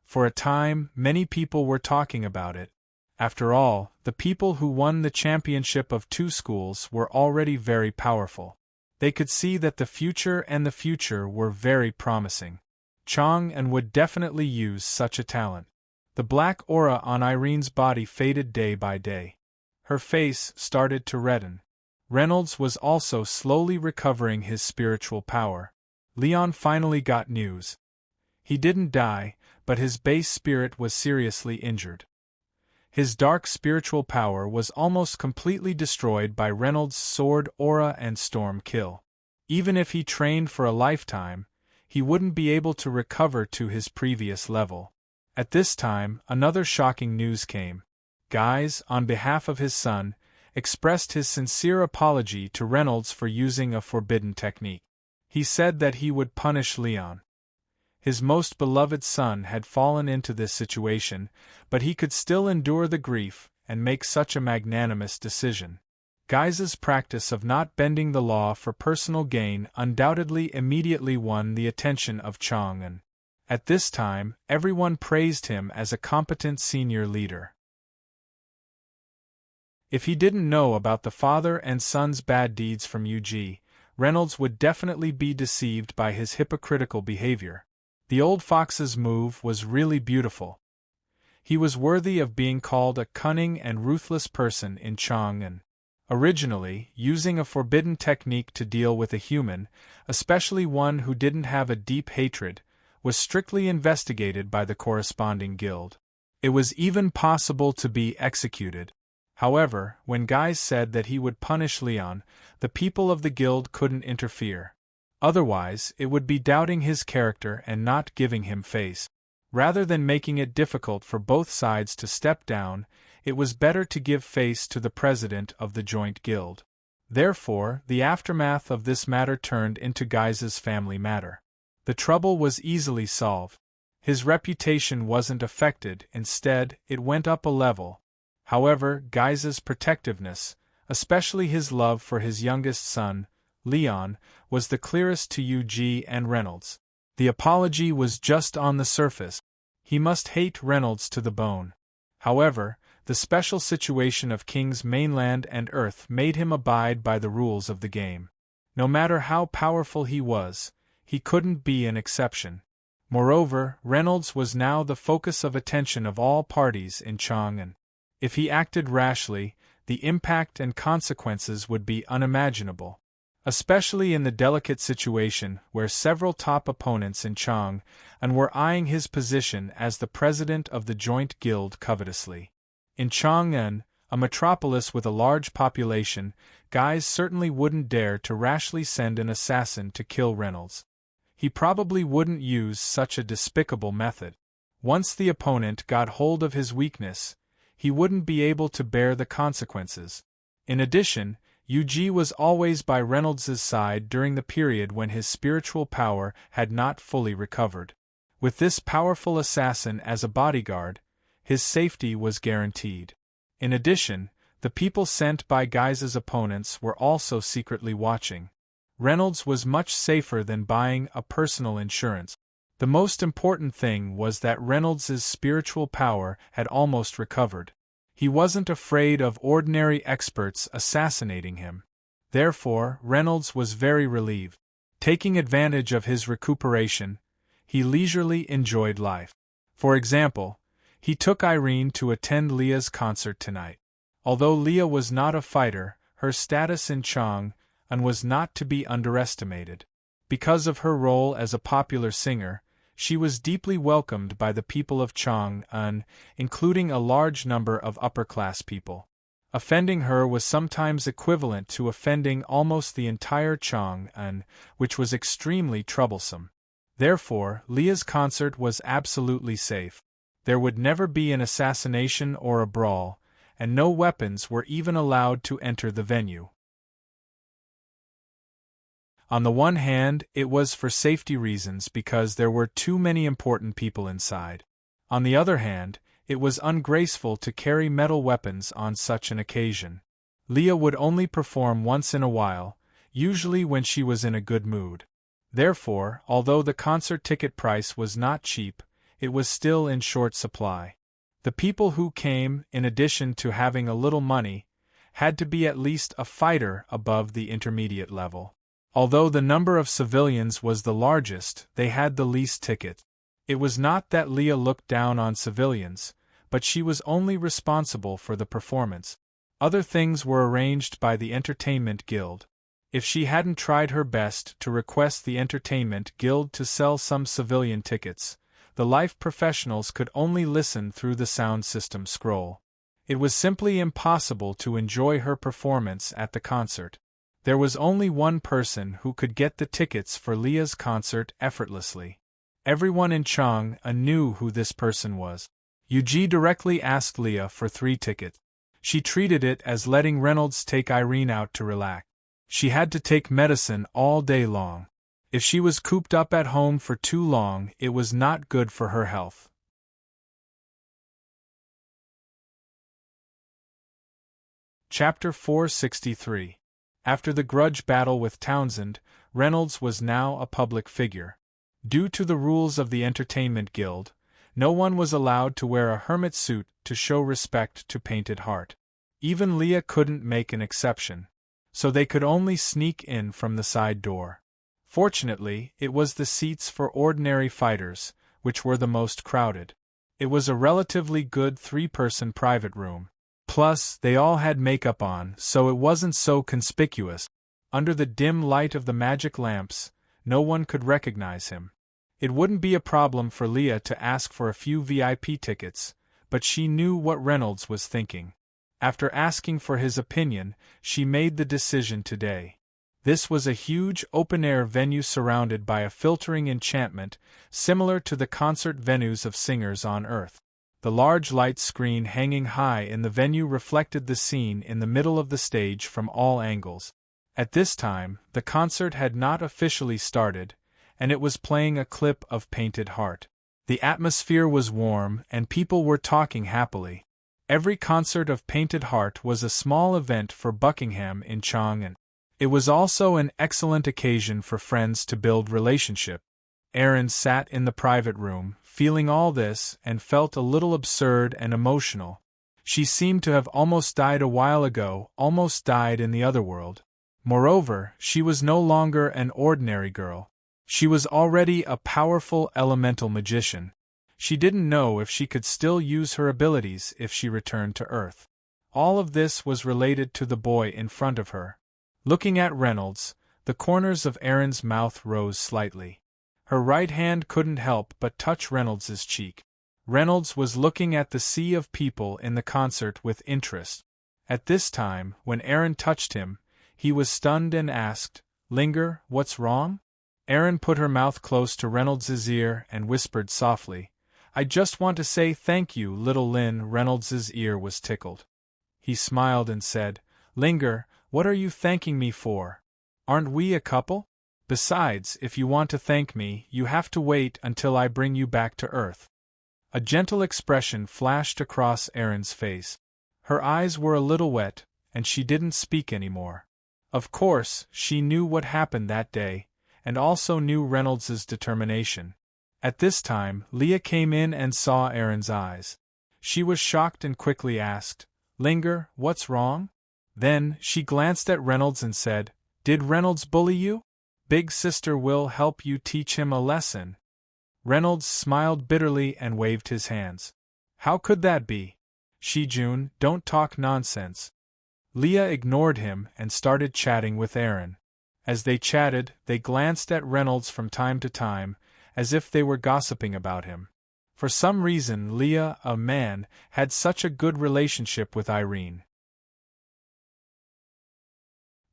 Speaker 1: For a time, many people were talking about it. After all, the people who won the championship of two schools were already very powerful. They could see that the future were very promising. Chong-an would definitely use such a talent. The black aura on Irene's body faded day by day. Her face started to redden. Reynolds was also slowly recovering his spiritual power. Leon finally got news. He didn't die, but his base spirit was seriously injured. His dark spiritual power was almost completely destroyed by Reynolds' sword aura and storm kill. Even if he trained for a lifetime, he wouldn't be able to recover to his previous level. At this time, another shocking news came. Guise, on behalf of his son, expressed his sincere apology to Reynolds for using a forbidden technique. He said that he would punish Leon. His most beloved son had fallen into this situation, but he could still endure the grief and make such a magnanimous decision. Guise's practice of not bending the law for personal gain undoubtedly immediately won the attention of Chong-an. At this time, everyone praised him as a competent senior leader. If he didn't know about the father and son's bad deeds from UG, Reynolds would definitely be deceived by his hypocritical behavior. The old fox's move was really beautiful. He was worthy of being called a cunning and ruthless person in Chong-an. Originally, using a forbidden technique to deal with a human, especially one who didn't have a deep hatred, was strictly investigated by the corresponding guild. It was even possible to be executed. However, when Guise said that he would punish Leon, the people of the guild couldn't interfere. Otherwise, it would be doubting his character and not giving him face. Rather than making it difficult for both sides to step down, it was better to give face to the president of the joint guild. Therefore, the aftermath of this matter turned into Guise's family matter. The trouble was easily solved. His reputation wasn't affected, instead, it went up a level. However, Guise's protectiveness, especially his love for his youngest son, Leon, was the clearest to UG and Reynolds. The apology was just on the surface. He must hate Reynolds to the bone. However, the special situation of King's mainland and Earth made him abide by the rules of the game. No matter how powerful he was, he couldn't be an exception. Moreover, Reynolds was now the focus of attention of all parties in Chong-an. If he acted rashly, the impact and consequences would be unimaginable. Especially in the delicate situation where several top opponents in Chang'an were eyeing his position as the president of the joint guild covetously. In Chang'an, a metropolis with a large population, guys certainly wouldn't dare to rashly send an assassin to kill Reynolds. He probably wouldn't use such a despicable method. Once the opponent got hold of his weakness, he wouldn't be able to bear the consequences. In addition, Yu was always by Reynolds's side during the period when his spiritual power had not fully recovered. With this powerful assassin as a bodyguard, his safety was guaranteed. In addition, the people sent by Guy's opponents were also secretly watching. Reynolds was much safer than buying a personal insurance. The most important thing was that Reynolds's spiritual power had almost recovered. He wasn't afraid of ordinary experts assassinating him. Therefore, Reynolds was very relieved. Taking advantage of his recuperation, he leisurely enjoyed life. For example, he took Irene to attend Leah's concert tonight. Although Leah was not a fighter, her status in Chang'an was not to be underestimated. Because of her role as a popular singer, she was deeply welcomed by the people of Chang'an, including a large number of upper-class people. Offending her was sometimes equivalent to offending almost the entire Chang'an, which was extremely troublesome. Therefore, Leah's concert was absolutely safe. There would never be an assassination or a brawl, and no weapons were even allowed to enter the venue. On the one hand, it was for safety reasons because there were too many important people inside. On the other hand, it was ungraceful to carry metal weapons on such an occasion. Leah would only perform once in a while, usually when she was in a good mood. Therefore, although the concert ticket price was not cheap, it was still in short supply. The people who came, in addition to having a little money, had to be at least a fighter above the intermediate level. Although the number of civilians was the largest, they had the least ticket. It was not that Leah looked down on civilians, but she was only responsible for the performance. Other things were arranged by the Entertainment Guild. If she hadn't tried her best to request the Entertainment Guild to sell some civilian tickets, the life professionals could only listen through the sound system scroll. It was simply impossible to enjoy her performance at the concert. There was only one person who could get the tickets for Leah's concert effortlessly. Everyone in Chang'an knew who this person was. Yu directly asked Leah for 3 tickets. She treated it as letting Reynolds take Irene out to relax. She had to take medicine all day long. If she was cooped up at home for too long, it was not good for her health. Chapter 463. After the grudge battle with Townsend, Reynolds was now a public figure. Due to the rules of the Entertainment Guild, no one was allowed to wear a hermit suit to show respect to Painted Heart. Even Leah couldn't make an exception, so they could only sneak in from the side door. Fortunately, it was the seats for ordinary fighters, which were the most crowded. It was a relatively good 3-person private room. Plus, they all had makeup on, so it wasn't so conspicuous. Under the dim light of the magic lamps, no one could recognize him. It wouldn't be a problem for Leah to ask for a few VIP tickets, but she knew what Reynolds was thinking. After asking for his opinion, she made the decision today. This was a huge open-air venue surrounded by a filtering enchantment, similar to the concert venues of singers on Earth. The large light screen hanging high in the venue reflected the scene in the middle of the stage from all angles. At this time, the concert had not officially started, and it was playing a clip of Painted Heart. The atmosphere was warm, and people were talking happily. Every concert of Painted Heart was a small event for Buckingham in Chang'an. It was also an excellent occasion for friends to build relationship. Erin sat in the private room, feeling all this, and felt a little absurd and emotional. She seemed to have almost died a while ago, almost died in the other world. Moreover, she was no longer an ordinary girl. She was already a powerful elemental magician. She didn't know if she could still use her abilities if she returned to Earth. All of this was related to the boy in front of her. Looking at Reynolds, the corners of Erin's mouth rose slightly. Her right hand couldn't help but touch Reynolds's cheek. Reynolds was looking at the sea of people in the concert with interest. At this time, when Erin touched him, he was stunned and asked, "Linger, what's wrong?" Erin put her mouth close to Reynolds's ear and whispered softly, "I just want to say thank you, little Lynn." Reynolds's ear was tickled. He smiled and said, "Linger, what are you thanking me for? Aren't we a couple? Besides, if you want to thank me, you have to wait until I bring you back to Earth." A gentle expression flashed across Erin's face. Her eyes were a little wet, and she didn't speak anymore. Of course, she knew what happened that day, and also knew Reynolds's determination. At this time, Leah came in and saw Erin's eyes. She was shocked and quickly asked, "Linger, what's wrong?" Then, she glanced at Reynolds and said, "Did Reynolds bully you? Big sister will help you teach him a lesson." Reynolds smiled bitterly and waved his hands. "How could that be? Shijun, don't talk nonsense." Leah ignored him and started chatting with Erin. As they chatted, they glanced at Reynolds from time to time, as if they were gossiping about him. For some reason Leah, a man, had such a good relationship with Irene.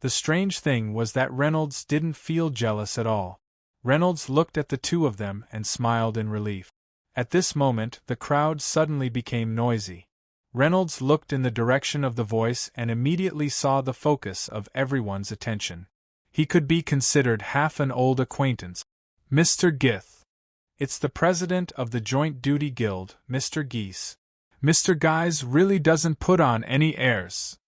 Speaker 1: The strange thing was that Reynolds didn't feel jealous at all. Reynolds looked at the two of them and smiled in relief. At this moment, the crowd suddenly became noisy. Reynolds looked in the direction of the voice and immediately saw the focus of everyone's attention. He could be considered half an old acquaintance. "Mr. Gith. It's the president of the Joint Duty Guild, Mr. Geese. Mr. Guys really doesn't put on any airs."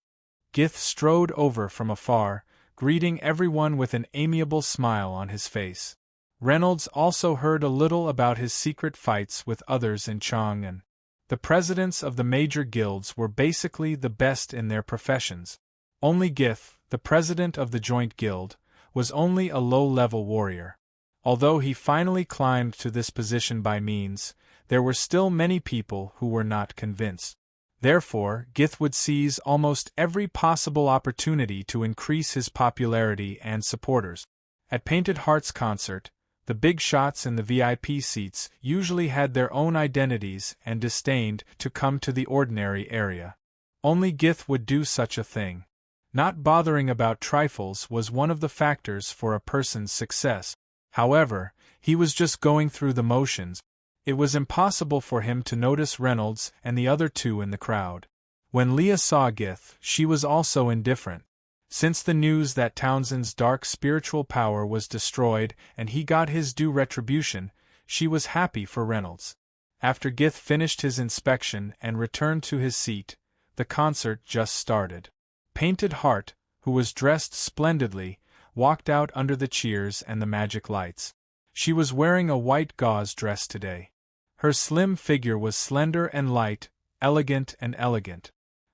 Speaker 1: Gith strode over from afar, greeting everyone with an amiable smile on his face. Reynolds also heard a little about his secret fights with others in Chang'an. The presidents of the major guilds were basically the best in their professions. Only Gith, the president of the Joint Guild, was only a low-level warrior. Although he finally climbed to this position by means, there were still many people who were not convinced. Therefore, Gith would seize almost every possible opportunity to increase his popularity and supporters. At Painted Heart's concert, the big shots in the VIP seats usually had their own identities and disdained to come to the ordinary area. Only Gith would do such a thing. Not bothering about trifles was one of the factors for a person's success. However, he was just going through the motions. It was impossible for him to notice Reynolds and the other two in the crowd. When Leah saw Gith, she was also indifferent. Since the news that Townsend's dark spiritual power was destroyed and he got his due retribution, she was happy for Reynolds. After Gith finished his inspection and returned to his seat, the concert just started. Painted Heart, who was dressed splendidly, walked out under the cheers and the magic lights. She was wearing a white gauze dress today. Her slim figure was slender and light, elegant and elegant.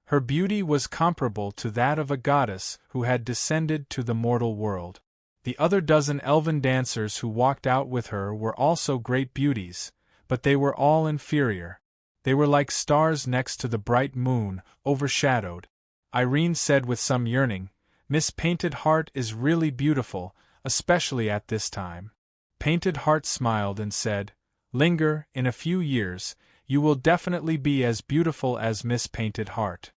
Speaker 1: Her beauty was comparable to that of a goddess who had descended to the mortal world. The other dozen elven dancers who walked out with her were also great beauties, but they were all inferior. They were like stars next to the bright moon, overshadowed. Irene said with some yearning, "Miss Painted Heart is really beautiful, especially at this time." Painted Heart smiled and said, "Linger, in a few years, you will definitely be as beautiful as Miss Painted Heart."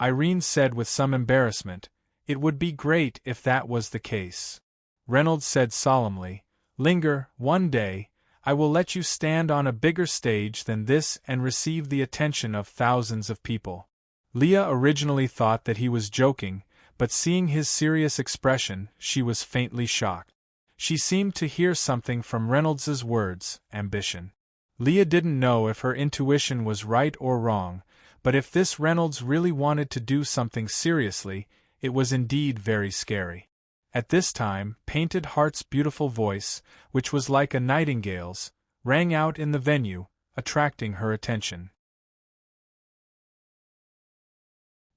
Speaker 1: Irene said with some embarrassment, "It would be great if that was the case." Reynolds said solemnly, "Linger, one day, I will let you stand on a bigger stage than this and receive the attention of thousands of people." Leah originally thought that he was joking, but seeing his serious expression, she was faintly shocked. She seemed to hear something from Reynolds's words, ambition. Leah didn't know if her intuition was right or wrong, but if this Reynolds really wanted to do something seriously, it was indeed very scary. At this time, Painted Heart's beautiful voice, which was like a nightingale's, rang out in the venue, attracting her attention.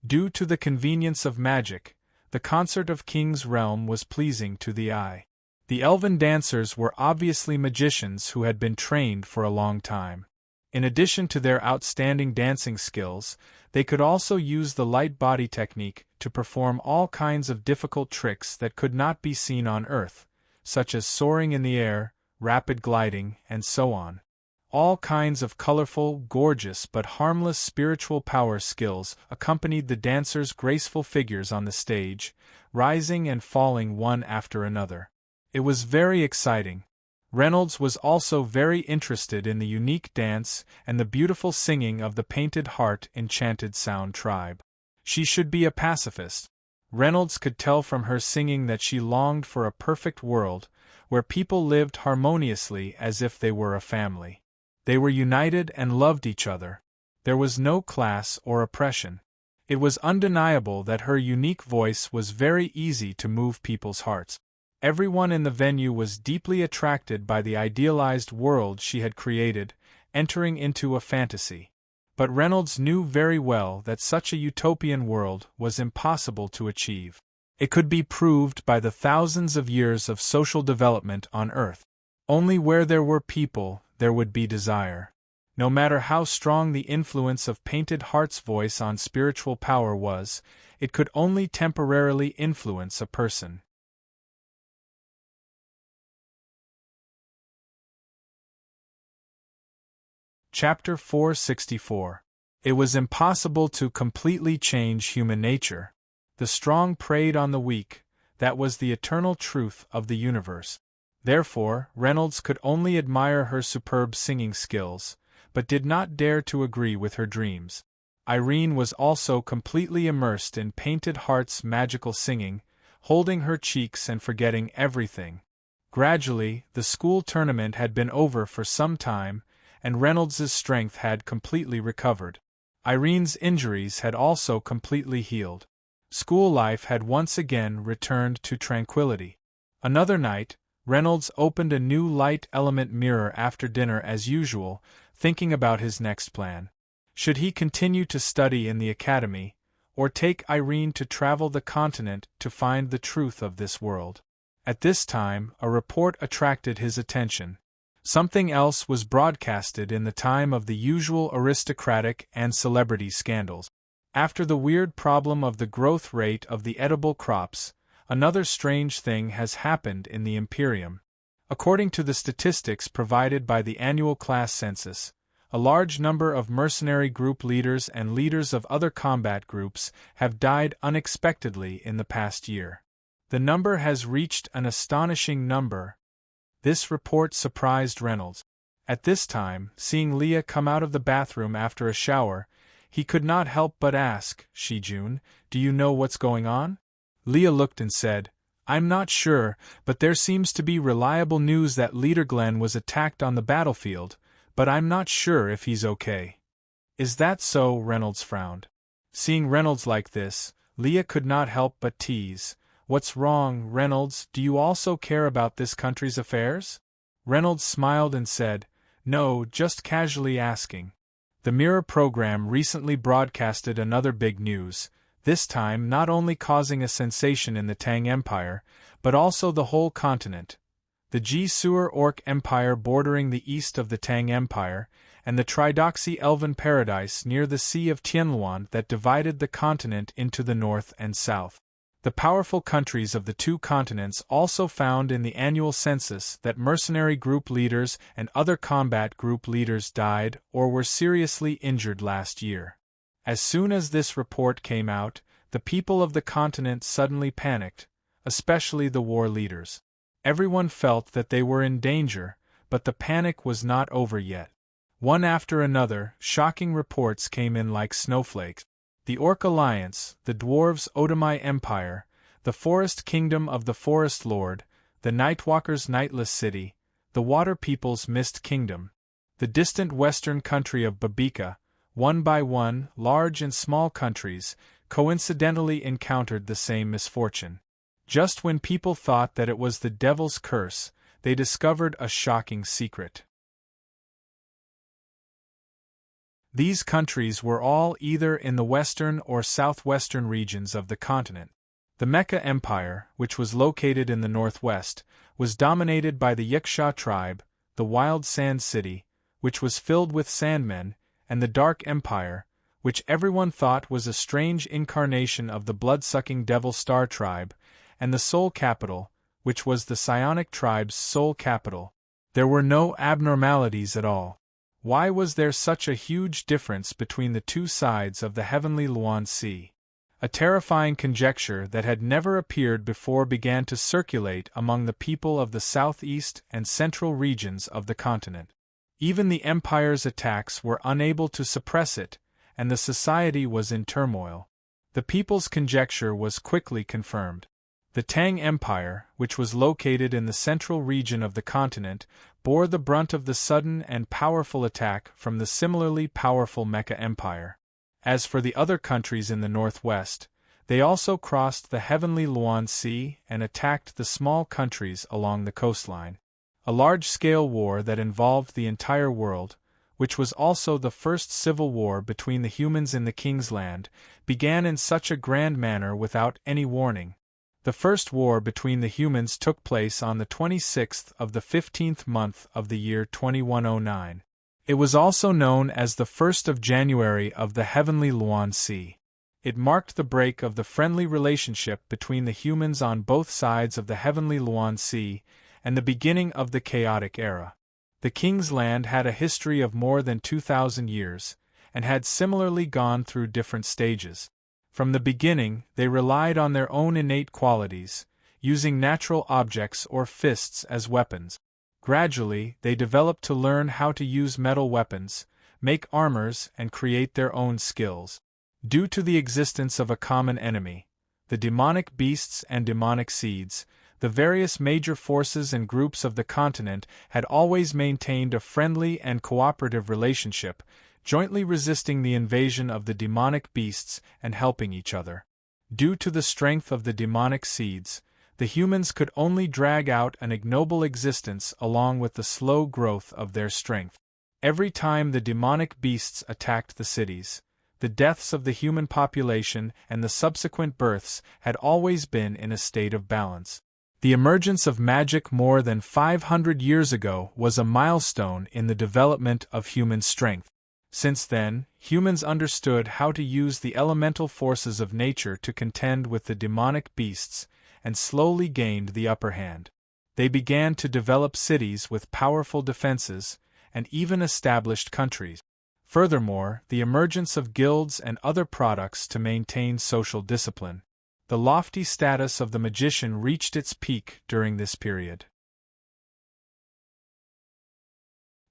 Speaker 1: Due to the convenience of magic, the concert of King's Realm was pleasing to the eye. The elven dancers were obviously magicians who had been trained for a long time. In addition to their outstanding dancing skills, they could also use the light body technique to perform all kinds of difficult tricks that could not be seen on Earth, such as soaring in the air, rapid gliding, and so on. All kinds of colorful, gorgeous but harmless spiritual power skills accompanied the dancers' graceful figures on the stage, rising and falling one after another. It was very exciting. Reynolds was also very interested in the unique dance and the beautiful singing of the Painted Heart Enchanted Sound tribe. She should be a pacifist. Reynolds could tell from her singing that she longed for a perfect world, where people lived harmoniously as if they were a family. They were united and loved each other. There was no class or oppression. It was undeniable that her unique voice was very easy to move people's hearts. Everyone in the venue was deeply attracted by the idealized world she had created, entering into a fantasy. But Reynolds knew very well that such a utopian world was impossible to achieve. It could be proved by the thousands of years of social development on Earth. Only where there were people, there would be desire. No matter how strong the influence of Painted Heart's voice on spiritual power was, it could only temporarily influence a person. Chapter 464. It was impossible to completely change human nature. The strong preyed on the weak, that was the eternal truth of the universe. Therefore, Reynolds could only admire her superb singing skills, but did not dare to agree with her dreams. Irene was also completely immersed in Painted Heart's magical singing, holding her cheeks and forgetting everything. Gradually, the school tournament had been over for some time, and Reynolds's strength had completely recovered. Irene's injuries had also completely healed. School life had once again returned to tranquility. Another night, Reynolds opened a new light element mirror after dinner as usual, thinking about his next plan. Should he continue to study in the academy, or take Irene to travel the continent to find the truth of this world? At this time, a report attracted his attention. Something else was broadcasted in the time of the usual aristocratic and celebrity scandals. After the weird problem of the growth rate of the edible crops, another strange thing has happened in the Imperium. According to the statistics provided by the annual class census, a large number of mercenary group leaders and leaders of other combat groups have died unexpectedly in the past year. The number has reached an astonishing number. This report surprised Reynolds. At this time, seeing Leah come out of the bathroom after a shower, he could not help but ask, "Shijun, do you know what's going on?" Leah looked and said, "I'm not sure, but there seems to be reliable news that Leader Glenn was attacked on the battlefield, but I'm not sure if he's okay." "Is that so?" Reynolds frowned. Seeing Reynolds like this, Leah could not help but tease, "What's wrong, Reynolds? Do you also care about this country's affairs?" Reynolds smiled and said, "No, just casually asking." The Mirror program recently broadcasted another big news, this time not only causing a sensation in the Tang Empire, but also the whole continent. The Ji-Suer Orc Empire bordering the east of the Tang Empire, and the Tridoxy Elven Paradise near the Sea of Tianluan that divided the continent into the north and south. The powerful countries of the two continents also found in the annual census that mercenary group leaders and other combat group leaders died or were seriously injured last year. As soon as this report came out, the people of the continent suddenly panicked, especially the war leaders. Everyone felt that they were in danger, but the panic was not over yet. One after another, shocking reports came in like snowflakes. The Orc Alliance, the Dwarves' Odamai Empire, the Forest Kingdom of the Forest Lord, the Nightwalkers' Nightless City, the Water People's Mist Kingdom, the distant western country of Babika, one by one, large and small countries, coincidentally encountered the same misfortune. Just when people thought that it was the devil's curse, they discovered a shocking secret. These countries were all either in the western or southwestern regions of the continent. The Mecca Empire, which was located in the northwest, was dominated by the Yiksha tribe, the Wild Sand City, which was filled with sandmen, and the Dark Empire, which everyone thought was a strange incarnation of the blood-sucking Devil Star tribe, and the Soul Capital, which was the Psionic tribe's soul capital. There were no abnormalities at all. Why was there such a huge difference between the two sides of the heavenly Luan Sea? A terrifying conjecture that had never appeared before began to circulate among the people of the southeast and central regions of the continent. Even the Empire's attacks were unable to suppress it, and the society was in turmoil. The people's conjecture was quickly confirmed. The Tang Empire, which was located in the central region of the continent, bore the brunt of the sudden and powerful attack from the similarly powerful Mecca Empire. As for the other countries in the northwest, they also crossed the heavenly Luan Sea and attacked the small countries along the coastline. A large-scale war that involved the entire world, which was also the first civil war between the humans in the King's Land, began in such a grand manner without any warning. The first war between the humans took place on the 26th of the 15th month of the year 2109. It was also known as the 1st of January of the heavenly Luan Sea. It marked the break of the friendly relationship between the humans on both sides of the heavenly Luan Sea, and the beginning of the chaotic era. The King's Land had a history of more than 2,000 years, and had similarly gone through different stages. From the beginning, they relied on their own innate qualities, using natural objects or fists as weapons. Gradually, they developed to learn how to use metal weapons, make armors, and create their own skills. Due to the existence of a common enemy, the demonic beasts and demonic seeds, the various major forces and groups of the continent had always maintained a friendly and cooperative relationship, jointly resisting the invasion of the demonic beasts and helping each other. Due to the strength of the demonic seeds, the humans could only drag out an ignoble existence along with the slow growth of their strength. Every time the demonic beasts attacked the cities, the deaths of the human population and the subsequent births had always been in a state of balance. The emergence of magic more than 500 years ago was a milestone in the development of human strength. Since then, humans understood how to use the elemental forces of nature to contend with the demonic beasts, and slowly gained the upper hand. They began to develop cities with powerful defenses, and even established countries. Furthermore, the emergence of guilds and other products to maintain social discipline. The lofty status of the magician reached its peak during this period.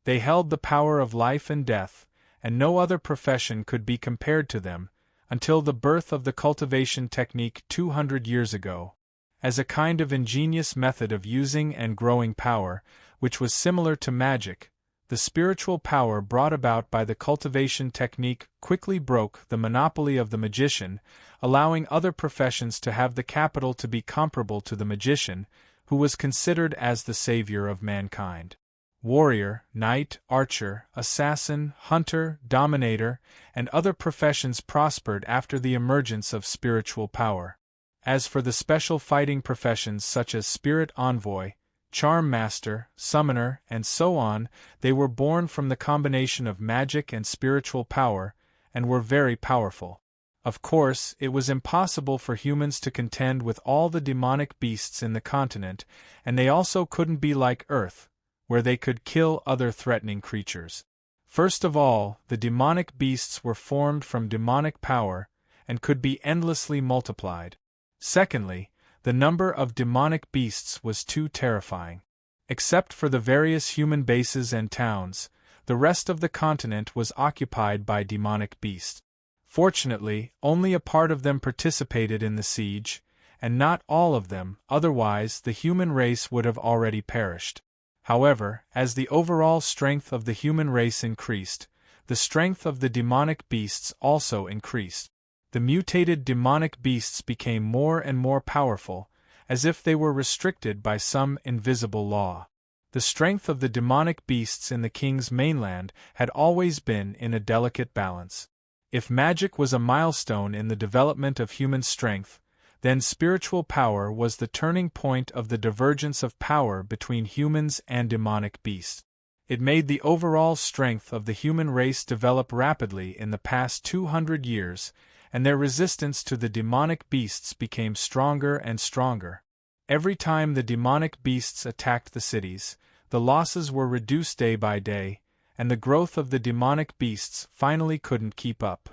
Speaker 1: They held the power of life and death, and no other profession could be compared to them, until the birth of the cultivation technique 200 years ago. As a kind of ingenious method of using and growing power, which was similar to magic, the spiritual power brought about by the cultivation technique quickly broke the monopoly of the magician, allowing other professions to have the capital to be comparable to the magician, who was considered as the savior of mankind. Warrior, knight, archer, assassin, hunter, dominator, and other professions prospered after the emergence of spiritual power. As for the special fighting professions such as spirit envoy, charm master, summoner, and so on, they were born from the combination of magic and spiritual power, and were very powerful. Of course, it was impossible for humans to contend with all the demonic beasts in the continent, and they also couldn't be like Earth, where they could kill other threatening creatures. First of all, the demonic beasts were formed from demonic power, and could be endlessly multiplied. Secondly, the number of demonic beasts was too terrifying. Except for the various human bases and towns, the rest of the continent was occupied by demonic beasts. Fortunately, only a part of them participated in the siege, and not all of them, otherwise the human race would have already perished. However, as the overall strength of the human race increased, the strength of the demonic beasts also increased. The mutated demonic beasts became more and more powerful, as if they were restricted by some invisible law. The strength of the demonic beasts in the king's mainland had always been in a delicate balance. If magic was a milestone in the development of human strength, then spiritual power was the turning point of the divergence of power between humans and demonic beasts. It made the overall strength of the human race develop rapidly in the past 200 years, and their resistance to the demonic beasts became stronger and stronger. Every time the demonic beasts attacked the cities, the losses were reduced day by day, and the growth of the demonic beasts finally couldn't keep up.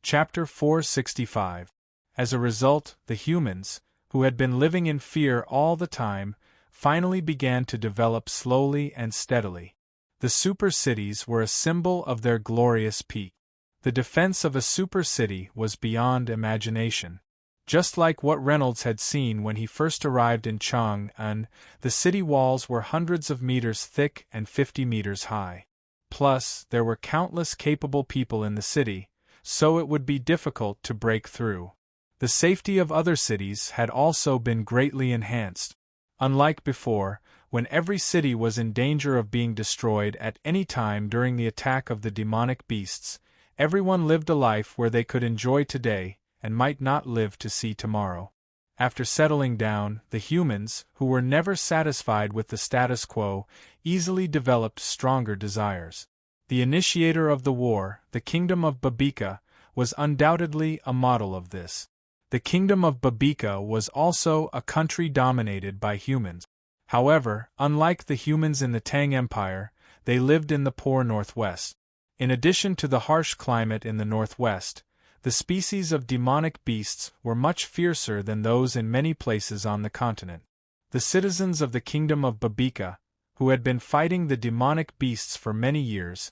Speaker 1: Chapter 465. As a result, the humans, who had been living in fear all the time, finally began to develop slowly and steadily. The super cities were a symbol of their glorious peak. The defense of a super city was beyond imagination. Just like what Reynolds had seen when he first arrived in Chang'an, the city walls were hundreds of meters thick and 50 meters high. Plus, there were countless capable people in the city, so it would be difficult to break through. The safety of other cities had also been greatly enhanced. Unlike before, when every city was in danger of being destroyed at any time during the attack of the demonic beasts, everyone lived a life where they could enjoy today and might not live to see tomorrow. After settling down, the humans, who were never satisfied with the status quo, easily developed stronger desires. The initiator of the war, the Kingdom of Babika, was undoubtedly a model of this. The Kingdom of Babika was also a country dominated by humans. However, unlike the humans in the Tang Empire, they lived in the poor northwest. In addition to the harsh climate in the northwest, the species of demonic beasts were much fiercer than those in many places on the continent. The citizens of the Kingdom of Babika, who had been fighting the demonic beasts for many years,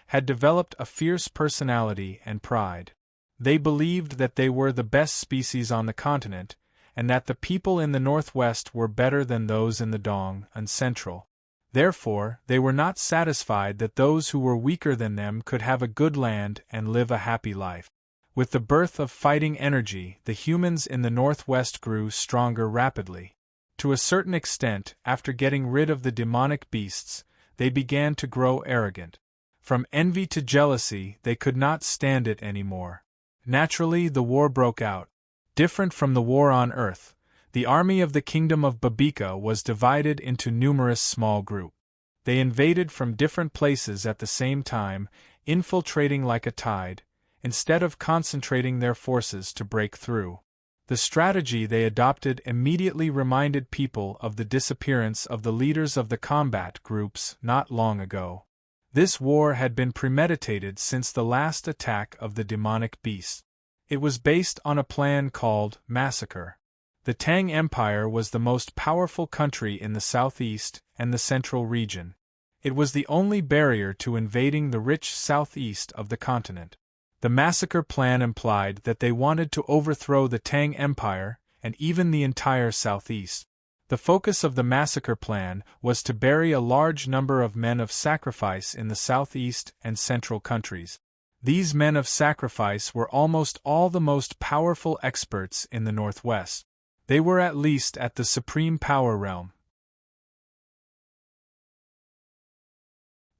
Speaker 1: had developed a fierce personality and pride. They believed that they were the best species on the continent, and that the people in the northwest were better than those in the Dong and Central. Therefore, they were not satisfied that those who were weaker than them could have a good land and live a happy life. With the birth of fighting energy, the humans in the northwest grew stronger rapidly. To a certain extent, after getting rid of the demonic beasts, they began to grow arrogant. From envy to jealousy, they could not stand it anymore. Naturally, the war broke out. Different from the war on Earth, the army of the Kingdom of Babika was divided into numerous small groups. They invaded from different places at the same time, infiltrating like a tide, instead of concentrating their forces to break through. The strategy they adopted immediately reminded people of the disappearance of the leaders of the combat groups not long ago. This war had been premeditated since the last attack of the demonic beast. It was based on a plan called massacre. The Tang Empire was the most powerful country in the southeast and the central region. It was the only barrier to invading the rich southeast of the continent. The massacre plan implied that they wanted to overthrow the Tang Empire and even the entire southeast. The focus of the massacre plan was to bury a large number of men of sacrifice in the southeast and central countries. These men of sacrifice were almost all the most powerful experts in the northwest. They were at least at the supreme power realm.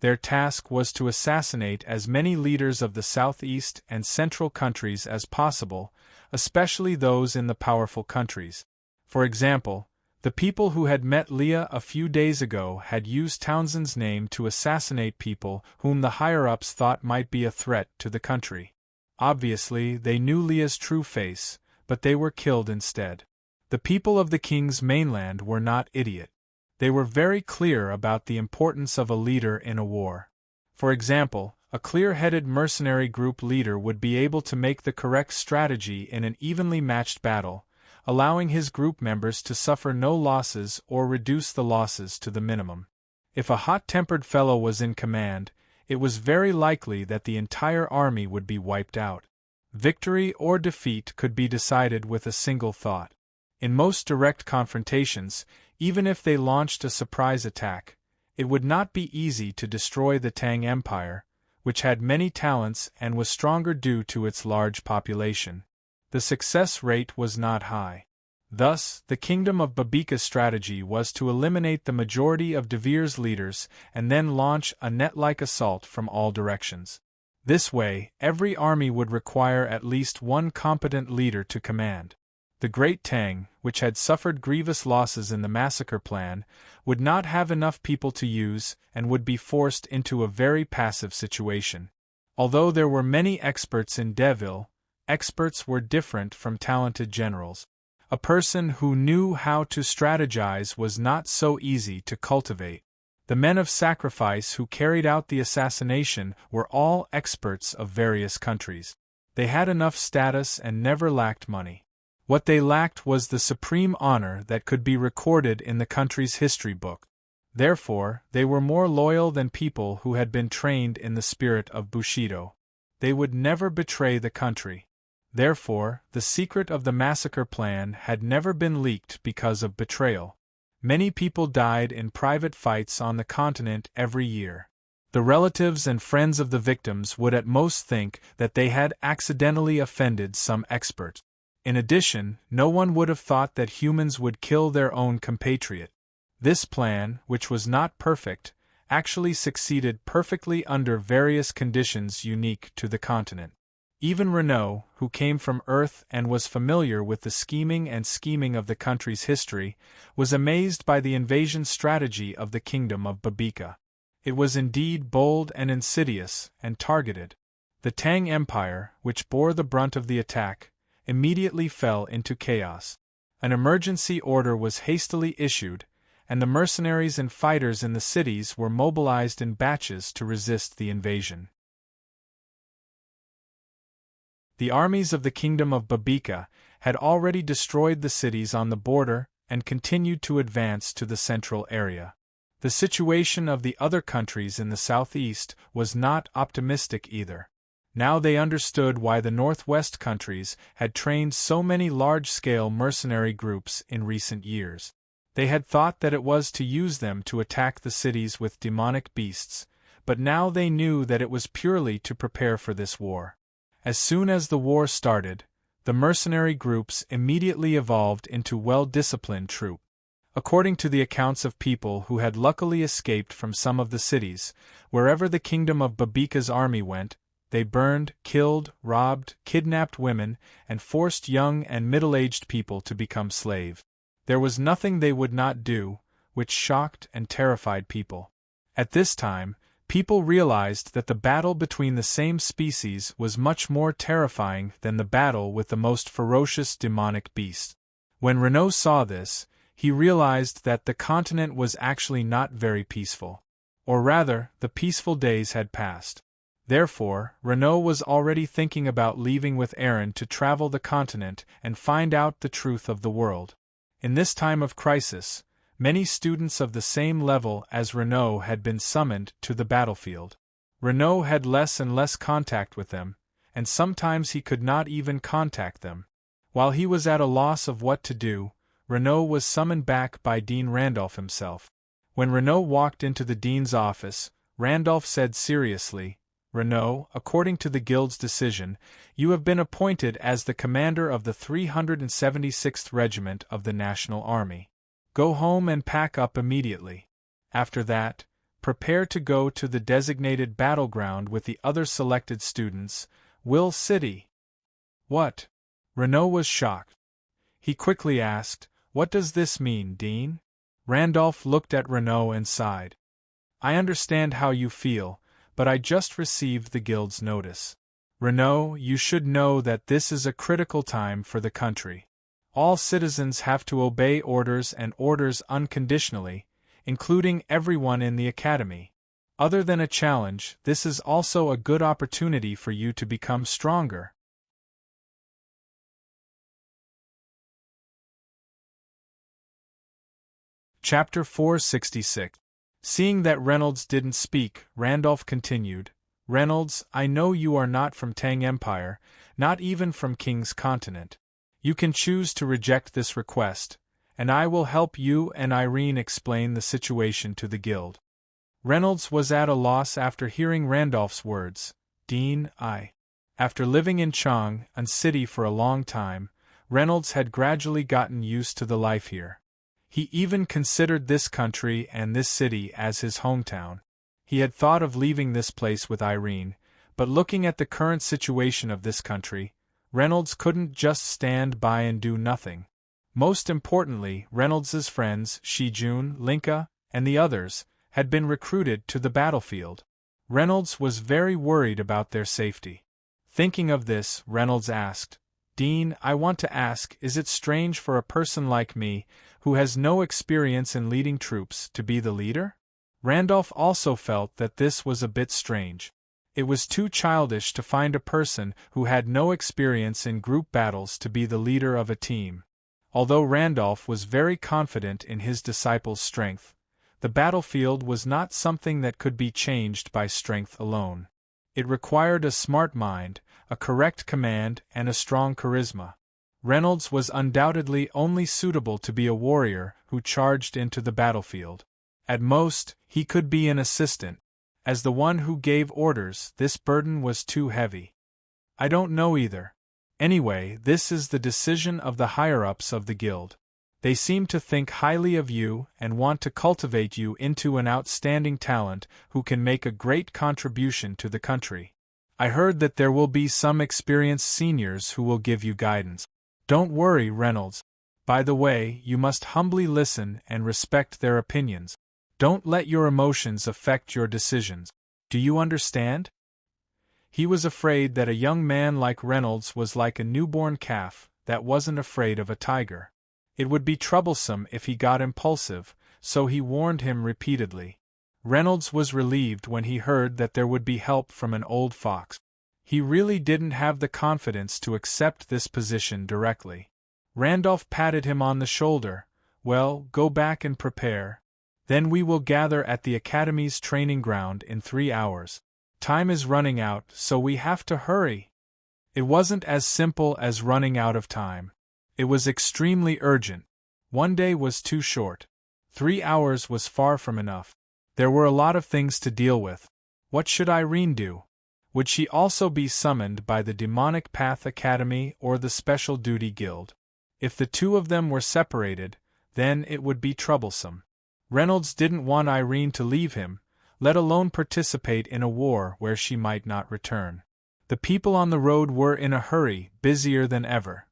Speaker 1: Their task was to assassinate as many leaders of the southeast and central countries as possible, especially those in the powerful countries. For example, the people who had met Leah a few days ago had used Townsend's name to assassinate people whom the higher-ups thought might be a threat to the country. Obviously, they knew Leah's true face, but they were killed instead. The people of the king's mainland were not idiots. They were very clear about the importance of a leader in a war. For example, a clear-headed mercenary group leader would be able to make the correct strategy in an evenly matched battle, allowing his group members to suffer no losses or reduce the losses to the minimum. If a hot-tempered fellow was in command, it was very likely that the entire army would be wiped out. Victory or defeat could be decided with a single thought. In most direct confrontations, even if they launched a surprise attack, it would not be easy to destroy the Tang Empire, which had many talents and was stronger due to its large population. The success rate was not high. Thus, the Kingdom of Babika's strategy was to eliminate the majority of De Vere's leaders and then launch a net-like assault from all directions. This way, every army would require at least one competent leader to command. The Great Tang, which had suffered grievous losses in the massacre plan, would not have enough people to use and would be forced into a very passive situation. Although there were many experts in Deville, experts were different from talented generals. A person who knew how to strategize was not so easy to cultivate. The men of sacrifice who carried out the assassination were all experts of various countries. They had enough status and never lacked money. What they lacked was the supreme honor that could be recorded in the country's history book. Therefore, they were more loyal than people who had been trained in the spirit of Bushido. They would never betray the country. Therefore, the secret of the massacre plan had never been leaked because of betrayal. Many people died in private fights on the continent every year. The relatives and friends of the victims would at most think that they had accidentally offended some expert. In addition, no one would have thought that humans would kill their own compatriot. This plan, which was not perfect, actually succeeded perfectly under various conditions unique to the continent. Even Renaud, who came from Earth and was familiar with the scheming of the country's history, was amazed by the invasion strategy of the kingdom of Babika. It was indeed bold and insidious, and targeted. The Tang Empire, which bore the brunt of the attack, immediately fell into chaos. An emergency order was hastily issued, and the mercenaries and fighters in the cities were mobilized in batches to resist the invasion. The armies of the kingdom of Babika had already destroyed the cities on the border and continued to advance to the central area. The situation of the other countries in the southeast was not optimistic either. Now they understood why the northwest countries had trained so many large-scale mercenary groups in recent years. They had thought that it was to use them to attack the cities with demonic beasts, but now they knew that it was purely to prepare for this war. As soon as the war started, the mercenary groups immediately evolved into well-disciplined troops. According to the accounts of people who had luckily escaped from some of the cities, wherever the kingdom of Babika's army went, they burned, killed, robbed, kidnapped women, and forced young and middle-aged people to become slaves. There was nothing they would not do, which shocked and terrified people. At this time, people realized that the battle between the same species was much more terrifying than the battle with the most ferocious demonic beasts. When Renaud saw this, he realized that the continent was actually not very peaceful. Or rather, the peaceful days had passed. Therefore, Renaud was already thinking about leaving with Aaron to travel the continent and find out the truth of the world. In this time of crisis, many students of the same level as Renaud had been summoned to the battlefield. Renaud had less and less contact with them, and sometimes he could not even contact them. While he was at a loss of what to do, Renaud was summoned back by Dean Randolph himself. When Renaud walked into the dean's office, Randolph said seriously, "Renaud, according to the Guild's decision, you have been appointed as the commander of the 376th Regiment of the National Army. Go home and pack up immediately. After that, prepare to go to the designated battleground with the other selected students, Will City." "What?" Renaud was shocked. He quickly asked, "What does this mean, Dean?" Randolph looked at Renaud and sighed. "I understand how you feel, but I just received the Guild's notice. Renaud, you should know that this is a critical time for the country. All citizens have to obey orders and orders unconditionally, including everyone in the academy. Other than a challenge, this is also a good opportunity for you to become stronger." Chapter 466. Seeing that Reynolds didn't speak, Randolph continued, "Reynolds, I know you are not from Tang Empire, not even from King's Continent. You can choose to reject this request, and I will help you and Irene explain the situation to the Guild." Reynolds was at a loss after hearing Randolph's words. "Dean, After living in Chang, a city for a long time, Reynolds had gradually gotten used to the life here. He even considered this country and this city as his hometown. He had thought of leaving this place with Irene, but looking at the current situation of this country, Reynolds couldn't just stand by and do nothing. Most importantly, Reynolds's friends, Shijun, Linka, and the others, had been recruited to the battlefield. Reynolds was very worried about their safety. Thinking of this, Reynolds asked, "Dean, I want to ask, is it strange for a person like me, who has no experience in leading troops, to be the leader?" Randolph also felt that this was a bit strange. It was too childish to find a person who had no experience in group battles to be the leader of a team. Although Randolph was very confident in his disciples' strength, the battlefield was not something that could be changed by strength alone. It required a smart mind, a correct command, and a strong charisma. Reynolds was undoubtedly only suitable to be a warrior who charged into the battlefield. At most, he could be an assistant. As the one who gave orders, this burden was too heavy. "I don't know either. Anyway, this is the decision of the higher-ups of the guild. They seem to think highly of you and want to cultivate you into an outstanding talent who can make a great contribution to the country. I heard that there will be some experienced seniors who will give you guidance. Don't worry, Reynolds. By the way, you must humbly listen and respect their opinions. Don't let your emotions affect your decisions. Do you understand?" He was afraid that a young man like Reynolds was like a newborn calf that wasn't afraid of a tiger. It would be troublesome if he got impulsive, so he warned him repeatedly. Reynolds was relieved when he heard that there would be help from an old fox. He really didn't have the confidence to accept this position directly. Randolph patted him on the shoulder. "Well, go back and prepare. Then we will gather at the Academy's training ground in 3 hours. Time is running out, so we have to hurry." It wasn't as simple as running out of time. It was extremely urgent. One day was too short. 3 hours was far from enough. There were a lot of things to deal with. What should Irene do? Would she also be summoned by the Demonic Path Academy or the Special Duty Guild? If the two of them were separated, then it would be troublesome. Reynolds didn't want Irene to leave him, let alone participate in a war where she might not return. The people on the road were in a hurry, busier than ever.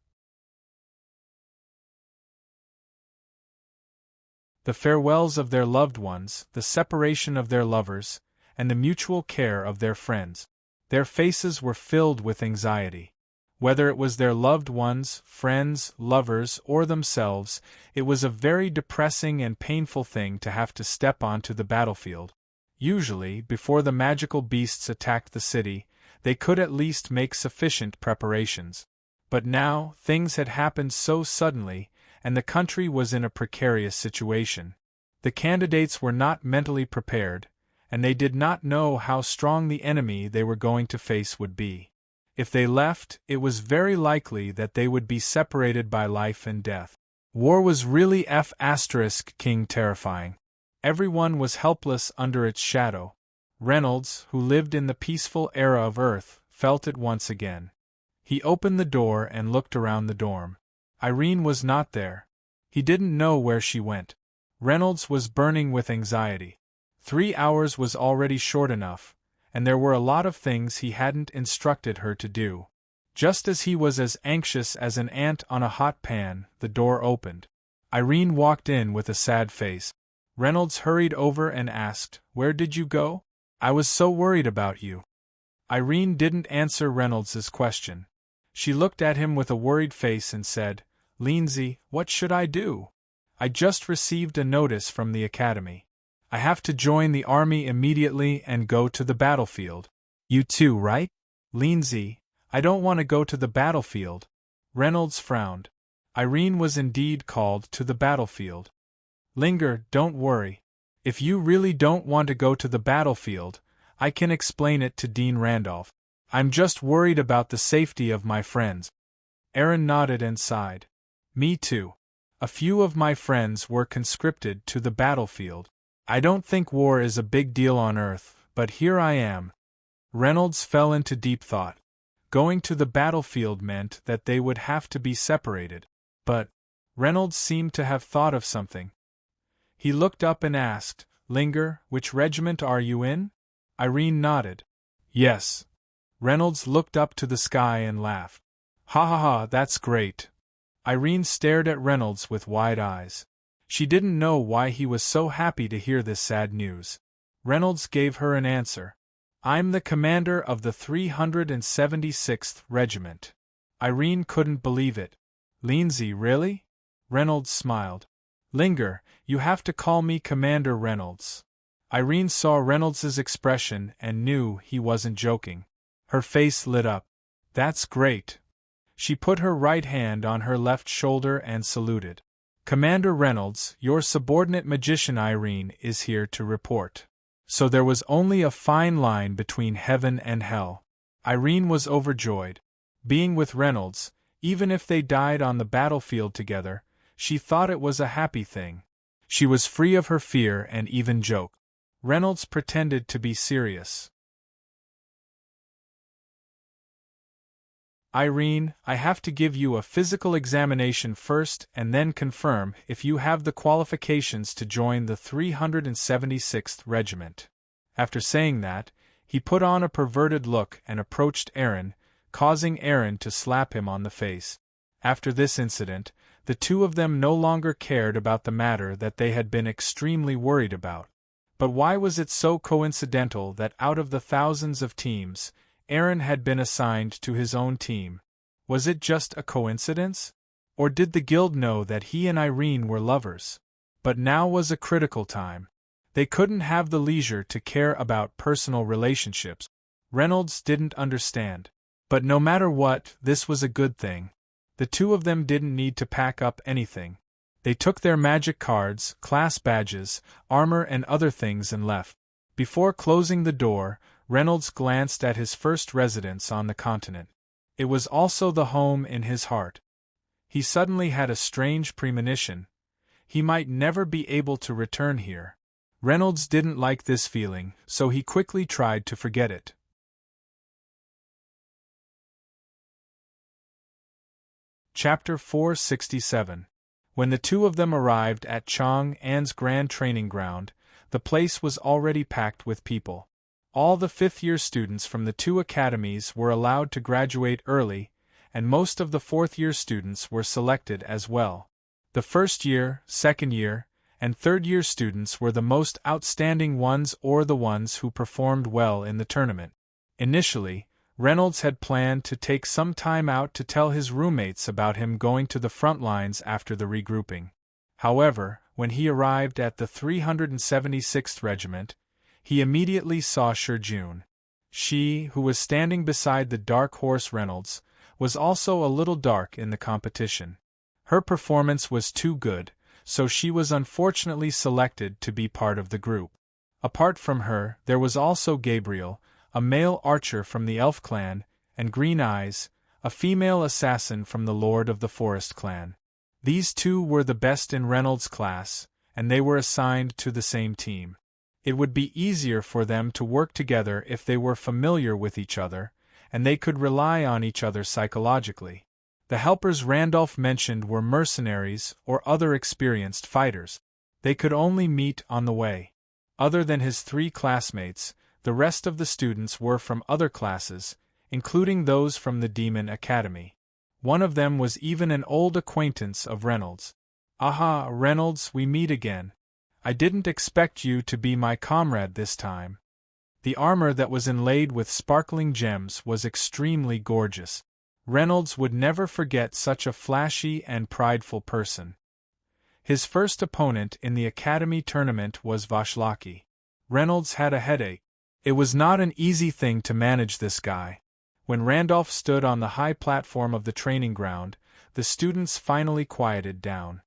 Speaker 1: The farewells of their loved ones, the separation of their lovers, and the mutual care of their friends. Their faces were filled with anxiety. Whether it was their loved ones, friends, lovers, or themselves, it was a very depressing and painful thing to have to step onto the battlefield. Usually, before the magical beasts attacked the city, they could at least make sufficient preparations. But now, things had happened so suddenly, and the country was in a precarious situation. The candidates were not mentally prepared, and they did not know how strong the enemy they were going to face would be. If they left, it was very likely that they would be separated by life and death. War was really King terrifying. Everyone was helpless under its shadow. Reynolds, who lived in the peaceful era of Earth, felt it once again. He opened the door and looked around the dorm. Irene was not there. He didn't know where she went. Reynolds was burning with anxiety. 3 hours was already short enough, and there were a lot of things he hadn't instructed her to do. Just as he was as anxious as an ant on a hot pan, the door opened. Irene walked in with a sad face. Reynolds hurried over and asked, "Where did you go? I was so worried about you." Irene didn't answer Reynolds's question. She looked at him with a worried face and said, "Lindsay, what should I do? I just received a notice from the academy. I have to join the army immediately and go to the battlefield." "You too, right?" "Lindsay, I don't want to go to the battlefield." Reynolds frowned. Irene was indeed called to the battlefield. "Linger, don't worry. If you really don't want to go to the battlefield, I can explain it to Dean Randolph. I'm just worried about the safety of my friends." Aaron nodded and sighed. "Me too. A few of my friends were conscripted to the battlefield. I don't think war is a big deal on Earth, but here I am." Reynolds fell into deep thought. Going to the battlefield meant that they would have to be separated. But Reynolds seemed to have thought of something. He looked up and asked, "Linger, which regiment are you in?" Irene nodded. "Yes." Reynolds looked up to the sky and laughed. Ha ha ha, that's great. Irene stared at Reynolds with wide eyes. She didn't know why he was so happy to hear this sad news. Reynolds gave her an answer. I'm the commander of the 376th Regiment. Irene couldn't believe it. Lindsay, really? Reynolds smiled. Linger, you have to call me Commander Reynolds. Irene saw Reynolds's expression and knew he wasn't joking. Her face lit up. That's great. She put her right hand on her left shoulder and saluted. Commander Reynolds, your subordinate magician Irene is here to report. So there was only a fine line between heaven and hell. Irene was overjoyed. Being with Reynolds, even if they died on the battlefield together, she thought it was a happy thing. She was free of her fear and even joked. Reynolds pretended to be serious. Irene, I have to give you a physical examination first and then confirm if you have the qualifications to join the 376th Regiment. After saying that, he put on a perverted look and approached Aaron, causing Aaron to slap him on the face. After this incident, the two of them no longer cared about the matter that they had been extremely worried about. But why was it so coincidental that out of the thousands of teams, Aaron had been assigned to his own team? Was it just a coincidence? Or did the guild know that he and Irene were lovers? But now was a critical time. They couldn't have the leisure to care about personal relationships. Reynolds didn't understand. But no matter what, this was a good thing. The two of them didn't need to pack up anything. They took their magic cards, class badges, armor and other things and left. Before closing the door, Reynolds glanced at his first residence on the continent. It was also the home in his heart. He suddenly had a strange premonition. He might never be able to return here. Reynolds didn't like this feeling, so he quickly tried to forget it. Chapter 467. When the two of them arrived at Chong An's Grand Training Ground, the place was already packed with people. All the fifth-year students from the two academies were allowed to graduate early, and most of the fourth-year students were selected as well. The first-year, second-year, and third-year students were the most outstanding ones or the ones who performed well in the tournament. Initially, Reynolds had planned to take some time out to tell his roommates about him going to the front lines after the regrouping. However, when he arrived at the 376th Regiment, he immediately saw Shurjun. She, who was standing beside the dark horse Reynolds, was also a little dark in the competition. Her performance was too good, so she was unfortunately selected to be part of the group. Apart from her, there was also Gabriel, a male archer from the Elf clan, and Green Eyes, a female assassin from the Lord of the Forest clan. These two were the best in Reynolds' class, and they were assigned to the same team. It would be easier for them to work together if they were familiar with each other, and they could rely on each other psychologically. The helpers Randolph mentioned were mercenaries or other experienced fighters. They could only meet on the way. Other than his three classmates, the rest of the students were from other classes, including those from the Demon Academy. One of them was even an old acquaintance of Reynolds. "Aha, Reynolds, we meet again. I didn't expect you to be my comrade this time." The armor that was inlaid with sparkling gems was extremely gorgeous. Reynolds would never forget such a flashy and prideful person. His first opponent in the Academy tournament was Vashlaki. Reynolds had a headache. It was not an easy thing to manage this guy. When Randolph stood on the high platform of the training ground, the students finally quieted down.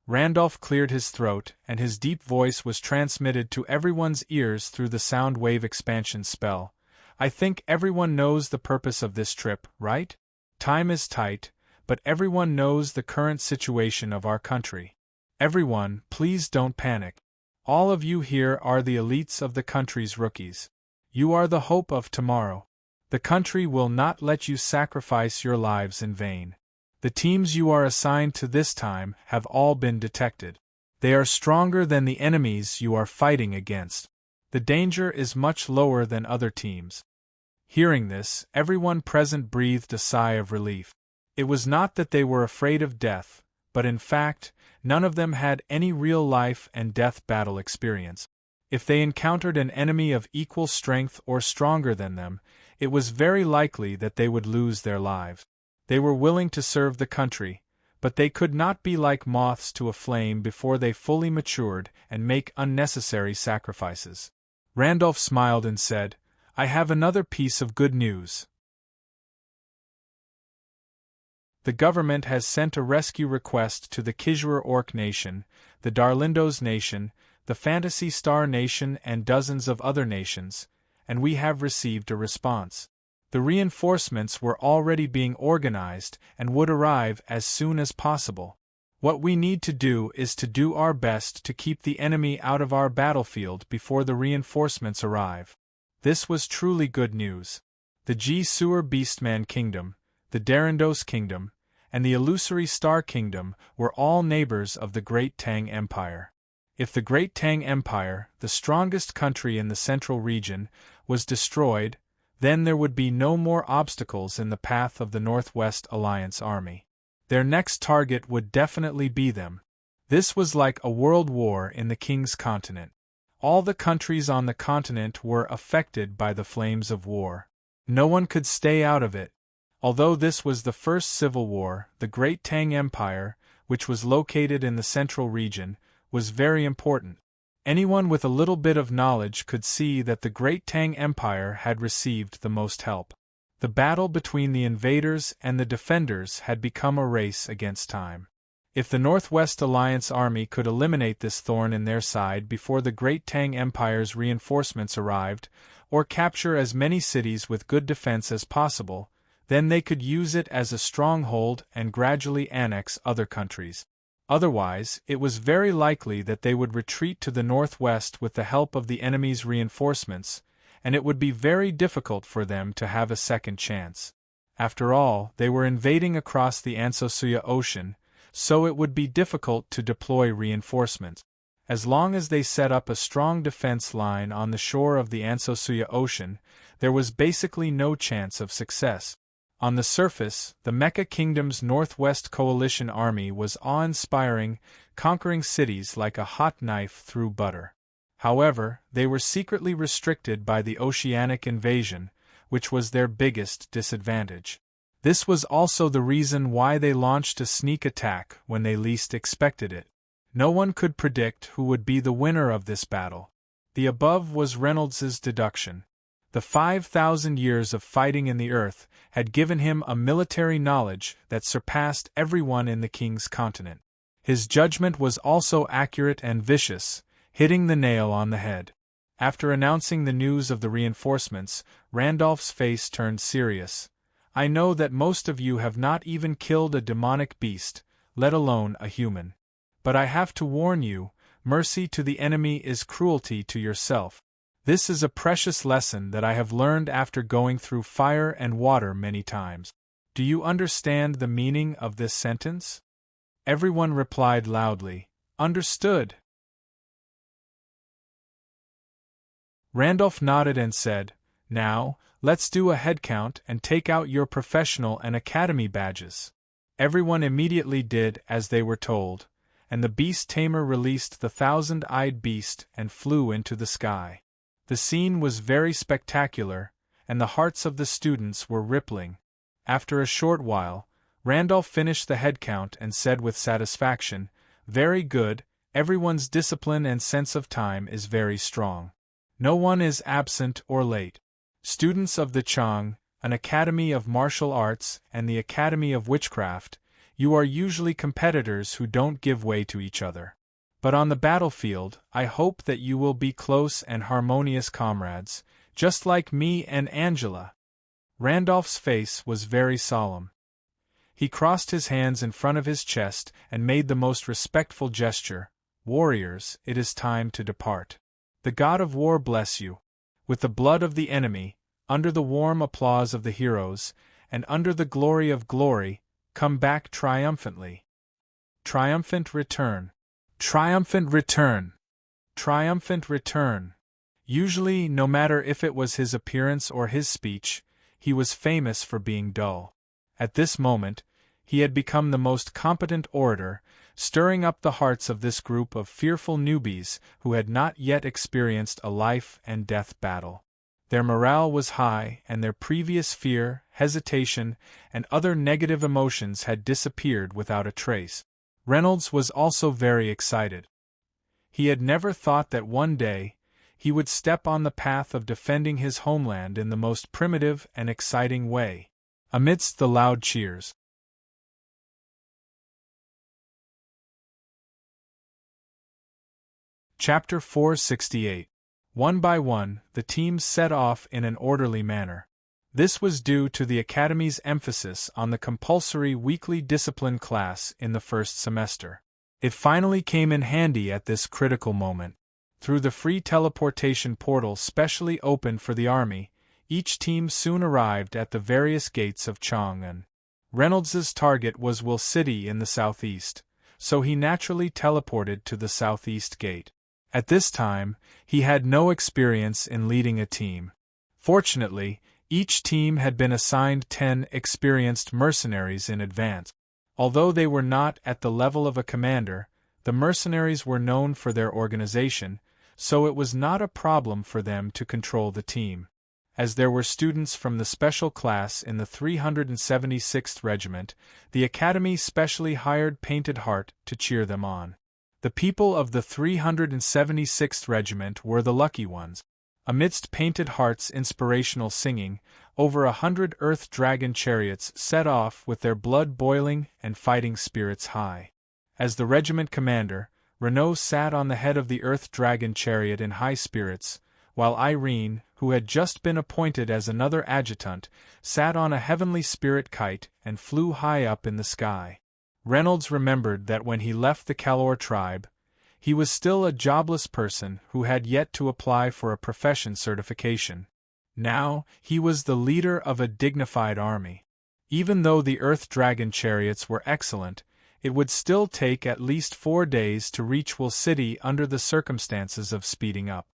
Speaker 1: Randolph cleared his throat, and his deep voice was transmitted to everyone's ears through the sound wave expansion spell. "I think everyone knows the purpose of this trip, right? Time is tight, but everyone knows the current situation of our country. Everyone, please don't panic. All of you here are the elites of the country's rookies. You are the hope of tomorrow. The country will not let you sacrifice your lives in vain. The teams you are assigned to this time have all been detected. They are stronger than the enemies you are fighting against. The danger is much lower than other teams." Hearing this, everyone present breathed a sigh of relief. It was not that they were afraid of death, but in fact, none of them had any real life and death battle experience. If they encountered an enemy of equal strength or stronger than them, it was very likely that they would lose their lives. They were willing to serve the country, but they could not be like moths to a flame before they fully matured and make unnecessary sacrifices. Randolph smiled and said, "I have another piece of good news. The government has sent a rescue request to the Kishore Orc Nation, the Darlindos Nation, the Fantasy Star Nation and dozens of other nations, and we have received a response. The reinforcements were already being organized and would arrive as soon as possible. What we need to do is to do our best to keep the enemy out of our battlefield before the reinforcements arrive." This was truly good news. The G-Sewer Beastman Kingdom, the Darandos Kingdom, and the illusory Star Kingdom were all neighbors of the Great Tang Empire. If the Great Tang Empire, the strongest country in the central region, was destroyed, then there would be no more obstacles in the path of the Northwest Alliance army. Their next target would definitely be them. This was like a world war in the King's continent. All the countries on the continent were affected by the flames of war. No one could stay out of it. Although this was the first civil war, the Great Tang Empire, which was located in the central region, was very important. Anyone with a little bit of knowledge could see that the Great Tang Empire had received the most help. The battle between the invaders and the defenders had become a race against time. If the Northwest Alliance army could eliminate this thorn in their side before the Great Tang Empire's reinforcements arrived, or capture as many cities with good defense as possible, then they could use it as a stronghold and gradually annex other countries. Otherwise, it was very likely that they would retreat to the northwest with the help of the enemy's reinforcements, and it would be very difficult for them to have a second chance. After all, they were invading across the Ansosuya Ocean, so it would be difficult to deploy reinforcements. As long as they set up a strong defense line on the shore of the Ansosuya Ocean, there was basically no chance of success. On the surface, the Mecha Kingdom's Northwest Coalition army was awe-inspiring, conquering cities like a hot knife through butter. However, they were secretly restricted by the oceanic invasion, which was their biggest disadvantage. This was also the reason why they launched a sneak attack when they least expected it. No one could predict who would be the winner of this battle. The above was Reynolds's deduction. The 5,000 years of fighting in the earth had given him a military knowledge that surpassed everyone in the King's continent. His judgment was also accurate and vicious, hitting the nail on the head. After announcing the news of the reinforcements, Randolph's face turned serious. "I know that most of you have not even killed a demonic beast, let alone a human. But I have to warn you, mercy to the enemy is cruelty to yourself. This is a precious lesson that I have learned after going through fire and water many times. Do you understand the meaning of this sentence?" Everyone replied loudly, "Understood." Randolph nodded and said, "Now, let's do a head count and take out your professional and academy badges." Everyone immediately did as they were told, and the beast tamer released the thousand-eyed beast and flew into the sky. The scene was very spectacular, and the hearts of the students were rippling. After a short while, Randolph finished the head count and said with satisfaction, "Very good, everyone's discipline and sense of time is very strong. No one is absent or late. Students of the Chang, an academy of martial arts and the Academy of Witchcraft, you are usually competitors who don't give way to each other. But on the battlefield, I hope that you will be close and harmonious comrades, just like me and Angela." Randolph's face was very solemn. He crossed his hands in front of his chest and made the most respectful gesture. "Warriors, it is time to depart. The god of war bless you. With the blood of the enemy, under the warm applause of the heroes, and under the glory of glory, come back triumphantly. Triumphant return. Triumphant return. Triumphant return." Usually, no matter if it was his appearance or his speech, he was famous for being dull. At this moment, He had become the most competent orator, stirring up the hearts of this group of fearful newbies who had not yet experienced a life-and-death battle. Their morale was high, and their previous fear, hesitation, and other negative emotions had disappeared without a trace. Reynolds was also very excited. He had never thought that one day he would step on the path of defending his homeland in the most primitive and exciting way. Amidst the loud cheers. Chapter 468. One by one, the teams set off in an orderly manner. This was due to the Academy's emphasis on the compulsory weekly discipline class in the first semester. It finally came in handy at this critical moment. Through the free teleportation portal specially opened for the army, each team soon arrived at the various gates of Chang'an. Reynolds's target was Will City in the southeast, so he naturally teleported to the southeast gate. At this time, he had no experience in leading a team. Fortunately, each team had been assigned 10 experienced mercenaries in advance. Although they were not at the level of a commander, the mercenaries were known for their organization, so it was not a problem for them to control the team. As there were students from the special class in the 376th Regiment, the Academy specially hired Painted Heart to cheer them on. The people of the 376th Regiment were the lucky ones. Amidst Painted Heart's inspirational singing, over 100 Earth Dragon chariots set off with their blood boiling and fighting spirits high. As the regiment commander, Renaud sat on the head of the Earth Dragon chariot in high spirits, while Irene, who had just been appointed as another adjutant, sat on a heavenly spirit kite and flew high up in the sky. Reynolds remembered that when he left the Calor tribe, he was still a jobless person who had yet to apply for a profession certification. Now, he was the leader of a dignified army. Even though the Earth Dragon chariots were excellent, it would still take at least 4 days to reach Will City under the circumstances of speeding up.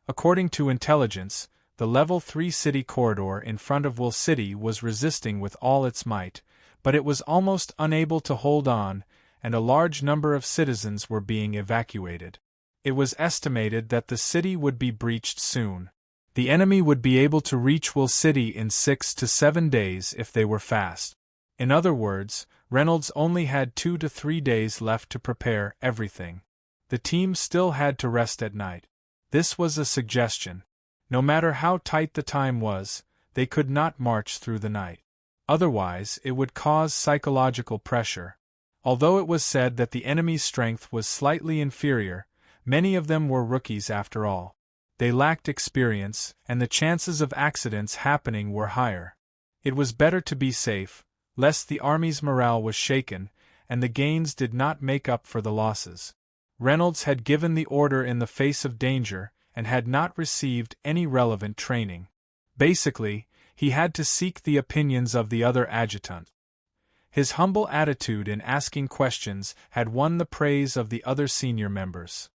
Speaker 1: According to intelligence, the Level 3 city corridor in front of Will City was resisting with all its might, but it was almost unable to hold on, and a large number of citizens were being evacuated. It was estimated that the city would be breached soon. The enemy would be able to reach Will City in 6 to 7 days if they were fast. In other words, Reynolds only had 2 to 3 days left to prepare everything. The team still had to rest at night. This was a suggestion. No matter how tight the time was, they could not march through the night. Otherwise, it would cause psychological pressure. Although it was said that the enemy's strength was slightly inferior, many of them were rookies after all. They lacked experience, and the chances of accidents happening were higher. It was better to be safe, lest the army's morale was shaken, and the gains did not make up for the losses. Reynolds had given the order in the face of danger, and had not received any relevant training. Basically, he had to seek the opinions of the other adjutant. His humble attitude in asking questions had won the praise of the other senior members.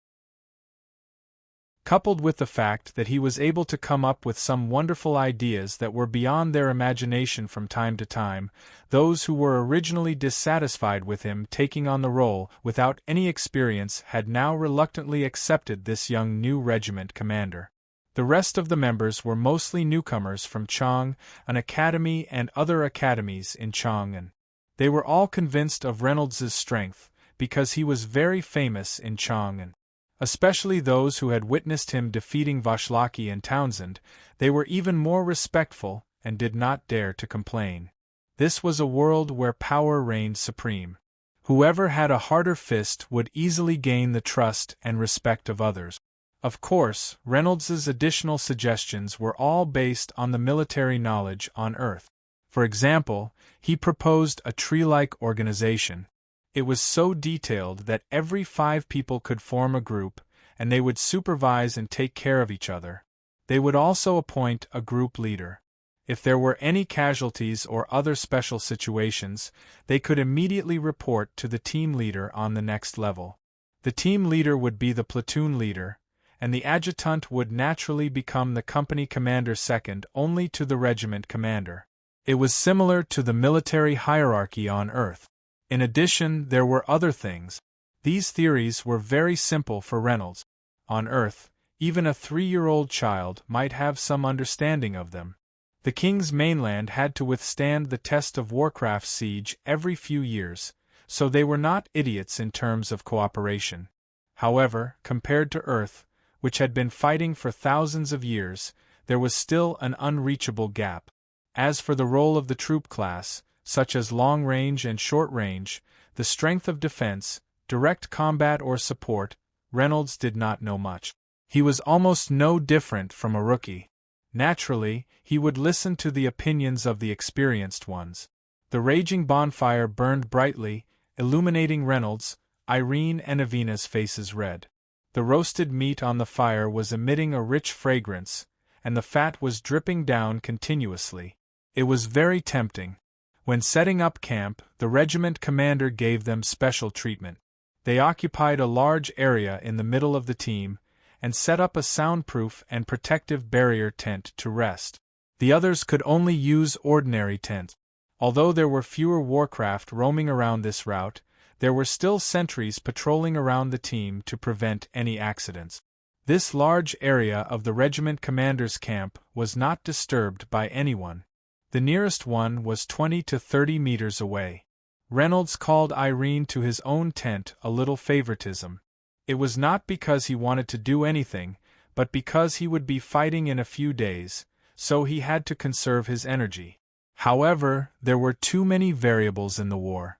Speaker 1: Coupled with the fact that he was able to come up with some wonderful ideas that were beyond their imagination from time to time, those who were originally dissatisfied with him taking on the role without any experience had now reluctantly accepted this young new regiment commander. The rest of the members were mostly newcomers from Chang, an academy and other academies in Chang'an. They were all convinced of Reynolds's strength, because he was very famous in Chang'an. Especially those who had witnessed him defeating Vashlaki and Townsend, they were even more respectful and did not dare to complain. This was a world where power reigned supreme. Whoever had a harder fist would easily gain the trust and respect of others. Of course, Reynolds's additional suggestions were all based on the military knowledge on Earth. For example, he proposed a tree-like organization. It was so detailed that every 5 people could form a group, and they would supervise and take care of each other. They would also appoint a group leader. If there were any casualties or other special situations, they could immediately report to the team leader on the next level. The team leader would be the platoon leader, and the adjutant would naturally become the company commander second only to the regiment commander. It was similar to the military hierarchy on Earth. In addition, there were other things. These theories were very simple for Reynolds. On Earth, even a 3-year-old child might have some understanding of them. The King's mainland had to withstand the test of Warcraft's siege every few years, so they were not idiots in terms of cooperation. However, compared to Earth, which had been fighting for thousands of years, there was still an unreachable gap. As for the role of the troop class, such as long range and short range, the strength of defense, direct combat or support, Reynolds did not know much. He was almost no different from a rookie. Naturally, he would listen to the opinions of the experienced ones. The raging bonfire burned brightly, illuminating Reynolds, Irene and Avina's faces red. The roasted meat on the fire was emitting a rich fragrance, and the fat was dripping down continuously. It was very tempting. When setting up camp, the regiment commander gave them special treatment. They occupied a large area in the middle of the team, and set up a soundproof and protective barrier tent to rest. The others could only use ordinary tents. Although there were fewer warcraft roaming around this route, there were still sentries patrolling around the team to prevent any accidents. This large area of the regiment commander's camp was not disturbed by anyone. The nearest one was 20 to 30 meters away. Reynolds called Irene to his own tent a little favoritism. It was not because he wanted to do anything, but because he would be fighting in a few days, so he had to conserve his energy. However, there were too many variables in the war.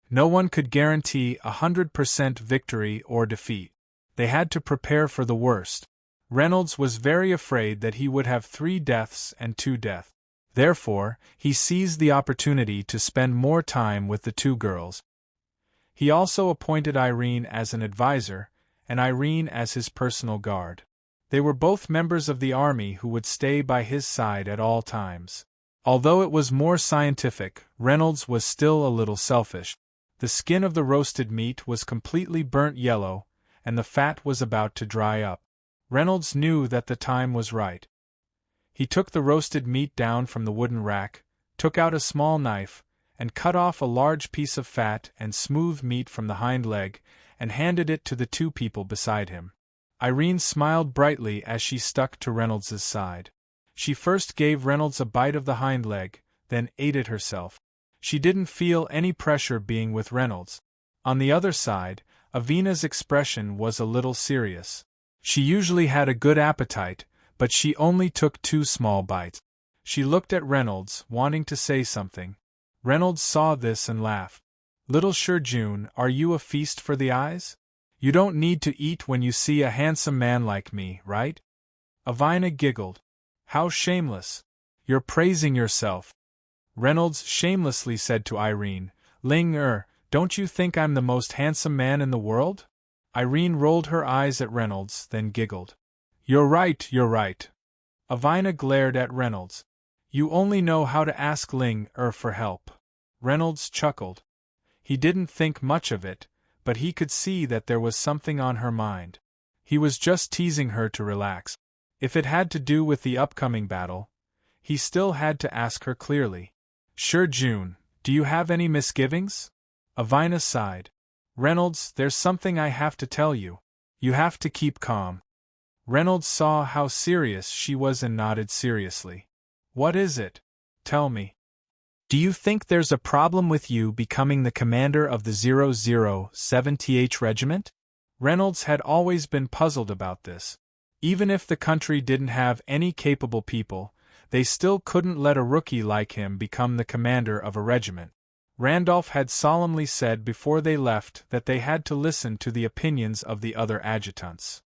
Speaker 1: No one could guarantee 100% victory or defeat. They had to prepare for the worst. Reynolds was very afraid that he would have 3 deaths and 2 deaths. Therefore, he seized the opportunity to spend more time with the 2 girls. He also appointed Irene as an advisor, and Irene as his personal guard. They were both members of the army who would stay by his side at all times. Although it was more scientific, Reynolds was still a little selfish. The skin of the roasted meat was completely burnt yellow, and the fat was about to dry up. Reynolds knew that the time was right. He took the roasted meat down from the wooden rack, took out a small knife, and cut off a large piece of fat and smooth meat from the hind leg, and handed it to the 2 people beside him. Irene smiled brightly as she stuck to Reynolds's side. She first gave Reynolds a bite of the hind leg, then ate it herself. She didn't feel any pressure being with Reynolds. On the other side, Avina's expression was a little serious. She usually had a good appetite, but she only took 2 small bites. She looked at Reynolds, wanting to say something. Reynolds saw this and laughed. "Little June, are you a feast for the eyes? You don't need to eat when you see a handsome man like me, right?" Avina giggled. "How shameless. You're praising yourself." Reynolds shamelessly said to Irene, "Ling, don't you think I'm the most handsome man in the world?" Irene rolled her eyes at Reynolds, then giggled. You're right. Avina glared at Reynolds. "You only know how to ask Ling for help." Reynolds chuckled. He didn't think much of it, but he could see that there was something on her mind. He was just teasing her to relax. If it had to do with the upcoming battle, he still had to ask her clearly. "June, do you have any misgivings?" Avina sighed. "Reynolds, there's something I have to tell you. You have to keep calm." Reynolds saw how serious she was and nodded seriously. "What is it? Tell me." "Do you think there's a problem with you becoming the commander of the 007th Regiment?" Reynolds had always been puzzled about this. Even if the country didn't have any capable people, they still couldn't let a rookie like him become the commander of a regiment. Randolph had solemnly said before they left that they had to listen to the opinions of the other adjutants.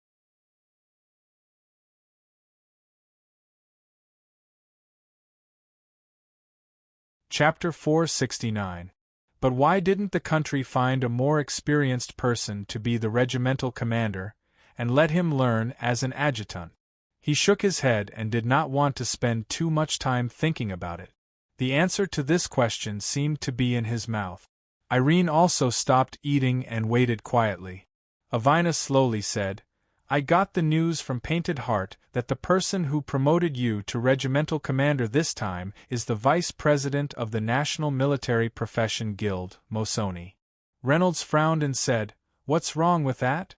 Speaker 1: Chapter 469. But why didn't the country find a more experienced person to be the regimental commander, and let him learn as an adjutant? He shook his head and did not want to spend too much time thinking about it. The answer to this question seemed to be in his mouth. Irene also stopped eating and waited quietly. Avina slowly said, I got the news from Painted Heart that the person who promoted you to regimental commander this time is the vice president of the National Military Profession Guild, Mosoni. Reynolds frowned and said, "What's wrong with that?"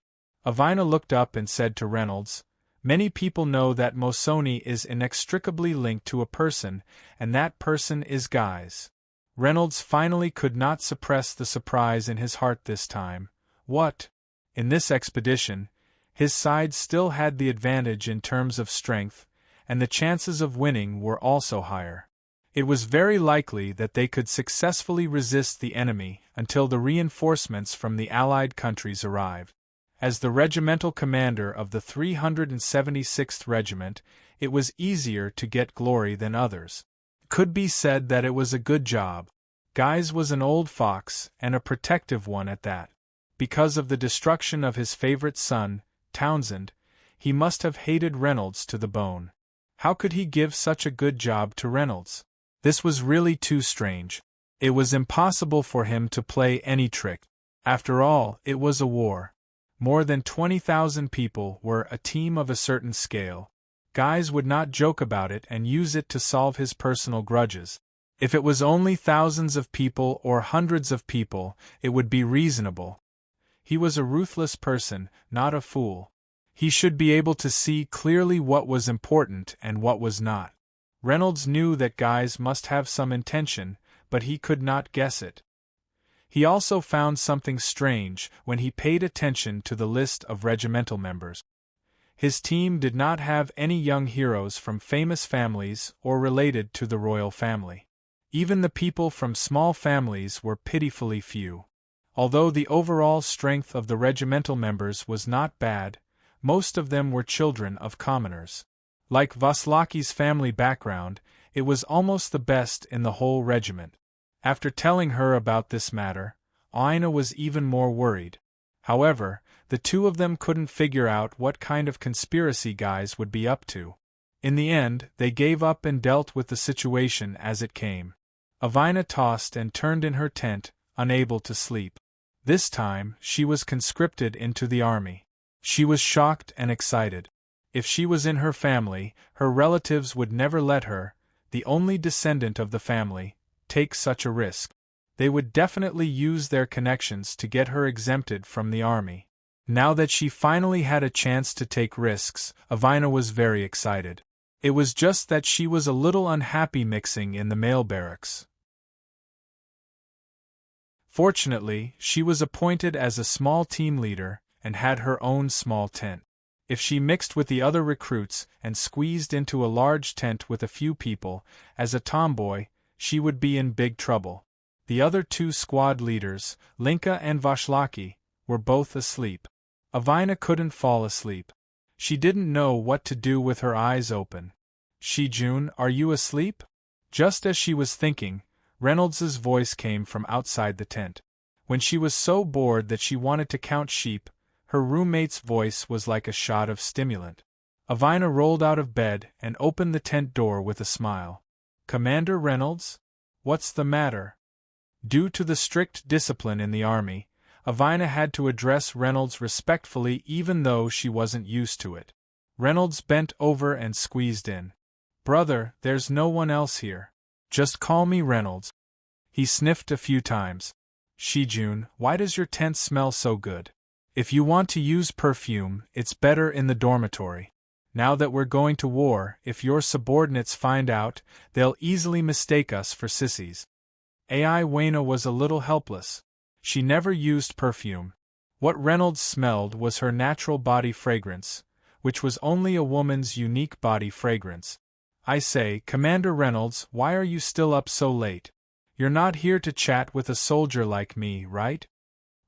Speaker 1: Avina looked up and said to Reynolds, "Many people know that Mosoni is inextricably linked to a person, and that person is Guy's." Reynolds finally could not suppress the surprise in his heart this time. What? In this expedition, his side still had the advantage in terms of strength, and the chances of winning were also higher. It was very likely that they could successfully resist the enemy until the reinforcements from the Allied countries arrived. As the regimental commander of the 376th Regiment, it was easier to get glory than others. It could be said that it was a good job. Guy's was an old fox, and a protective one at that. Because of the destruction of his favorite son, Townsend, he must have hated Reynolds to the bone. How could he give such a good job to Reynolds? This was really too strange. It was impossible for him to play any trick. After all, it was a war. More than 20,000 people were a team of a certain scale. Guy's would not joke about it and use it to solve his personal grudges. If it was only thousands of people or hundreds of people, it would be reasonable. He was a ruthless person, not a fool. He should be able to see clearly what was important and what was not. Reynolds knew that Guy's must have some intention, but he could not guess it. He also found something strange when he paid attention to the list of regimental members. His team did not have any young heroes from famous families or related to the royal family. Even the people from small families were pitifully few. Although the overall strength of the regimental members was not bad, most of them were children of commoners. Like Vaslaki's family background, it was almost the best in the whole regiment. After telling her about this matter, Aina was even more worried. However, the two of them couldn't figure out what kind of conspiracy Guy's would be up to. In the end, they gave up and dealt with the situation as it came. Avina tossed and turned in her tent, unable to sleep. This time, she was conscripted into the army. She was shocked and excited. If she was in her family, her relatives would never let her, the only descendant of the family, take such a risk. They would definitely use their connections to get her exempted from the army. Now that she finally had a chance to take risks, Avina was very excited. It was just that she was a little unhappy mixing in the male barracks. Fortunately, she was appointed as a small team leader and had her own small tent. If she mixed with the other recruits and squeezed into a large tent with a few people, as a tomboy, she would be in big trouble. The other two squad leaders, Linka and Vaslaki, were both asleep. Avina couldn't fall asleep. She didn't know what to do with her eyes open. "Shijun, are you asleep?" Just as she was thinking, Reynolds's voice came from outside the tent. When she was so bored that she wanted to count sheep, her roommate's voice was like a shot of stimulant. Avina rolled out of bed and opened the tent door with a smile. "Commander Reynolds? What's the matter?" Due to the strict discipline in the army, Avina had to address Reynolds respectfully even though she wasn't used to it. Reynolds bent over and squeezed in. "Brother, there's no one else here. Just call me Reynolds." He sniffed a few times. "Shijun, why does your tent smell so good? If you want to use perfume, it's better in the dormitory. Now that we're going to war, if your subordinates find out, they'll easily mistake us for sissies." Ai Wayna was a little helpless. She never used perfume. What Reynolds smelled was her natural body fragrance, which was only a woman's unique body fragrance. "I say, Commander Reynolds, why are you still up so late? You're not here to chat with a soldier like me, right?"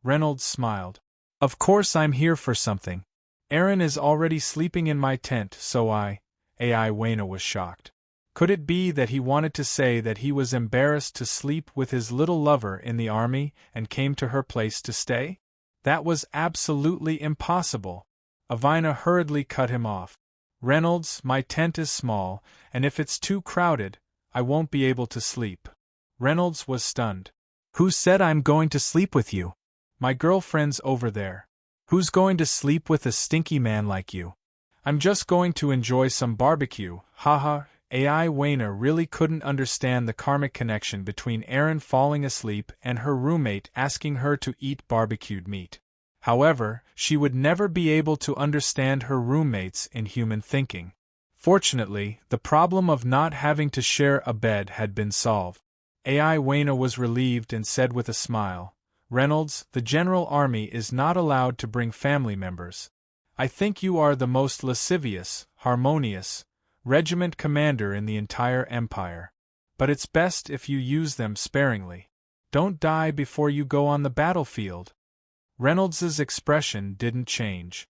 Speaker 1: Reynolds smiled. "Of course I'm here for something. Aaron is already sleeping in my tent, so Ai Wayna was shocked. Could it be that he wanted to say that he was embarrassed to sleep with his little lover in the army and came to her place to stay? That was absolutely impossible. Avina hurriedly cut him off. "Reynolds, my tent is small, and if it's too crowded, I won't be able to sleep." Reynolds was stunned. "Who said I'm going to sleep with you? My girlfriend's over there." Who's going to sleep with a stinky man like you? I'm just going to enjoy some barbecue, haha. AI Wayna really couldn't understand the karmic connection between Erin falling asleep and her roommate asking her to eat barbecued meat. However, she would never be able to understand her roommate's inhuman thinking. Fortunately, the problem of not having to share a bed had been solved. AI Wayna was relieved and said with a smile, "Reynolds, the General Army is not allowed to bring family members. I think you are the most lascivious, harmonious, regiment commander in the entire Empire. But it's best if you use them sparingly. Don't die before you go on the battlefield." Reynolds's expression didn't change.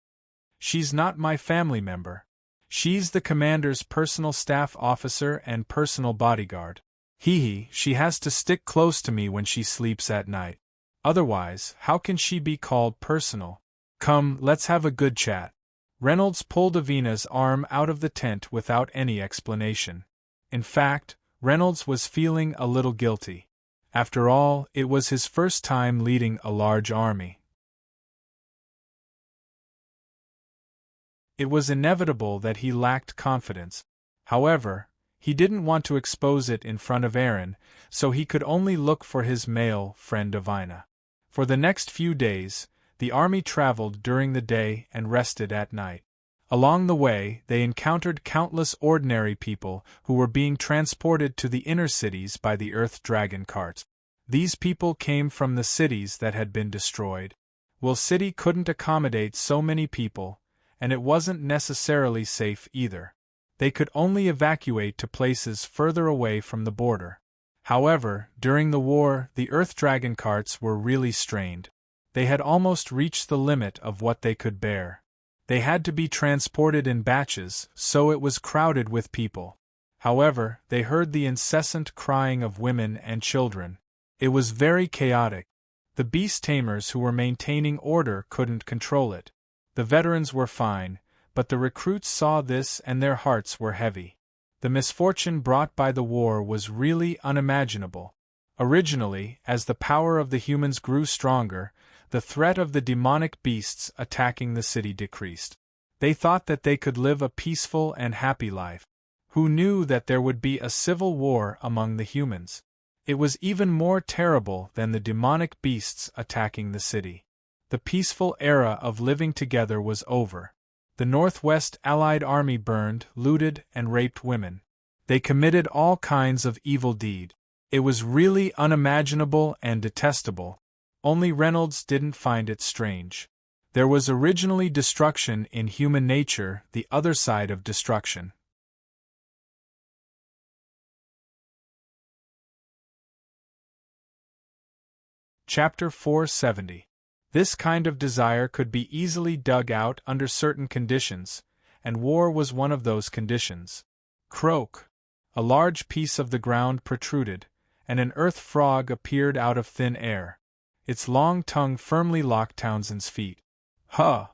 Speaker 1: "She's not my family member. She's the commander's personal staff officer and personal bodyguard. She has to stick close to me when she sleeps at night. Otherwise, how can she be called personal? Come, let's have a good chat." Reynolds pulled Avina's arm out of the tent without any explanation. In fact, Reynolds was feeling a little guilty. After all, it was his first time leading a large army. It was inevitable that he lacked confidence. However, he didn't want to expose it in front of Erin, so he could only look for his male friend Avina. For the next few days, the army traveled during the day and rested at night. Along the way, they encountered countless ordinary people who were being transported to the inner cities by the Earth Dragon cart. These people came from the cities that had been destroyed. Will City couldn't accommodate so many people, and it wasn't necessarily safe either. They could only evacuate to places further away from the border. However, during the war, the Earth Dragon carts were really strained. They had almost reached the limit of what they could bear. They had to be transported in batches, so it was crowded with people. However, they heard the incessant crying of women and children. It was very chaotic. The beast tamers who were maintaining order couldn't control it. The veterans were fine, but the recruits saw this and their hearts were heavy. The misfortune brought by the war was really unimaginable. Originally, as the power of the humans grew stronger, the threat of the demonic beasts attacking the city decreased. They thought that they could live a peaceful and happy life. Who knew that there would be a civil war among the humans? It was even more terrible than the demonic beasts attacking the city. The peaceful era of living together was over. The Northwest Allied Army burned, looted, and raped women. They committed all kinds of evil deed. It was really unimaginable and detestable. Only Reynolds didn't find it strange. There was originally destruction in human nature, the other side of destruction. Chapter 470. This kind of desire could be easily dug out under certain conditions, and war was one of those conditions. Croak! A large piece of the ground protruded, and an earth frog appeared out of thin air. Its long tongue firmly locked Townsend's feet. Huh!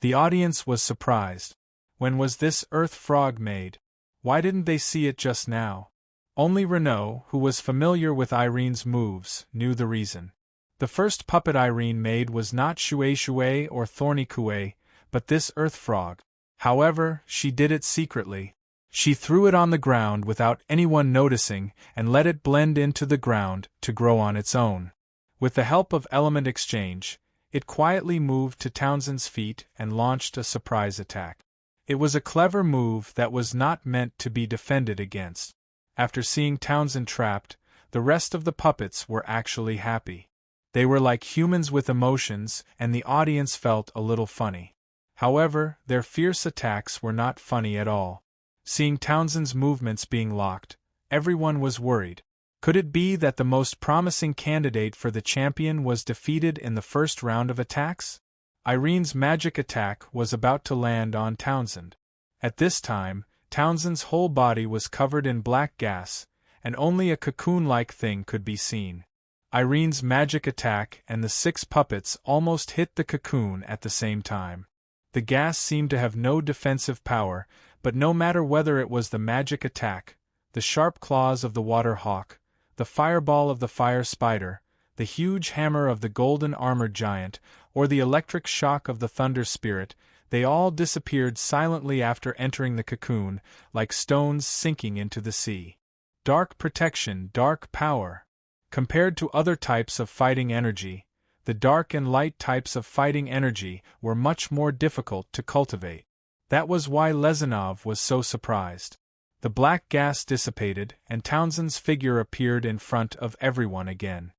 Speaker 1: The audience was surprised. When was this earth frog made? Why didn't they see it just now? Only Renaud, who was familiar with Irene's moves, knew the reason. The first puppet Irene made was not Shue Shue or Thorny Kue, but this earth frog. However, she did it secretly. She threw it on the ground without anyone noticing and let it blend into the ground to grow on its own. With the help of element exchange, it quietly moved to Townsend's feet and launched a surprise attack. It was a clever move that was not meant to be defended against. After seeing Townsend trapped, the rest of the puppets were actually happy. They were like humans with emotions, and the audience felt a little funny. However, their fierce attacks were not funny at all. Seeing Townsend's movements being locked, everyone was worried. Could it be that the most promising candidate for the champion was defeated in the first round of attacks? Irene's magic attack was about to land on Townsend. At this time, Townsend's whole body was covered in black gas, and only a cocoon-like thing could be seen. Irene's magic attack and the 6 puppets almost hit the cocoon at the same time. The gas seemed to have no defensive power, but no matter whether it was the magic attack, the sharp claws of the water hawk, the fireball of the fire spider, the huge hammer of the golden armored giant, or the electric shock of the thunder spirit, they all disappeared silently after entering the cocoon, like stones sinking into the sea. Dark protection, dark power. Compared to other types of fighting energy, the dark and light types of fighting energy were much more difficult to cultivate. That was why Lesanov was so surprised. The black gas dissipated, and Townsend's figure appeared in front of everyone again.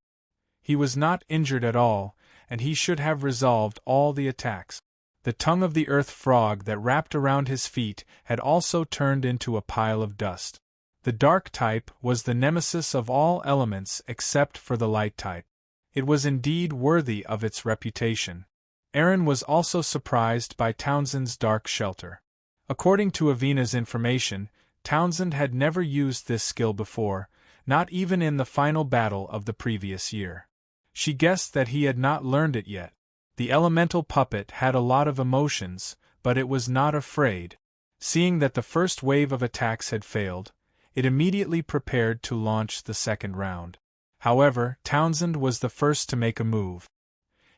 Speaker 1: He was not injured at all, and he should have resolved all the attacks. The tongue of the earth frog that wrapped around his feet had also turned into a pile of dust. The dark type was the nemesis of all elements except for the light type. It was indeed worthy of its reputation. Aaron was also surprised by Townsend's dark shelter. According to Avina's information, Townsend had never used this skill before, not even in the final battle of the previous year. She guessed that he had not learned it yet. The elemental puppet had a lot of emotions, but it was not afraid. Seeing that the first wave of attacks had failed, it immediately prepared to launch the second round. However, Townsend was the first to make a move.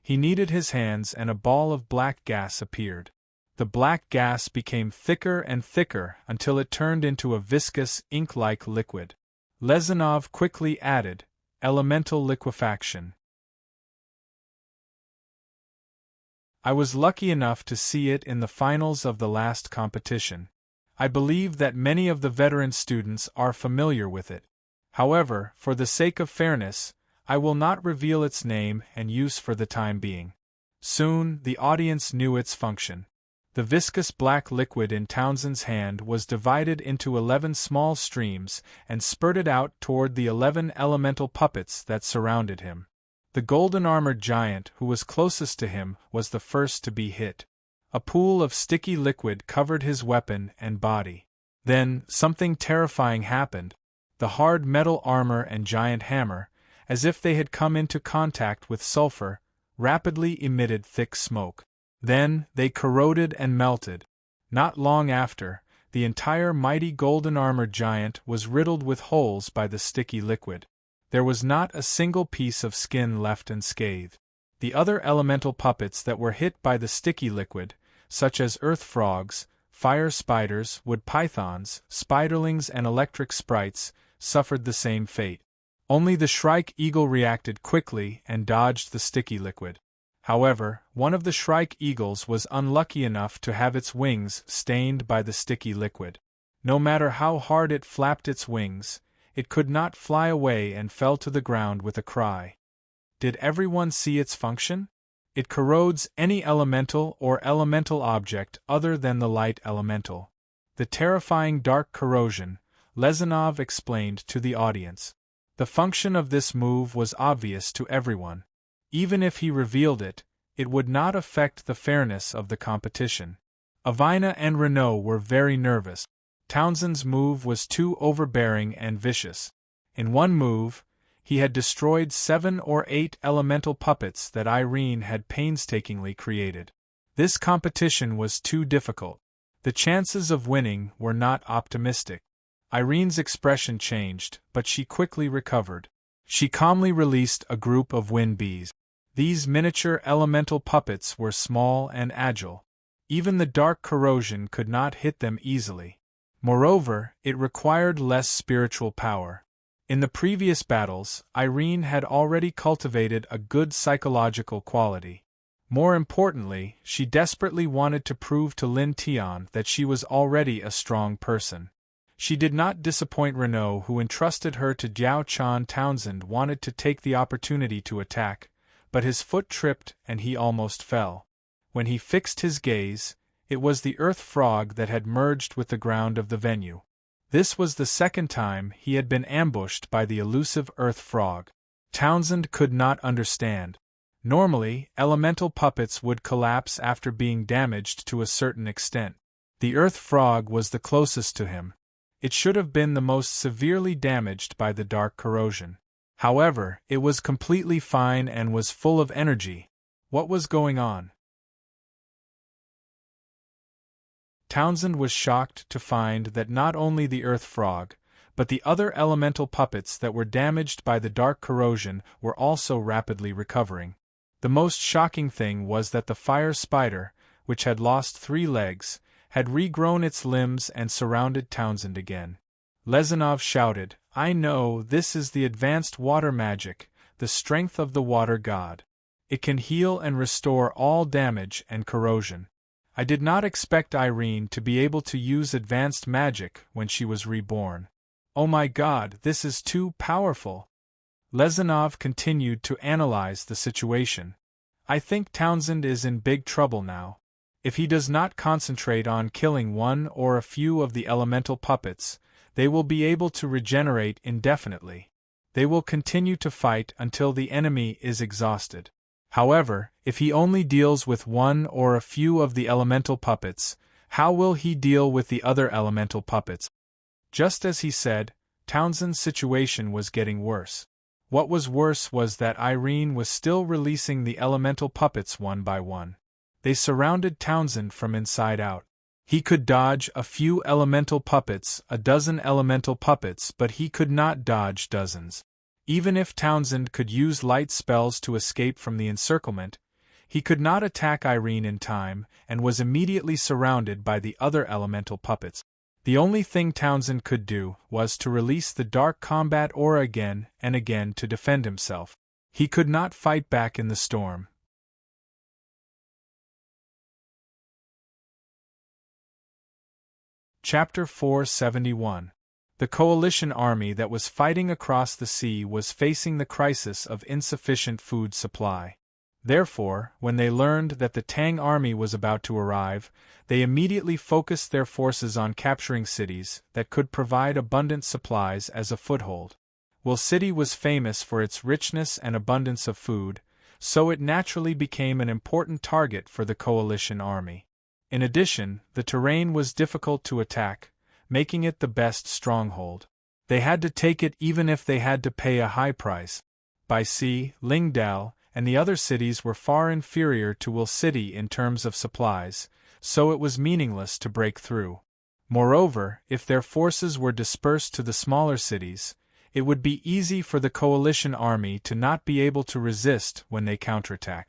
Speaker 1: He kneaded his hands and a ball of black gas appeared. The black gas became thicker and thicker until it turned into a viscous, ink-like liquid. Lesanov quickly added, "Elemental liquefaction." I was lucky enough to see it in the finals of the last competition. I believe that many of the veteran students are familiar with it. However, for the sake of fairness, I will not reveal its name and use for the time being. Soon, the audience knew its function. The viscous black liquid in Townsend's hand was divided into 11 small streams and spurted out toward the 11 elemental puppets that surrounded him. The golden-armored giant who was closest to him was the first to be hit. A pool of sticky liquid covered his weapon and body. Then, something terrifying happened. The hard metal armor and giant hammer, as if they had come into contact with sulfur, rapidly emitted thick smoke. Then, they corroded and melted. Not long after, the entire mighty golden-armored giant was riddled with holes by the sticky liquid. There was not a single piece of skin left unscathed. The other elemental puppets that were hit by the sticky liquid, such as earth frogs, fire spiders, wood pythons, spiderlings and electric sprites, suffered the same fate. Only the shrike eagle reacted quickly and dodged the sticky liquid. However, one of the shrike eagles was unlucky enough to have its wings stained by the sticky liquid. No matter how hard it flapped its wings, it could not fly away and fell to the ground with a cry. Did everyone see its function? It corrodes any elemental or elemental object other than the light elemental. The terrifying dark corrosion, Lesanov explained to the audience. The function of this move was obvious to everyone. Even if he revealed it, it would not affect the fairness of the competition. Avina and Renault were very nervous. Townsend's move was too overbearing and vicious. In one move, he had destroyed 7 or 8 elemental puppets that Irene had painstakingly created. This competition was too difficult. The chances of winning were not optimistic. Irene's expression changed, but she quickly recovered. She calmly released a group of wind bees. These miniature elemental puppets were small and agile. Even the dark corrosion could not hit them easily. Moreover, it required less spiritual power. In the previous battles, Irene had already cultivated a good psychological quality. More importantly, she desperately wanted to prove to Lin Tian that she was already a strong person. She did not disappoint Renault, who entrusted her to Jiao Chan. Townsend wanted to take the opportunity to attack, but his foot tripped and he almost fell. When he fixed his gaze, it was the earth frog that had merged with the ground of the venue. This was the second time he had been ambushed by the elusive earth frog. Townsend could not understand. Normally, elemental puppets would collapse after being damaged to a certain extent. The earth frog was the closest to him. It should have been the most severely damaged by the dark corrosion. However, it was completely fine and was full of energy. What was going on? Townsend was shocked to find that not only the earth frog, but the other elemental puppets that were damaged by the dark corrosion were also rapidly recovering. The most shocking thing was that the fire spider, which had lost 3 legs, had regrown its limbs and surrounded Townsend again. Lesanov shouted, "I know, this is the advanced water magic, the strength of the water god. It can heal and restore all damage and corrosion. I did not expect Irene to be able to use advanced magic when she was reborn. Oh my god, this is too powerful." Lesanov continued to analyze the situation. "I think Townsend is in big trouble now. If he does not concentrate on killing one or a few of the elemental puppets, they will be able to regenerate indefinitely. They will continue to fight until the enemy is exhausted. However, if he only deals with one or a few of the elemental puppets, how will he deal with the other elemental puppets?" Just as he said, Townsend's situation was getting worse. What was worse was that Irene was still releasing the elemental puppets one by one. They surrounded Townsend from inside out. He could dodge a few elemental puppets, a dozen elemental puppets, but he could not dodge dozens. Even if Townsend could use light spells to escape from the encirclement, he could not attack Irene in time and was immediately surrounded by the other elemental puppets. The only thing Townsend could do was to release the dark combat aura again and again to defend himself. He could not fight back in the storm. Chapter 471. The coalition army that was fighting across the sea was facing the crisis of insufficient food supply. Therefore, when they learned that the Tang army was about to arrive, they immediately focused their forces on capturing cities that could provide abundant supplies as a foothold. Will City was famous for its richness and abundance of food, so it naturally became an important target for the coalition army. In addition, the terrain was difficult to attack, making it the best stronghold. They had to take it even if they had to pay a high price. By sea, Lingdao and the other cities were far inferior to Will City in terms of supplies, so it was meaningless to break through. Moreover, if their forces were dispersed to the smaller cities, it would be easy for the coalition army to not be able to resist when they counterattacked.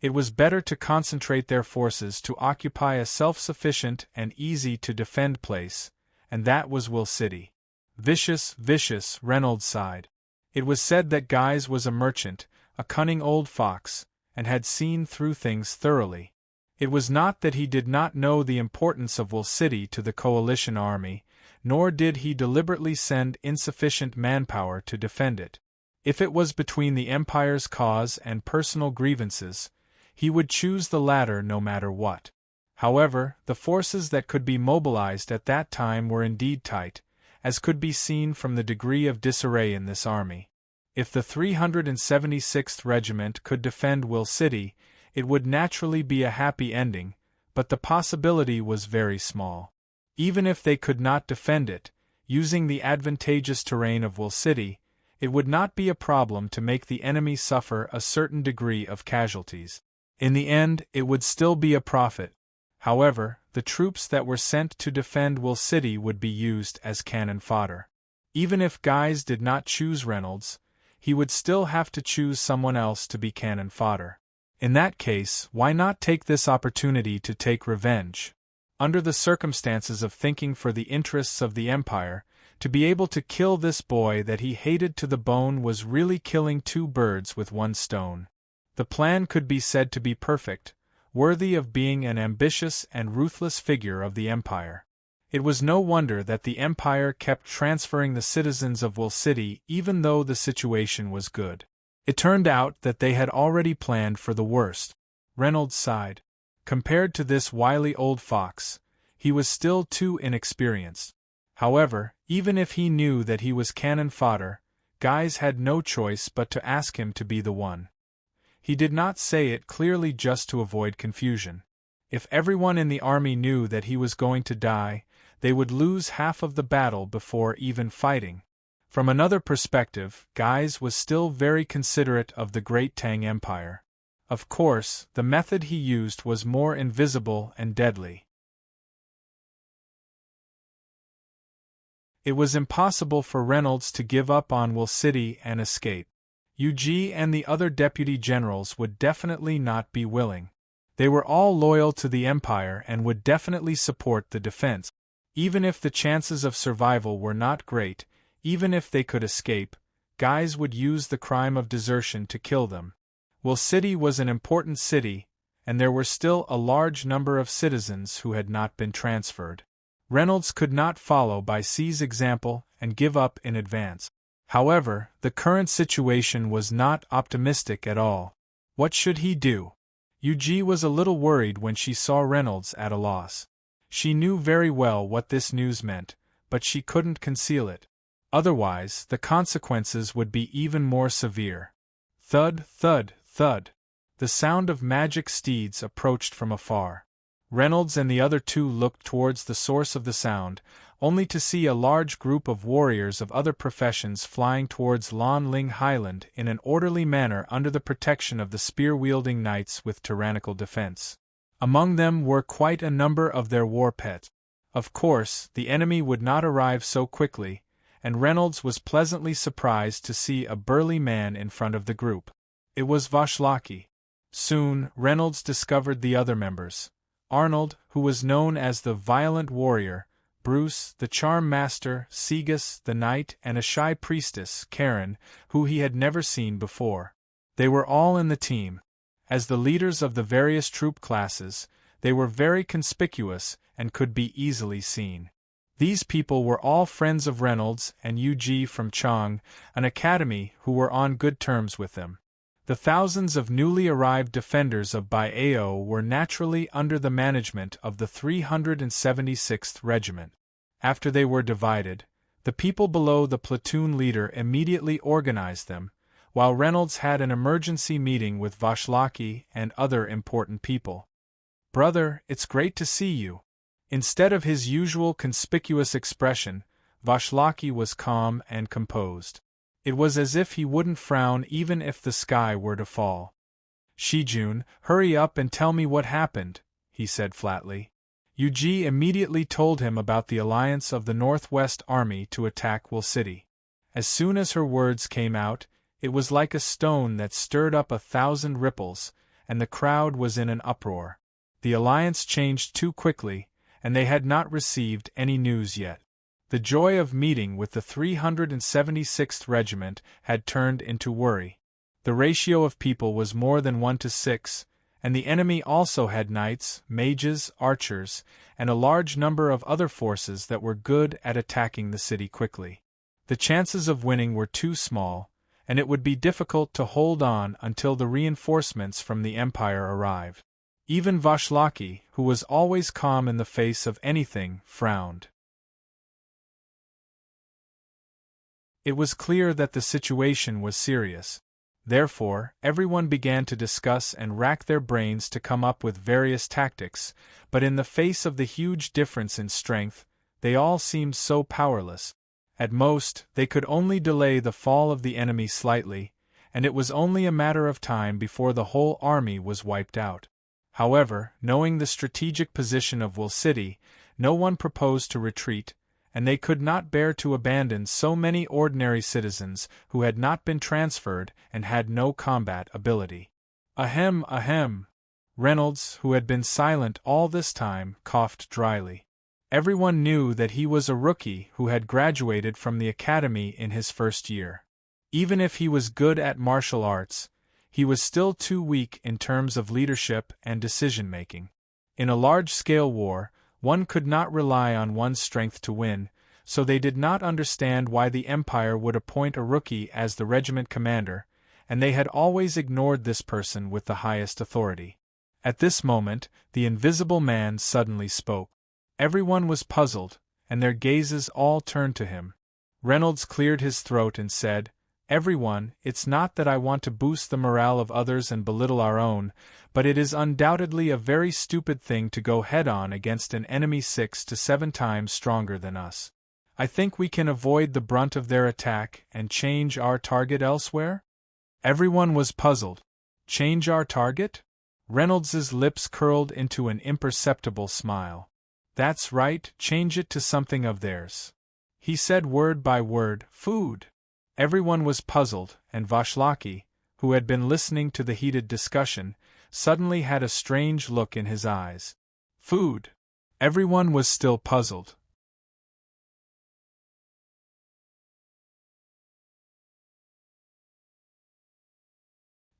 Speaker 1: It was better to concentrate their forces to occupy a self-sufficient and easy-to-defend place, and that was Will City. Vicious, Reynolds sighed. It was said that Guise was a merchant, a cunning old fox, and had seen through things thoroughly. It was not that he did not know the importance of Will City to the coalition army, nor did he deliberately send insufficient manpower to defend it. If it was between the Empire's cause and personal grievances, he would choose the latter no matter what. However, the forces that could be mobilized at that time were indeed tight, as could be seen from the degree of disarray in this army. If the 376th Regiment could defend Will City, it would naturally be a happy ending, but the possibility was very small. Even if they could not defend it, using the advantageous terrain of Will City, it would not be a problem to make the enemy suffer a certain degree of casualties. In the end, it would still be a profit. However, the troops that were sent to defend Will City would be used as cannon fodder. Even if Guise did not choose Reynolds, he would still have to choose someone else to be cannon fodder. In that case, why not take this opportunity to take revenge? Under the circumstances of thinking for the interests of the Empire, to be able to kill this boy that he hated to the bone was really killing 2 birds with 1 stone. The plan could be said to be perfect, worthy of being an ambitious and ruthless figure of the Empire. It was no wonder that the Empire kept transferring the citizens of Will City even though the situation was good. It turned out that they had already planned for the worst. Reynolds sighed. Compared to this wily old fox, he was still too inexperienced. However, even if he knew that he was cannon fodder, Guise had no choice but to ask him to be the one. He did not say it clearly just to avoid confusion. If everyone in the army knew that he was going to die, they would lose half of the battle before even fighting. From another perspective, Guise was still very considerate of the great Tang Empire. Of course, the method he used was more invisible and deadly. It was impossible for Reynolds to give up on Will City and escape. Yu and the other deputy generals would definitely not be willing. They were all loyal to the Empire and would definitely support the defense. Even if the chances of survival were not great, even if they could escape, guys would use the crime of desertion to kill them. Will City was an important city, and there were still a large number of citizens who had not been transferred. Reynolds could not follow by C's example and give up in advance. However, the current situation was not optimistic at all. What should he do? Yu was a little worried when she saw Reynolds at a loss. She knew very well what this news meant, but she couldn't conceal it. Otherwise, the consequences would be even more severe. Thud, thud, thud. The sound of magic steeds approached from afar. Reynolds and the other two looked towards the source of the sound, only to see a large group of warriors of other professions flying towards Lan Ling Highland in an orderly manner under the protection of the spear-wielding knights with tyrannical defense. Among them were quite a number of their war pets. Of course, the enemy would not arrive so quickly, and Reynolds was pleasantly surprised to see a burly man in front of the group. It was Vashlaki. Soon, Reynolds discovered the other members. Arnold, who was known as the Violent Warrior, Bruce, the Charm Master, Segus, the Knight, and a shy priestess, Karen, who he had never seen before. They were all in the team. As the leaders of the various troop classes, they were very conspicuous and could be easily seen. These people were all friends of Reynolds and Yu from Chang, an academy, who were on good terms with them. The thousands of newly arrived defenders of Baiao were naturally under the management of the 376th Regiment. After they were divided, the people below the platoon leader immediately organized them, while Reynolds had an emergency meeting with Vashlaki and other important people. "Brother, it's great to see you." Instead of his usual conspicuous expression, Vashlaki was calm and composed. It was as if he wouldn't frown even if the sky were to fall. "Shijun, hurry up and tell me what happened," he said flatly. Yu immediately told him about the alliance of the Northwest Army to attack Will City. As soon as her words came out, it was like a stone that stirred up 1,000 ripples, and the crowd was in an uproar. The alliance changed too quickly, and they had not received any news yet. The joy of meeting with the 376th Regiment had turned into worry. The ratio of people was more than 1 to 6, and the enemy also had knights, mages, archers, and a large number of other forces that were good at attacking the city quickly. The chances of winning were too small, and it would be difficult to hold on until the reinforcements from the Empire arrived. Even Vashlaki, who was always calm in the face of anything, frowned. It was clear that the situation was serious. Therefore, everyone began to discuss and rack their brains to come up with various tactics, but in the face of the huge difference in strength, they all seemed so powerless. At most, they could only delay the fall of the enemy slightly, and it was only a matter of time before the whole army was wiped out. However, knowing the strategic position of Will City, no one proposed to retreat, and they could not bear to abandon so many ordinary citizens who had not been transferred and had no combat ability. Ahem, ahem. Reynolds, who had been silent all this time, coughed dryly. Everyone knew that he was a rookie who had graduated from the academy in his first year. Even if he was good at martial arts, he was still too weak in terms of leadership and decision-making. In a large-scale war, one could not rely on one's strength to win, so they did not understand why the Empire would appoint a rookie as the regiment commander, and they had always ignored this person with the highest authority. At this moment, the Invisible Man suddenly spoke. Everyone was puzzled, and their gazes all turned to him. Reynolds cleared his throat and said, "Everyone, it's not that I want to boost the morale of others and belittle our own, but it is undoubtedly a very stupid thing to go head-on against an enemy 6 to 7 times stronger than us. I think we can avoid the brunt of their attack and change our target elsewhere?" Everyone was puzzled. Change our target? Reynolds's lips curled into an imperceptible smile. "That's right, change it to something of theirs." He said word by word, "Food." Everyone was puzzled, and Vashlaki, who had been listening to the heated discussion, suddenly had a strange look in his eyes. Food. Everyone was still puzzled.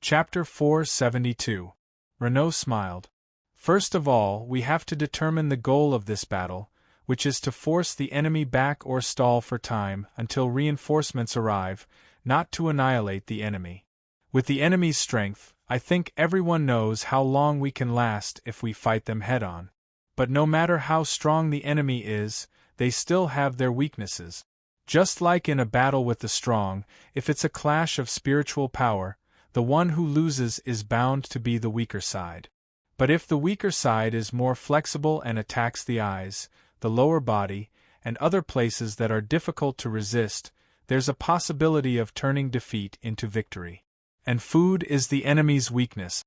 Speaker 1: Chapter 472. Renaud smiled. First of all, we have to determine the goal of this battle, which is to force the enemy back or stall for time until reinforcements arrive, not to annihilate the enemy. With the enemy's strength, I think everyone knows how long we can last if we fight them head-on. But no matter how strong the enemy is, they still have their weaknesses. Just like in a battle with the strong, if it's a clash of spiritual power, the one who loses is bound to be the weaker side. But if the weaker side is more flexible and attacks the eyes, the lower body, and other places that are difficult to resist, there's a possibility of turning defeat into victory. And food is the enemy's weakness.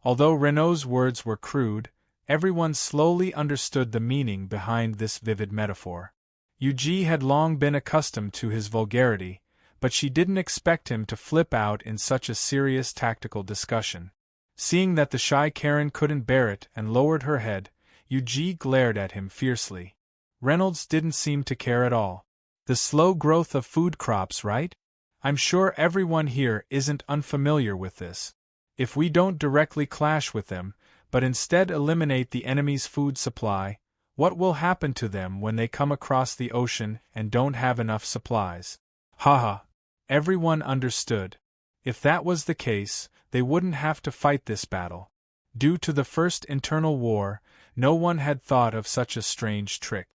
Speaker 1: Although Renaud's words were crude, everyone slowly understood the meaning behind this vivid metaphor. Yuji had long been accustomed to his vulgarity, but she didn't expect him to flip out in such a serious tactical discussion. Seeing that the shy Karen couldn't bear it and lowered her head, Yuji glared at him fiercely. Reynolds didn't seem to care at all. The slow growth of food crops, right? I'm sure everyone here isn't unfamiliar with this. If we don't directly clash with them, but instead eliminate the enemy's food supply, what will happen to them when they come across the ocean and don't have enough supplies? Haha. Everyone understood. If that was the case, they wouldn't have to fight this battle. Due to the First Internal War, no one had thought of such a strange trick.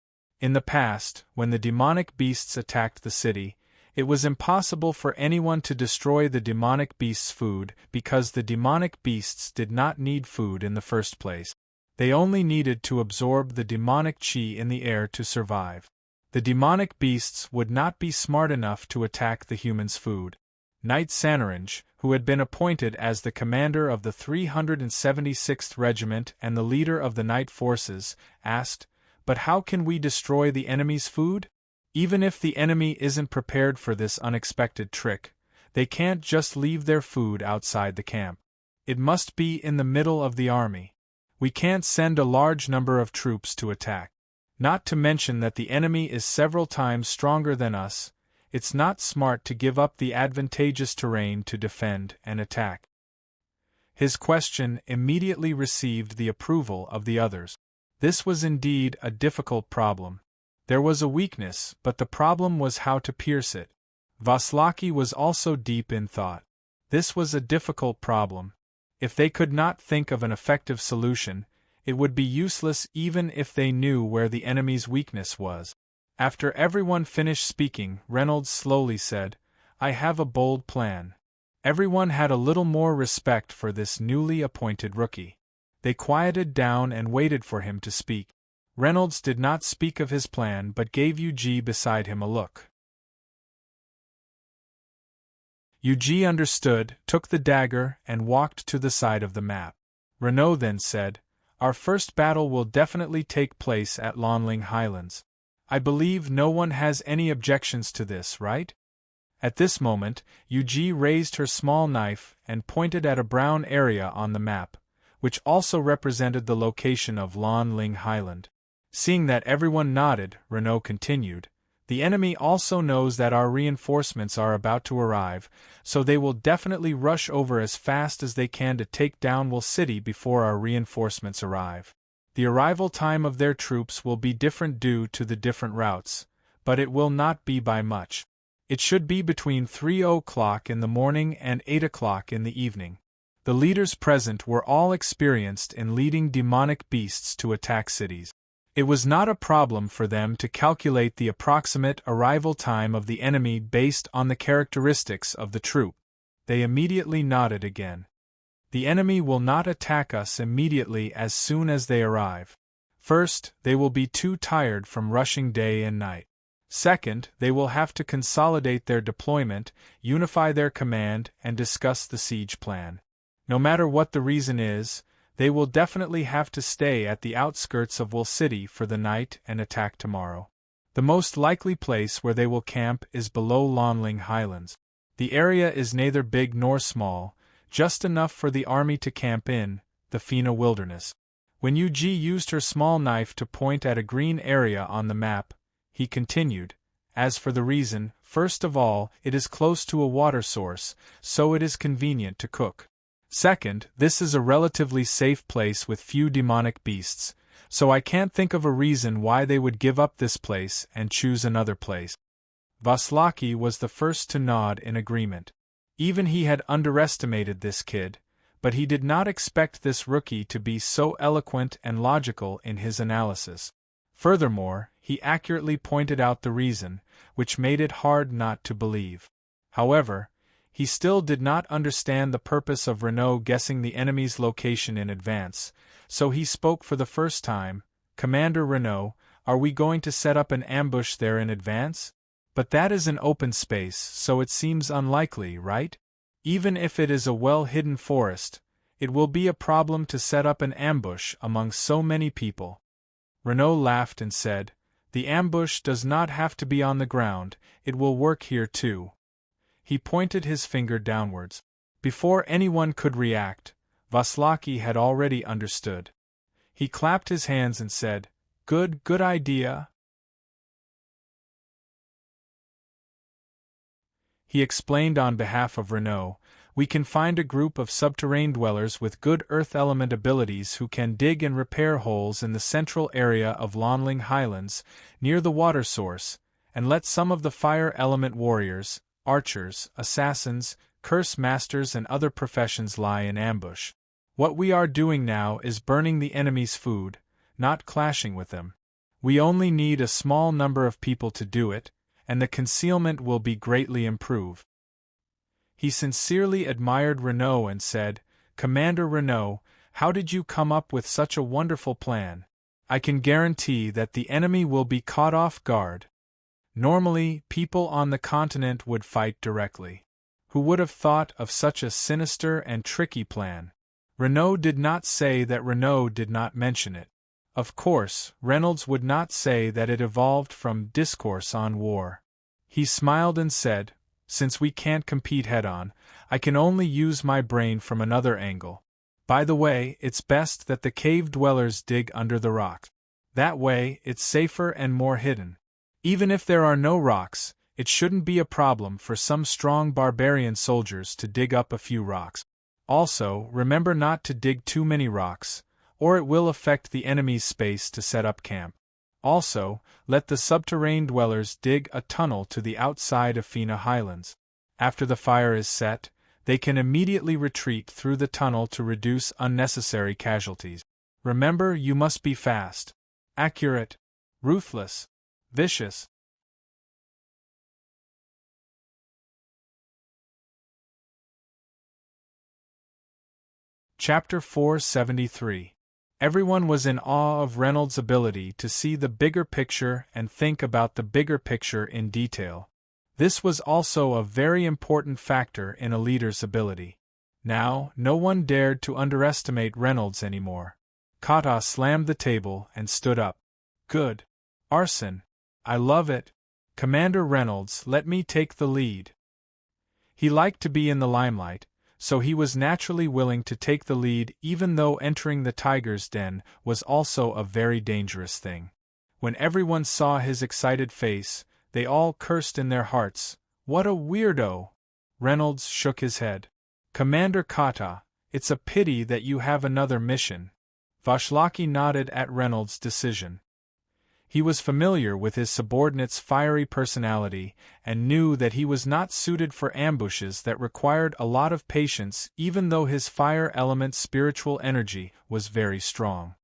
Speaker 1: In the past, when the demonic beasts attacked the city, it was impossible for anyone to destroy the demonic beasts' food because the demonic beasts did not need food in the first place. They only needed to absorb the demonic chi in the air to survive. The demonic beasts would not be smart enough to attack the humans' food. Knight Sanaranj, who had been appointed as the commander of the 376th Regiment and the leader of the night forces, asked, "But how can we destroy the enemy's food? Even if the enemy isn't prepared for this unexpected trick, they can't just leave their food outside the camp. It must be in the middle of the army. We can't send a large number of troops to attack. Not to mention that the enemy is several times stronger than us. It's not smart to give up the advantageous terrain to defend and attack." His question immediately received the approval of the others. This was indeed a difficult problem. There was a weakness, but the problem was how to pierce it. Vashlaki was also deep in thought. This was a difficult problem. If they could not think of an effective solution, it would be useless even if they knew where the enemy's weakness was. After everyone finished speaking, Reynolds slowly said, "I have a bold plan." Everyone had a little more respect for this newly appointed rookie. They quieted down and waited for him to speak. Reynolds did not speak of his plan but gave Yuji beside him a look. Yuji understood, took the dagger, and walked to the side of the map. Renaud then said, "Our first battle will definitely take place at Lonling Highlands. I believe no one has any objections to this, right?" At this moment, Yuji raised her small knife and pointed at a brown area on the map, which also represented the location of Lonling Highland. Seeing that everyone nodded, Renaud continued, "The enemy also knows that our reinforcements are about to arrive, so they will definitely rush over as fast as they can to take down Will City before our reinforcements arrive. The arrival time of their troops will be different due to the different routes, but it will not be by much. It should be between 3 o'clock in the morning and 8 o'clock in the evening." The leaders present were all experienced in leading demonic beasts to attack cities. It was not a problem for them to calculate the approximate arrival time of the enemy based on the characteristics of the troop. They immediately nodded again. The enemy will not attack us immediately as soon as they arrive. First, they will be too tired from rushing day and night. Second, they will have to consolidate their deployment, unify their command, and discuss the siege plan. No matter what the reason is, they will definitely have to stay at the outskirts of Will City for the night and attack tomorrow. The most likely place where they will camp is below Lonling Highlands. The area is neither big nor small, just enough for the army to camp in, the Fena wilderness. When Ug used her small knife to point at a green area on the map, he continued, as for the reason, first of all, it is close to a water source, so it is convenient to cook. Second, this is a relatively safe place with few demonic beasts, so I can't think of a reason why they would give up this place and choose another place. Vaslaki was the first to nod in agreement. Even he had underestimated this kid, but he did not expect this rookie to be so eloquent and logical in his analysis. Furthermore, he accurately pointed out the reason, which made it hard not to believe. However, he still did not understand the purpose of Renaud guessing the enemy's location in advance, so he spoke for the first time. "Commander Renaud, are we going to set up an ambush there in advance? But that is an open space, so it seems unlikely, right? Even if it is a well-hidden forest, it will be a problem to set up an ambush among so many people." Renaud laughed and said, "The ambush does not have to be on the ground, it will work here too." He pointed his finger downwards. Before anyone could react, Vaslaki had already understood. He clapped his hands and said, Good idea." He explained on behalf of Renaud, "We can find a group of subterranean dwellers with good earth element abilities who can dig and repair holes in the central area of Lonling Highlands, near the water source, and let some of the fire element warriors, archers, assassins, curse masters and other professions lie in ambush. What we are doing now is burning the enemy's food, not clashing with them. We only need a small number of people to do it, and the concealment will be greatly improved." He sincerely admired Renaud and said, "Commander Renaud, how did you come up with such a wonderful plan? I can guarantee that the enemy will be caught off guard. Normally, people on the continent would fight directly. Who would have thought of such a sinister and tricky plan?" Renaud did not say that Renaud did not mention it. Of course, Reynolds would not say that it evolved from discourse on war. He smiled and said, "Since we can't compete head-on, I can only use my brain from another angle. By the way, it's best that the cave dwellers dig under the rocks. That way, it's safer and more hidden. Even if there are no rocks, it shouldn't be a problem for some strong barbarian soldiers to dig up a few rocks. Also, remember not to dig too many rocks, or it will affect the enemy's space to set up camp. Also, let the subterranean dwellers dig a tunnel to the outside of Fena Highlands. After the fire is set, they can immediately retreat through the tunnel to reduce unnecessary casualties. Remember, you must be fast, accurate, ruthless, vicious." Chapter 473. Everyone was in awe of Reynolds' ability to see the bigger picture and think about the bigger picture in detail. This was also a very important factor in a leader's ability. Now, no one dared to underestimate Reynolds anymore. Kata slammed the table and stood up. "Good. Arson. I love it. Commander Reynolds, let me take the lead." He liked to be in the limelight, so he was naturally willing to take the lead even though entering the tiger's den was also a very dangerous thing. When everyone saw his excited face, they all cursed in their hearts, "What a weirdo!" Reynolds shook his head. "Commander Kata, it's a pity that you have another mission." Vaslaki nodded at Reynolds' decision. He was familiar with his subordinate's fiery personality and knew that he was not suited for ambushes that required a lot of patience even though his fire element spiritual energy was very strong.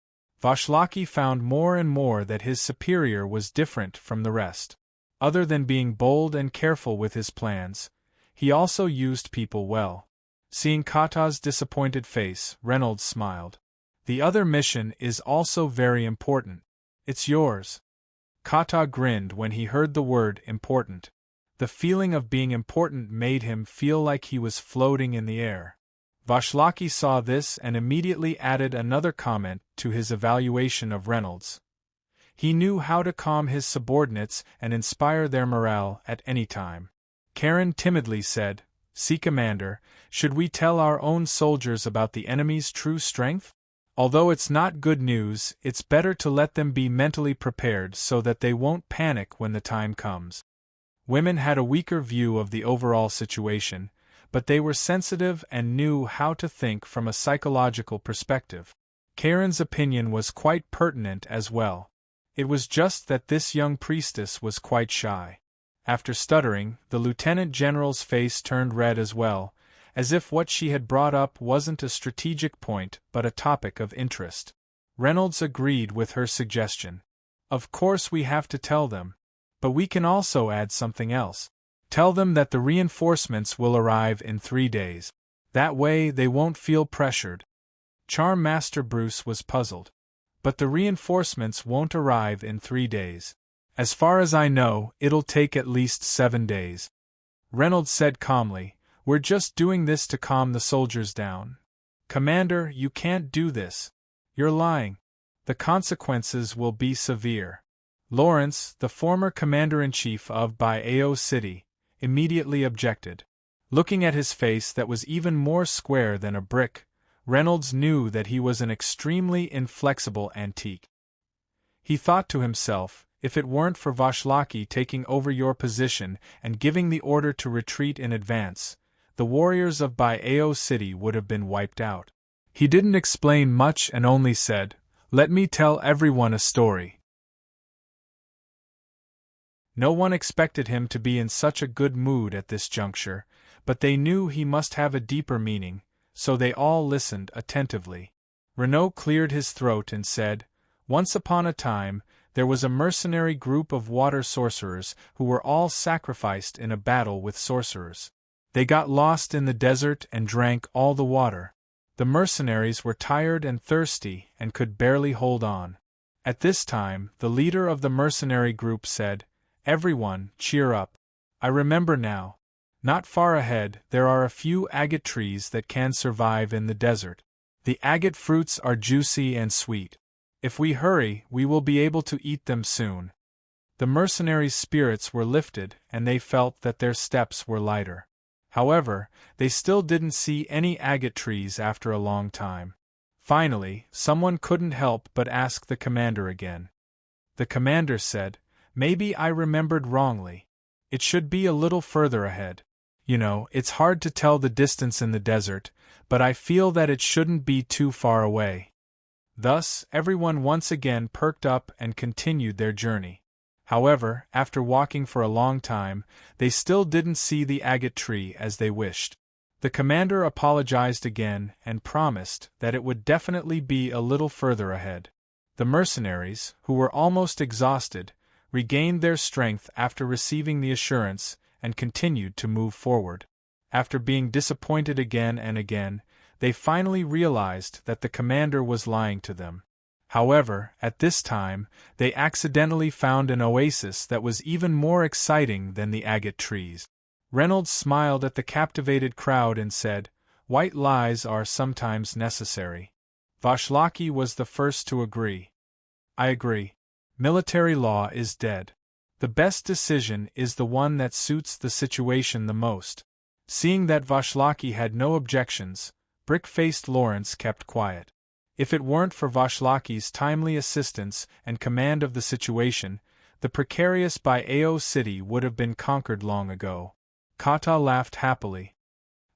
Speaker 1: Vaslaki found more and more that his superior was different from the rest. Other than being bold and careful with his plans, he also used people well. Seeing Kata's disappointed face, Reynolds smiled. "The other mission is also very important. It's yours." Kata grinned when he heard the word important. The feeling of being important made him feel like he was floating in the air. Vaslaki saw this and immediately added another comment to his evaluation of Reynolds. He knew how to calm his subordinates and inspire their morale at any time. Karen timidly said, "See, Commander, should we tell our own soldiers about the enemy's true strength? Although it's not good news, it's better to let them be mentally prepared so that they won't panic when the time comes." Women had a weaker view of the overall situation, but they were sensitive and knew how to think from a psychological perspective. Karen's opinion was quite pertinent as well. It was just that this young priestess was quite shy. After stuttering, the lieutenant general's face turned red as well, as if what she had brought up wasn't a strategic point but a topic of interest. Reynolds agreed with her suggestion. "Of course we have to tell them. But we can also add something else. Tell them that the reinforcements will arrive in 3 days. That way they won't feel pressured." Charm Master Bruce was puzzled. "But the reinforcements won't arrive in 3 days. As far as I know, it'll take at least 7 days. Reynolds said calmly, "We're just doing this to calm the soldiers down." "Commander, you can't do this. You're lying. The consequences will be severe." Lawrence, the former commander-in-chief of Bao City, immediately objected. Looking at his face that was even more square than a brick, Reynolds knew that he was an extremely inflexible antique. He thought to himself, if it weren't for Vashlaki taking over your position and giving the order to retreat in advance, the warriors of Bao City would have been wiped out. He didn't explain much and only said, "Let me tell everyone a story." No one expected him to be in such a good mood at this juncture, but they knew he must have a deeper meaning, so they all listened attentively. Renaud cleared his throat and said, "Once upon a time, there was a mercenary group of water sorcerers who were all sacrificed in a battle with sorcerers. They got lost in the desert and drank all the water. The mercenaries were tired and thirsty and could barely hold on. At this time, the leader of the mercenary group said, 'Everyone, cheer up. I remember now. Not far ahead, there are a few agate trees that can survive in the desert. The agate fruits are juicy and sweet. If we hurry, we will be able to eat them soon.' The mercenaries' spirits were lifted and they felt that their steps were lighter. However, they still didn't see any agate trees after a long time. Finally, someone couldn't help but ask the commander again. The commander said, 'Maybe I remembered wrongly. It should be a little further ahead. You know, it's hard to tell the distance in the desert, but I feel that it shouldn't be too far away.' Thus, everyone once again perked up and continued their journey. However, after walking for a long time, they still didn't see the agate tree as they wished. The commander apologized again and promised that it would definitely be a little further ahead. The mercenaries, who were almost exhausted, regained their strength after receiving the assurance and continued to move forward. After being disappointed again and again, they finally realized that the commander was lying to them. However, at this time, they accidentally found an oasis that was even more exciting than the agate trees. Reynolds smiled at the captivated crowd and said, "White lies are sometimes necessary." Vashlaki was the first to agree. "I agree. Military law is dead. The best decision is the one that suits the situation the most." Seeing that Vashlaki had no objections, brick-faced Lawrence kept quiet. If it weren't for Vashlaki's timely assistance and command of the situation, the precarious Bao City would have been conquered long ago. Kata laughed happily.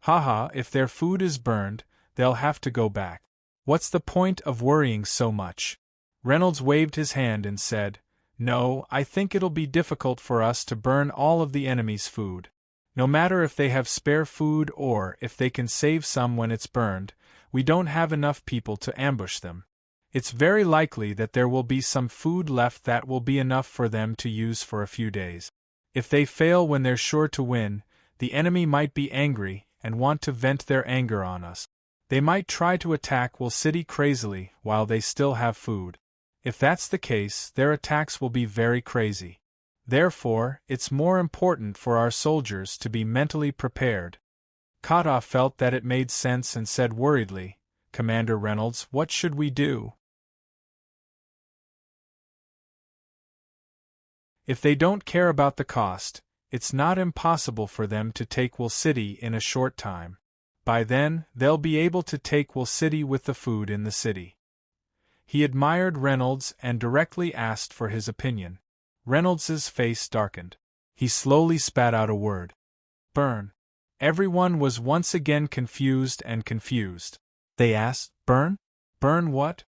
Speaker 1: "Haha, if their food is burned, they'll have to go back. What's the point of worrying so much?" Reynolds waved his hand and said, "No, I think it'll be difficult for us to burn all of the enemy's food. No matter if they have spare food or if they can save some when it's burned, we don't have enough people to ambush them. It's very likely that there will be some food left that will be enough for them to use for a few days. If they fail when they're sure to win, the enemy might be angry and want to vent their anger on us. They might try to attack Will City crazily while they still have food. If that's the case, their attacks will be very crazy. Therefore, it's more important for our soldiers to be mentally prepared." Kata felt that it made sense and said worriedly, "Commander Reynolds, what should we do?" If they don't care about the cost, it's not impossible for them to take Will City in a short time. By then, they'll be able to take Will City with the food in the city. He admired Reynolds and directly asked for his opinion. Reynolds's face darkened. He slowly spat out a word. Burn. Everyone was once again confused. They asked, burn? Burn what?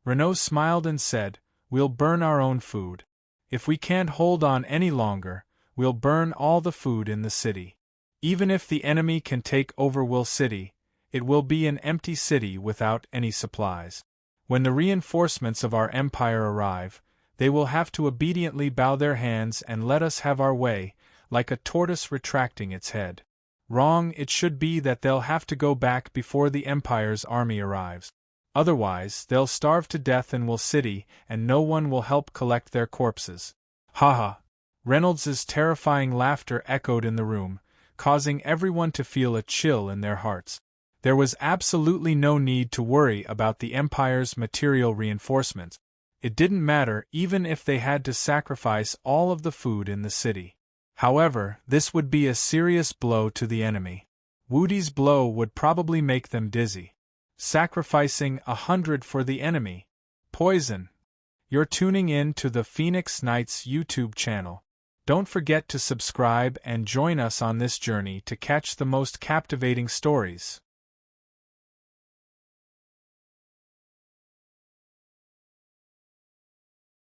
Speaker 1: Renaud smiled and said, we'll burn our own food. If we can't hold on any longer, we'll burn all the food in the city. Even if the enemy can take over Will City, it will be an empty city without any supplies. When the reinforcements of our empire arrive, they will have to obediently bow their hands and let us have our way, like a tortoise retracting its head. Wrong, it should be that they'll have to go back before the Empire's army arrives. Otherwise, they'll starve to death in Will City, and no one will help collect their corpses. Ha ha! Reynolds's terrifying laughter echoed in the room, causing everyone to feel a chill in their hearts. There was absolutely no need to worry about the Empire's material reinforcements. It didn't matter even if they had to sacrifice all of the food in the city. However, this would be a serious blow to the enemy. Woody's blow would probably make them dizzy. Sacrificing 100 for the enemy. Poison. You're tuning in to the Phoenix Knights YouTube channel. Don't forget to subscribe and join us on this journey to catch the most captivating stories.